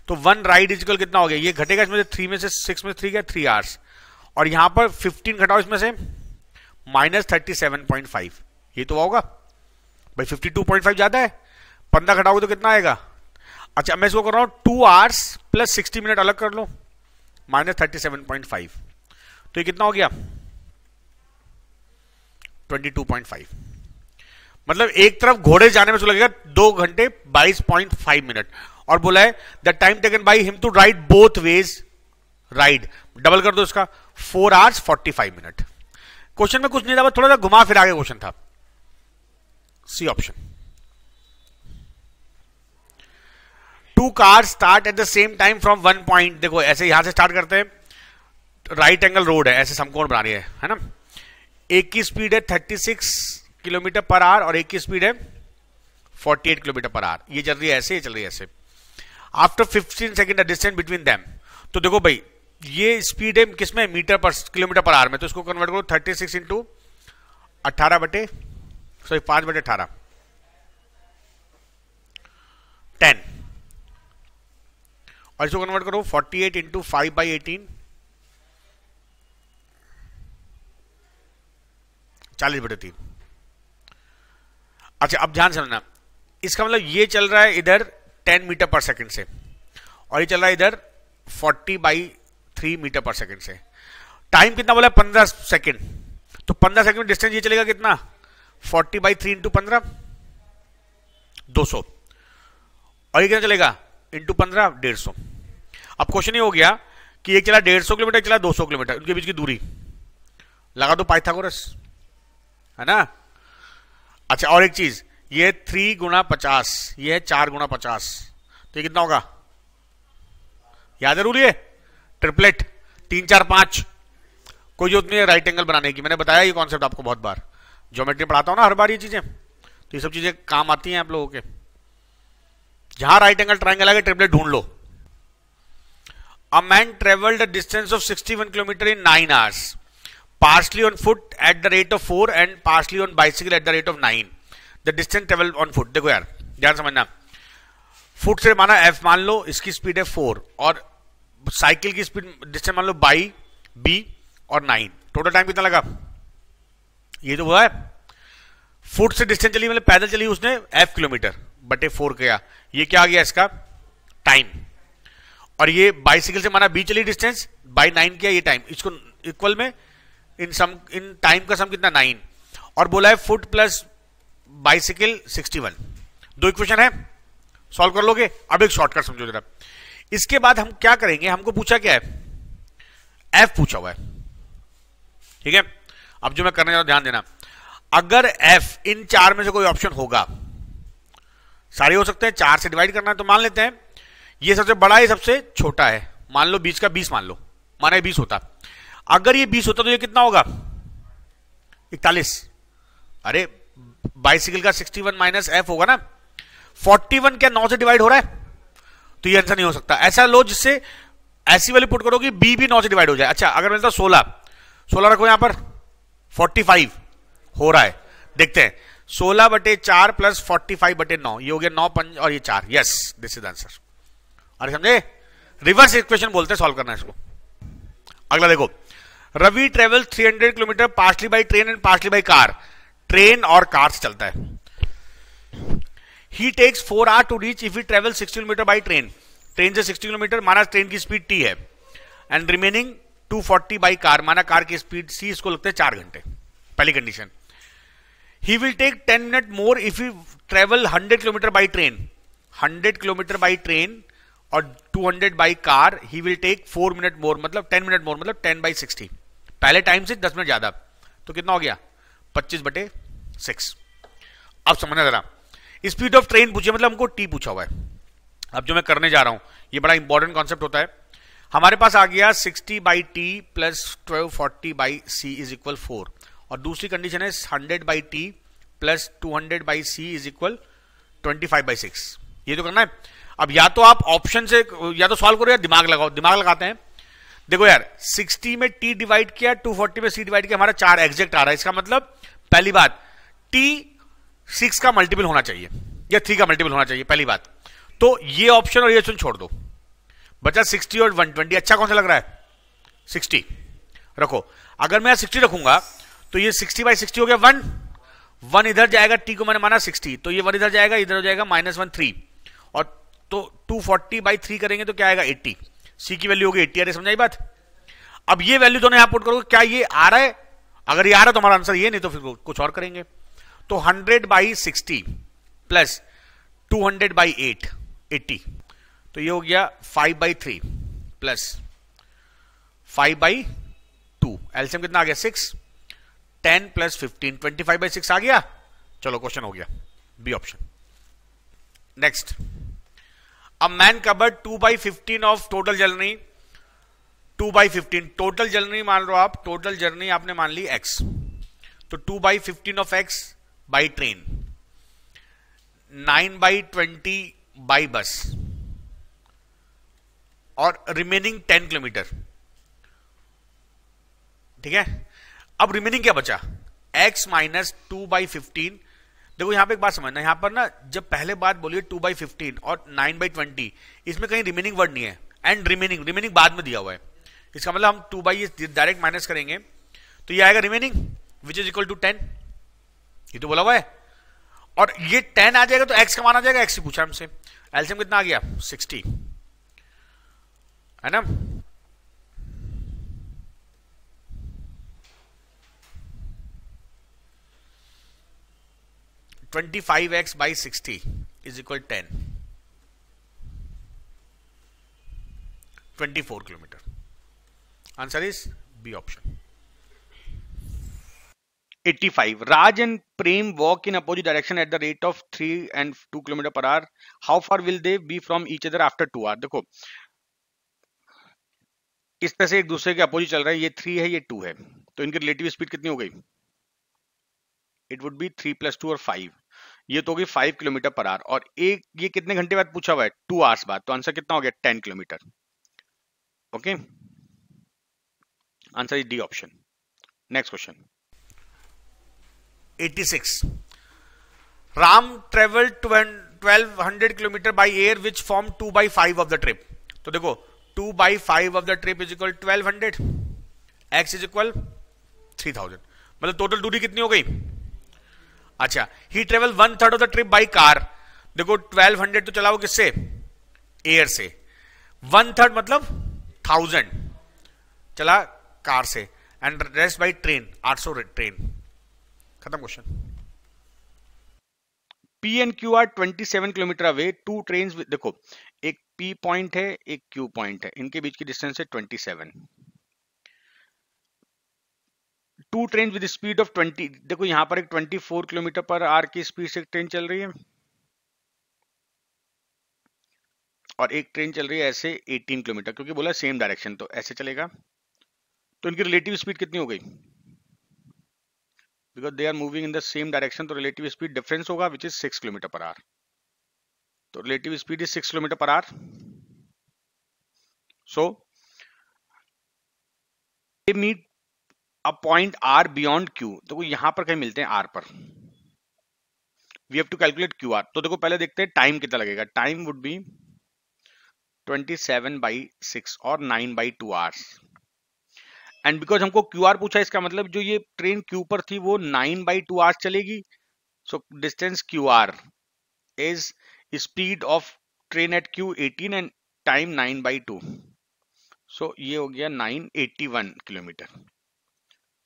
तो 1 राइड इज इक्वल कितना हो गया? ये घटेगा इसमें से 3 में से 6 में 3 क्या? 3 hours, और यहां पर 15 घटाओ इसमें से माइनस 37.5, ये तो होगा भाई। 52.5 ज्यादा है, 15 घटाओगे तो कितना आएगा? अच्छा, मैं इसको कर रहा हूं 2 hours प्लस 60 minutes अलग कर लो, माइनस 37.5, तो ये कितना हो गया? 22.5। मतलब एक तरफ घोड़े जाने में लगेगा 2 घंटे 22.5 मिनट, और बोला है the time taken by him to ride both ways ride, double कर दो इसका 4 hours 45 minutes। क्वेश्चन में कुछ नहीं था, थोड़ा सा घुमा फिरा के क्वेश्चन था। C option. 2 cars start at the same time from 1 point। देखो ऐसे यहां से स्टार्ट करते हैं, राइट एंगल रोड है, ऐसे समकोण बना रही है ना। एक की स्पीड है 36 किलोमीटर पर आवर और एक की स्पीड है 48 किलोमीटर पर आवर। ये चल रही है ऐसे, ये चल रही है ऐसे। After 15 second distance between them, तो देखो भाई ये स्पीड है किसमें? मीटर पर किलोमीटर पर आवर में, तो इसको कन्वर्ट करो 36 इंटू 18 बटे 5 बटे 18 10, और इसको कन्वर्ट करो 48 इंटू 5 बाई 18 40 बटे 3। अच्छा, अब ध्यान समझना, इसका मतलब ये चल रहा है इधर 10 मीटर पर सेकंड से, और ये चल रहा है इधर 40/3 मीटर पर सेकंड से। टाइम कितना बोला? 15 सेकंड। तो 15 सेकंड में डिस्टेंस ये चलेगा कितना? 40/3 इंटू 15 200, और ये कितना चलेगा? इंटू 15 150। अब क्वेश्चन ये हो गया कि एक चला 150 किलोमीटर, एक चला 200 किलोमीटर, उनके बीच की दूरी लगा दो पाइथागोरस, है ना। अच्छा, और एक चीज, ये 3 गुणा 50, ये है 4 गुणा 50, तो ये कितना होगा? याद है रूल, ये ट्रिपलेट 3 4 5। कोई जरूरत नहीं है राइट एंगल बनाने की, मैंने बताया ये कॉन्सेप्ट आपको बहुत बार, ज्योमेट्री पढ़ाता हूं ना हर बार ये चीजें, तो ये सब चीजें काम आती हैं आप लोगों के। जहां राइट एंगल ट्राइंगल आगे ट्रिपलेट ढूंढ लो। A man travelled a distance of 61 kilometre in 9 hours, partially on foot at the rate of 4 and partially on bicycle at the rate of 9. The distance traveled on foot। देखो यार ध्यान समझना, फुट से माना f मान लो, इसकी स्पीड है 4, और साइकिल की स्पीड डिस्टेंस मान लो बाई b और 9, टोटल टाइम कितना लगा? ये तो हुआ है फुट से डिस्टेंस चली, मतलब पैदल चली उसने f किलोमीटर बटे 4 किया, ये क्या आ गया इसका टाइम, और ये बाइसिकल से माना b चली डिस्टेंस बाई 9 किया, ये टाइम, इसको इक्वल में इन टाइम का सम कितना 9, और बोला है फुट प्लस बाइसिकल 61। 2 इक्वेशन है, सॉल्व कर लोगे। अब एक शॉर्टकट समझो जरा। इसके बाद हम क्या करेंगे, हमको पूछा क्या है? f पूछा हुआ है, ठीक है। अब जो मैं करने जा रहा हूं ध्यान देना, अगर f इन 4 में से कोई ऑप्शन होगा, सारे हो सकते हैं, 4 से डिवाइड करना है, तो मान लेते हैं ये सबसे बड़ा है, सबसे छोटा है, मान लो बीच का 20 मान लो, माना 20 होता। अगर ये 20 होता तो ये कितना होगा? 41। अरे बाइसिकल का 61 माइनस f होगा ना। 41 क्या 9 से डिवाइड हो रहा है? तो ये आंसर नहीं हो सकता। ऐसा लो जिससे ऐसी वाली पुट करो कि b भी 9 से डिवाइड हो जाए। अच्छा, अगर मिलता 16 रखो यहां पर, 45 हो रहा है, देखते हैं 16/4 प्लस 45/9, ये हो गया 9 5 और ये 4. Yes, this is answer. अरे समझे, रिवर्स इक्वेशन बोलते हैं सॉल्व करना है इसको. अगला देखो, Ravi travel 300 kilometre partly by train and partly by car. Train और कार से चलता है. He takes 4 hours to reach if he travel 60 kilometre by train. Train से 60 किलोमीटर, माना ट्रेन की स्पीड टी है, एंड रिमेनिंग 240 बाई कार, माना कार की स्पीड सी, इसको लगते हैं 4 घंटे. पहली condition. He will take 10 minute more if he travel 100 kilometre by train. 100 kilometre by train और 200 by car, he will take 4 minute more, मतलब 10 मिनट मोर, मतलब 10/60. पहले टाइम से 10 मिनट ज्यादा, तो कितना हो गया 25/6. अब समझना जरा, स्पीड ऑफ ट्रेन पूछिए, मतलब हमको टी पूछा हुआ है. अब जो मैं करने जा रहा हूं, ये बड़ा इंपॉर्टेंट कॉन्सेप्ट होता है. हमारे पास आ गया 60/t plus 1240/c is equal 4, और दूसरी कंडीशन है 100/t plus 200/c is equal 25/6. ये तो करना है. अब या तो आप ऑप्शन से या तो सॉल्व करो या दिमाग लगाओ. दिमाग लगाते हैं. देखो यार, 60 में t डिवाइड किया, 240 में c डिवाइड किया, हमारा 4 एग्जैक्ट आ रहा है. इसका मतलब पहली बात, t 6 का मल्टीपल होना चाहिए या 3 का मल्टीपल होना चाहिए, पहली बात. तो ये ऑप्शन और ये ऑप्शन छोड़ दो, बचा 60 और 120. अच्छा कौन सा लग रहा है? 60 रखो. अगर मैं 60 रखूंगा तो ये 60/60 हो गया 1 इधर जाएगा, t को मैंने माना 60, तो ये 1 इधर जाएगा, इधर हो जाएगा -1 3, और तो 240/3 करेंगे तो क्या आएगा 80. c की वैल्यू होगी 80. अरे समझाई बात. अब ये वैल्यू दोनों यहां पुट करोगे, क्या ये आ रहा है? अगर ये आ रहा है तो हमारा आंसर ये, नहीं तो फिर कुछ और करेंगे. तो 100/60 प्लस 200/8 80, तो ये हो गया 5/3 प्लस 5/2. एलसीएम कितना आ गया 6. 10 प्लस 15 25/6 आ गया. चलो क्वेश्चन हो गया, B option. Next, a man covered 2/15 of total journey. 2/15 total journey मान लो आप, टोटल जर्नी आपने मान ली x, तो 2/15 of x by train, 9/20 by bus, और रिमेनिंग 10 किलोमीटर. ठीक है. अब रिमेनिंग क्या बचा? x minus 2/15. देखो यहां पे एक बात समझना, यहां पर ना जब पहले बात बोलिए 2/15 और 9/20, इसमें कहीं रिमेनिंग वर्ड नहीं है. एंड रिमेनिंग बाद में दिया हुआ है. इसका मतलब हम 2/, डायरेक्ट माइनस करेंगे तो ये आएगा remaining which is equal to 10. ये तो बोला हुआ है. और ये 10 आ जाएगा तो x का मान आ जाएगा. x ही पूछा हमसे. एलसीएम कितना आ गया 60, है ना. (25x/60 is equal 10) 24 kilometre. Answer is B option. 85. Raj and Prem walk in opposite direction at the rate of 3 and 2 km per hour. How far will they be from each other after 2 hours? देखो इस तरह से एक दूसरे के अपोजिट चल रहा है. ये 3 है, ये 2 है, तो इनकी रिलेटिव स्पीड कितनी हो गई? इट वुड बी 3 + 2 और 5. ये तो होगी 5 किलोमीटर पर आवर. और एक ये कितने घंटे बाद पूछा हुआ है? 2 hours बाद. तो आंसर कितना हो गया? 10 kilometre. Okay, answer is D option. Next question. 86. Ram traveled 1200 kilometre by air which form 2/5 of the trip. तो देखो 2/5 of the trip is equal 1200, x is equal 3000, मतलब टोटल दूरी कितनी हो गई? अच्छा, he travel 1/3 of the trip by car. देखो 1200 तो चला वो किससे? एयर से. 1/3 मतलब 1000 चला कार से, and rest by train 800 train. खत्म question. P and Q are 27 kilometre away. 2 train, देखो एक P पॉइंट है, एक Q पॉइंट है, इनके बीच की डिस्टेंस है 27. 2 ट्रेन विद स्पीड ऑफ 20. देखो यहां पर एक 24 किलोमीटर पर आवर की स्पीड से ट्रेन चल रही है, और एक ट्रेन चल रही है ऐसे 18 किलोमीटर, क्योंकि बोला सेम डायरेक्शन, तो ऐसे चलेगा. तो इनकी रिलेटिव स्पीड कितनी हो गई? Because they are moving in the same direction, तो रिलेटिव स्पीड डिफरेंस होगा which is 6 kilometre per hour. तो relative speed is 6 kilometre per hour. So they meet a point R beyond Q. तो यहां पर कहीं मिलते हैं आर पर. We have to calculate Q R. तो देखो पहले देखते हैं टाइम कितना लगेगा। टाइम वुड बी 27/6 और 9/2 आवर्स। एंड बिकॉज हमको क्यू आर पूछा, इसका मतलब जो ये ट्रेन क्यू पर थी वो 9/2 आवर्स चलेगी। So distance Q R is speed of train at Q 18 and time 9/2। So ये हो गया 981 kilometre.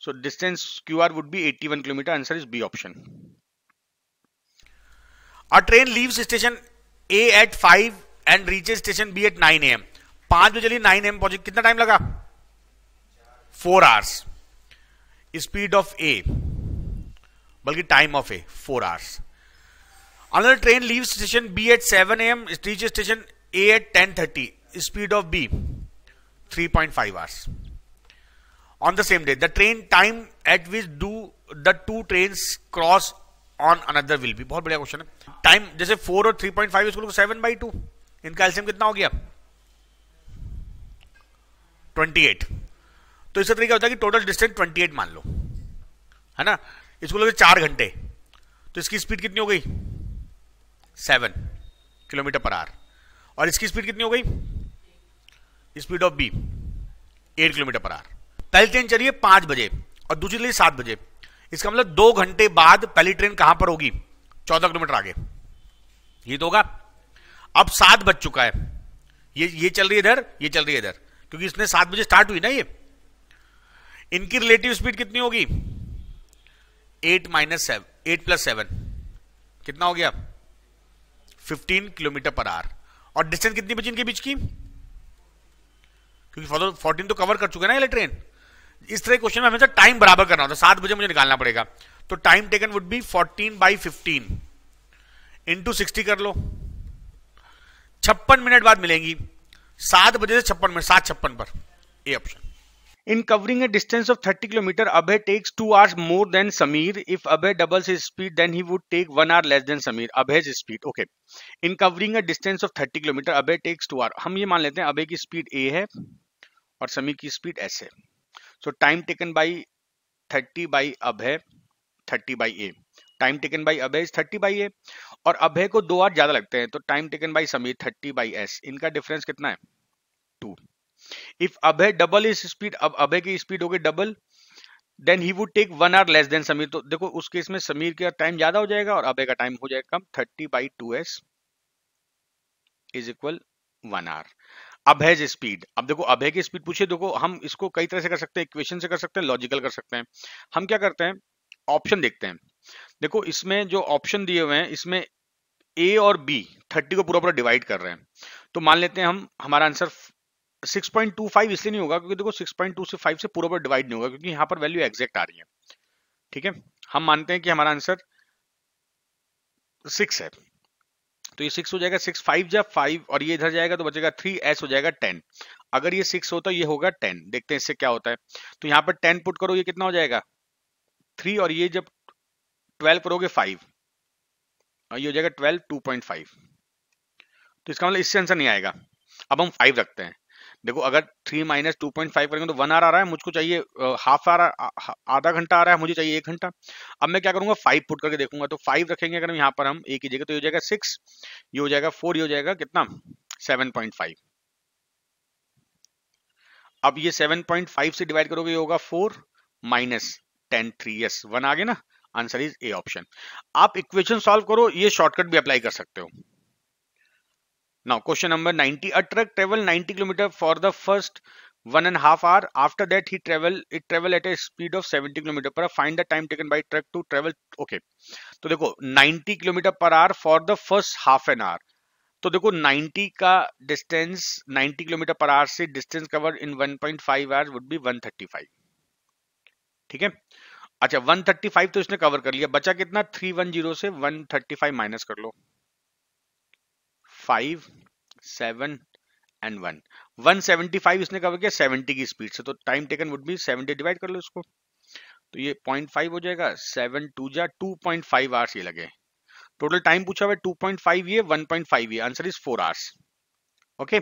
So distance Q R would be 81 kilometre. Answer is B option. A train leaves station A at 5 and reaches station B at 9 AM. 5 बजे चली 9 AM पहुंची, कितना टाइम लगा? 4 hours. Speed of A, बल्कि time of A 4 hours. Another train leaves station B at 7 AM, reaches station A at 10:30. Speed of B 3.5 hours. On the same day, the train time at which do the two trains cross on another will be. बहुत बढ़िया क्वेश्चन है। टाइम जैसे 4 और 3.5, इसको 7/2, इनका एलसीएम कितना हो गया? 28। तो इसका तरीका होता है कि टोटल डिस्टेंस 28 मान लो, है ना। इसको लगे 4 घंटे, तो इसकी स्पीड कितनी हो गई? 7 किलोमीटर पर आवर। और इसकी स्पीड कितनी हो गई? Speed of B 8 kilometre per hour. पहली ट्रेन चलिए 5 बजे और दूसरी चलिए 7 बजे। इसका मतलब 2 घंटे बाद पहली ट्रेन कहां पर होगी? 14 किलोमीटर आगे। ये तो होगा। अब 7 बज चुका है, ये चल रही है इधर, ये चल रही है इधर, क्योंकि इसने 7 बजे स्टार्ट हुई ना ये। इनकी रिलेटिव स्पीड कितनी होगी? 8 + 7 कितना हो गया? 15 किलोमीटर पर आवर। और डिस्टेंस कितनी बची इनके बीच की? क्योंकि 14 तो कवर कर चुके ना ये ट्रेन। इस तरह क्वेश्चन में हमेशा टाइम बराबर करना होता है। 7 बजे मुझे निकालना पड़ेगा, तो time taken would B 14/15 into 60 कर लो। 56 मिनट बाद मिलेंगी। 7 बजे से 56 मिनट, 7:56 पर। A option. In covering a distance of 30 km, Abhay takes 2 hours more than Samir. If Abhay doubles his speed, then he would take 1 hour less than Samir. Abhay's speed. Okay. In covering a distance of 30 km, Abhay takes 2 hours. हम ये मान लेते हैं अभय की स्पीड A है और समीर की स्पीड S है। So time taken by 30 by Abhay, 30 by A. Time taken by Abhay is 30 by A. और अभय को 2 आवर ज्यादा लगते हैं, तो time taken by Sameer 30 by S. इनका डिफरेंस कितना है? 2. If Abhay double his speed, अब अभय की स्पीड हो गई double, then he would take 1 hour less than Sameer. तो देखो उस केस में समीर का टाइम ज्यादा हो जाएगा और अभय का टाइम हो जाएगा कम। 30/2s is equal 1 hour। Abhay speed, अब देखो अभय की स्पीड पूछे, देखो हम इसको कई तरह से कर सकते हैं, इक्वेशन से कर सकते हैं, लॉजिकल कर सकते हैं। हम क्या करते हैं, ऑप्शन देखते हैं। देखो इसमें जो ऑप्शन दिए हुए हैं, इसमें ए और बी 30 को पूरा पूरा डिवाइड कर रहे हैं। तो मान लेते हैं हम, हमारा आंसर 6.25 इसलिए नहीं होगा क्योंकि देखो 6.2 से 5 से पूरा पूरा डिवाइड नहीं होगा, क्योंकि यहाँ पर वैल्यू एग्जैक्ट आ रही है। ठीक है, हम मानते हैं कि हमारा आंसर 6 है, तो ये 6 हो जाएगा। 6 5 जा 5 और ये इधर जाएगा तो बचेगा 3s हो जाएगा 10। अगर ये 6 होता ये होगा 10। देखते हैं इससे क्या होता है। तो यहाँ पर 10 पुट करो, ये कितना हो जाएगा 3, और ये जब 12 करोगे 5, और ये हो जाएगा 12 2.5। तो इसका मतलब इससे आंसर नहीं आएगा। अब हम 5 रखते हैं। देखो अगर 3 - 2.5 करेंगे तो 1 hour आ रहा है, मुझको चाहिए हाफ आवर, आधा घंटा आ रहा है, मुझे चाहिए 1 घंटा। अब मैं क्या करूंगा, 5 पुट करके देखूंगा। तो 5 रखेंगे अगर यहाँ पर हम एक ही जगह, तो ये हो जाएगा 6, ये हो जाएगा 4, ये हो जाएगा कितना 7.5। अब ये 7.5 से डिवाइड करोगे, ये होगा 4 - 10 3s 1 आ गया ना। Answer is A option. आप इक्वेशन सॉल्व करो, ये शॉर्टकट भी अप्लाई कर सकते हो। Now question number 90. A truck travel 90 km for the first 1.5 hour. After that it travel at a speed of 70 km per hour. Find the time taken by truck to travel. Okay. तो देखो 90 km per hour for the first half an hour. तो देखो 90 का डिस्टेंस 90 km per hour से distance cover in 1.5 hours would be 135. ठीक है। अच्छा 135 तो इसने कवर कर लिया, बचा कितना 310 से 135 माइनस कर लो। 5 7 एंड 1 175 इसने कवर किया 70 की स्पीड से, तो time taken would B 70 divide कर लो इसको, तो ये 0.5 हो जाएगा। 7 2 जा 2.5 आवर्स ये लगे। टोटल टाइम पूछा हुआ है 2.5 ये 1.5 ये। Answer is 4 hours। ओके।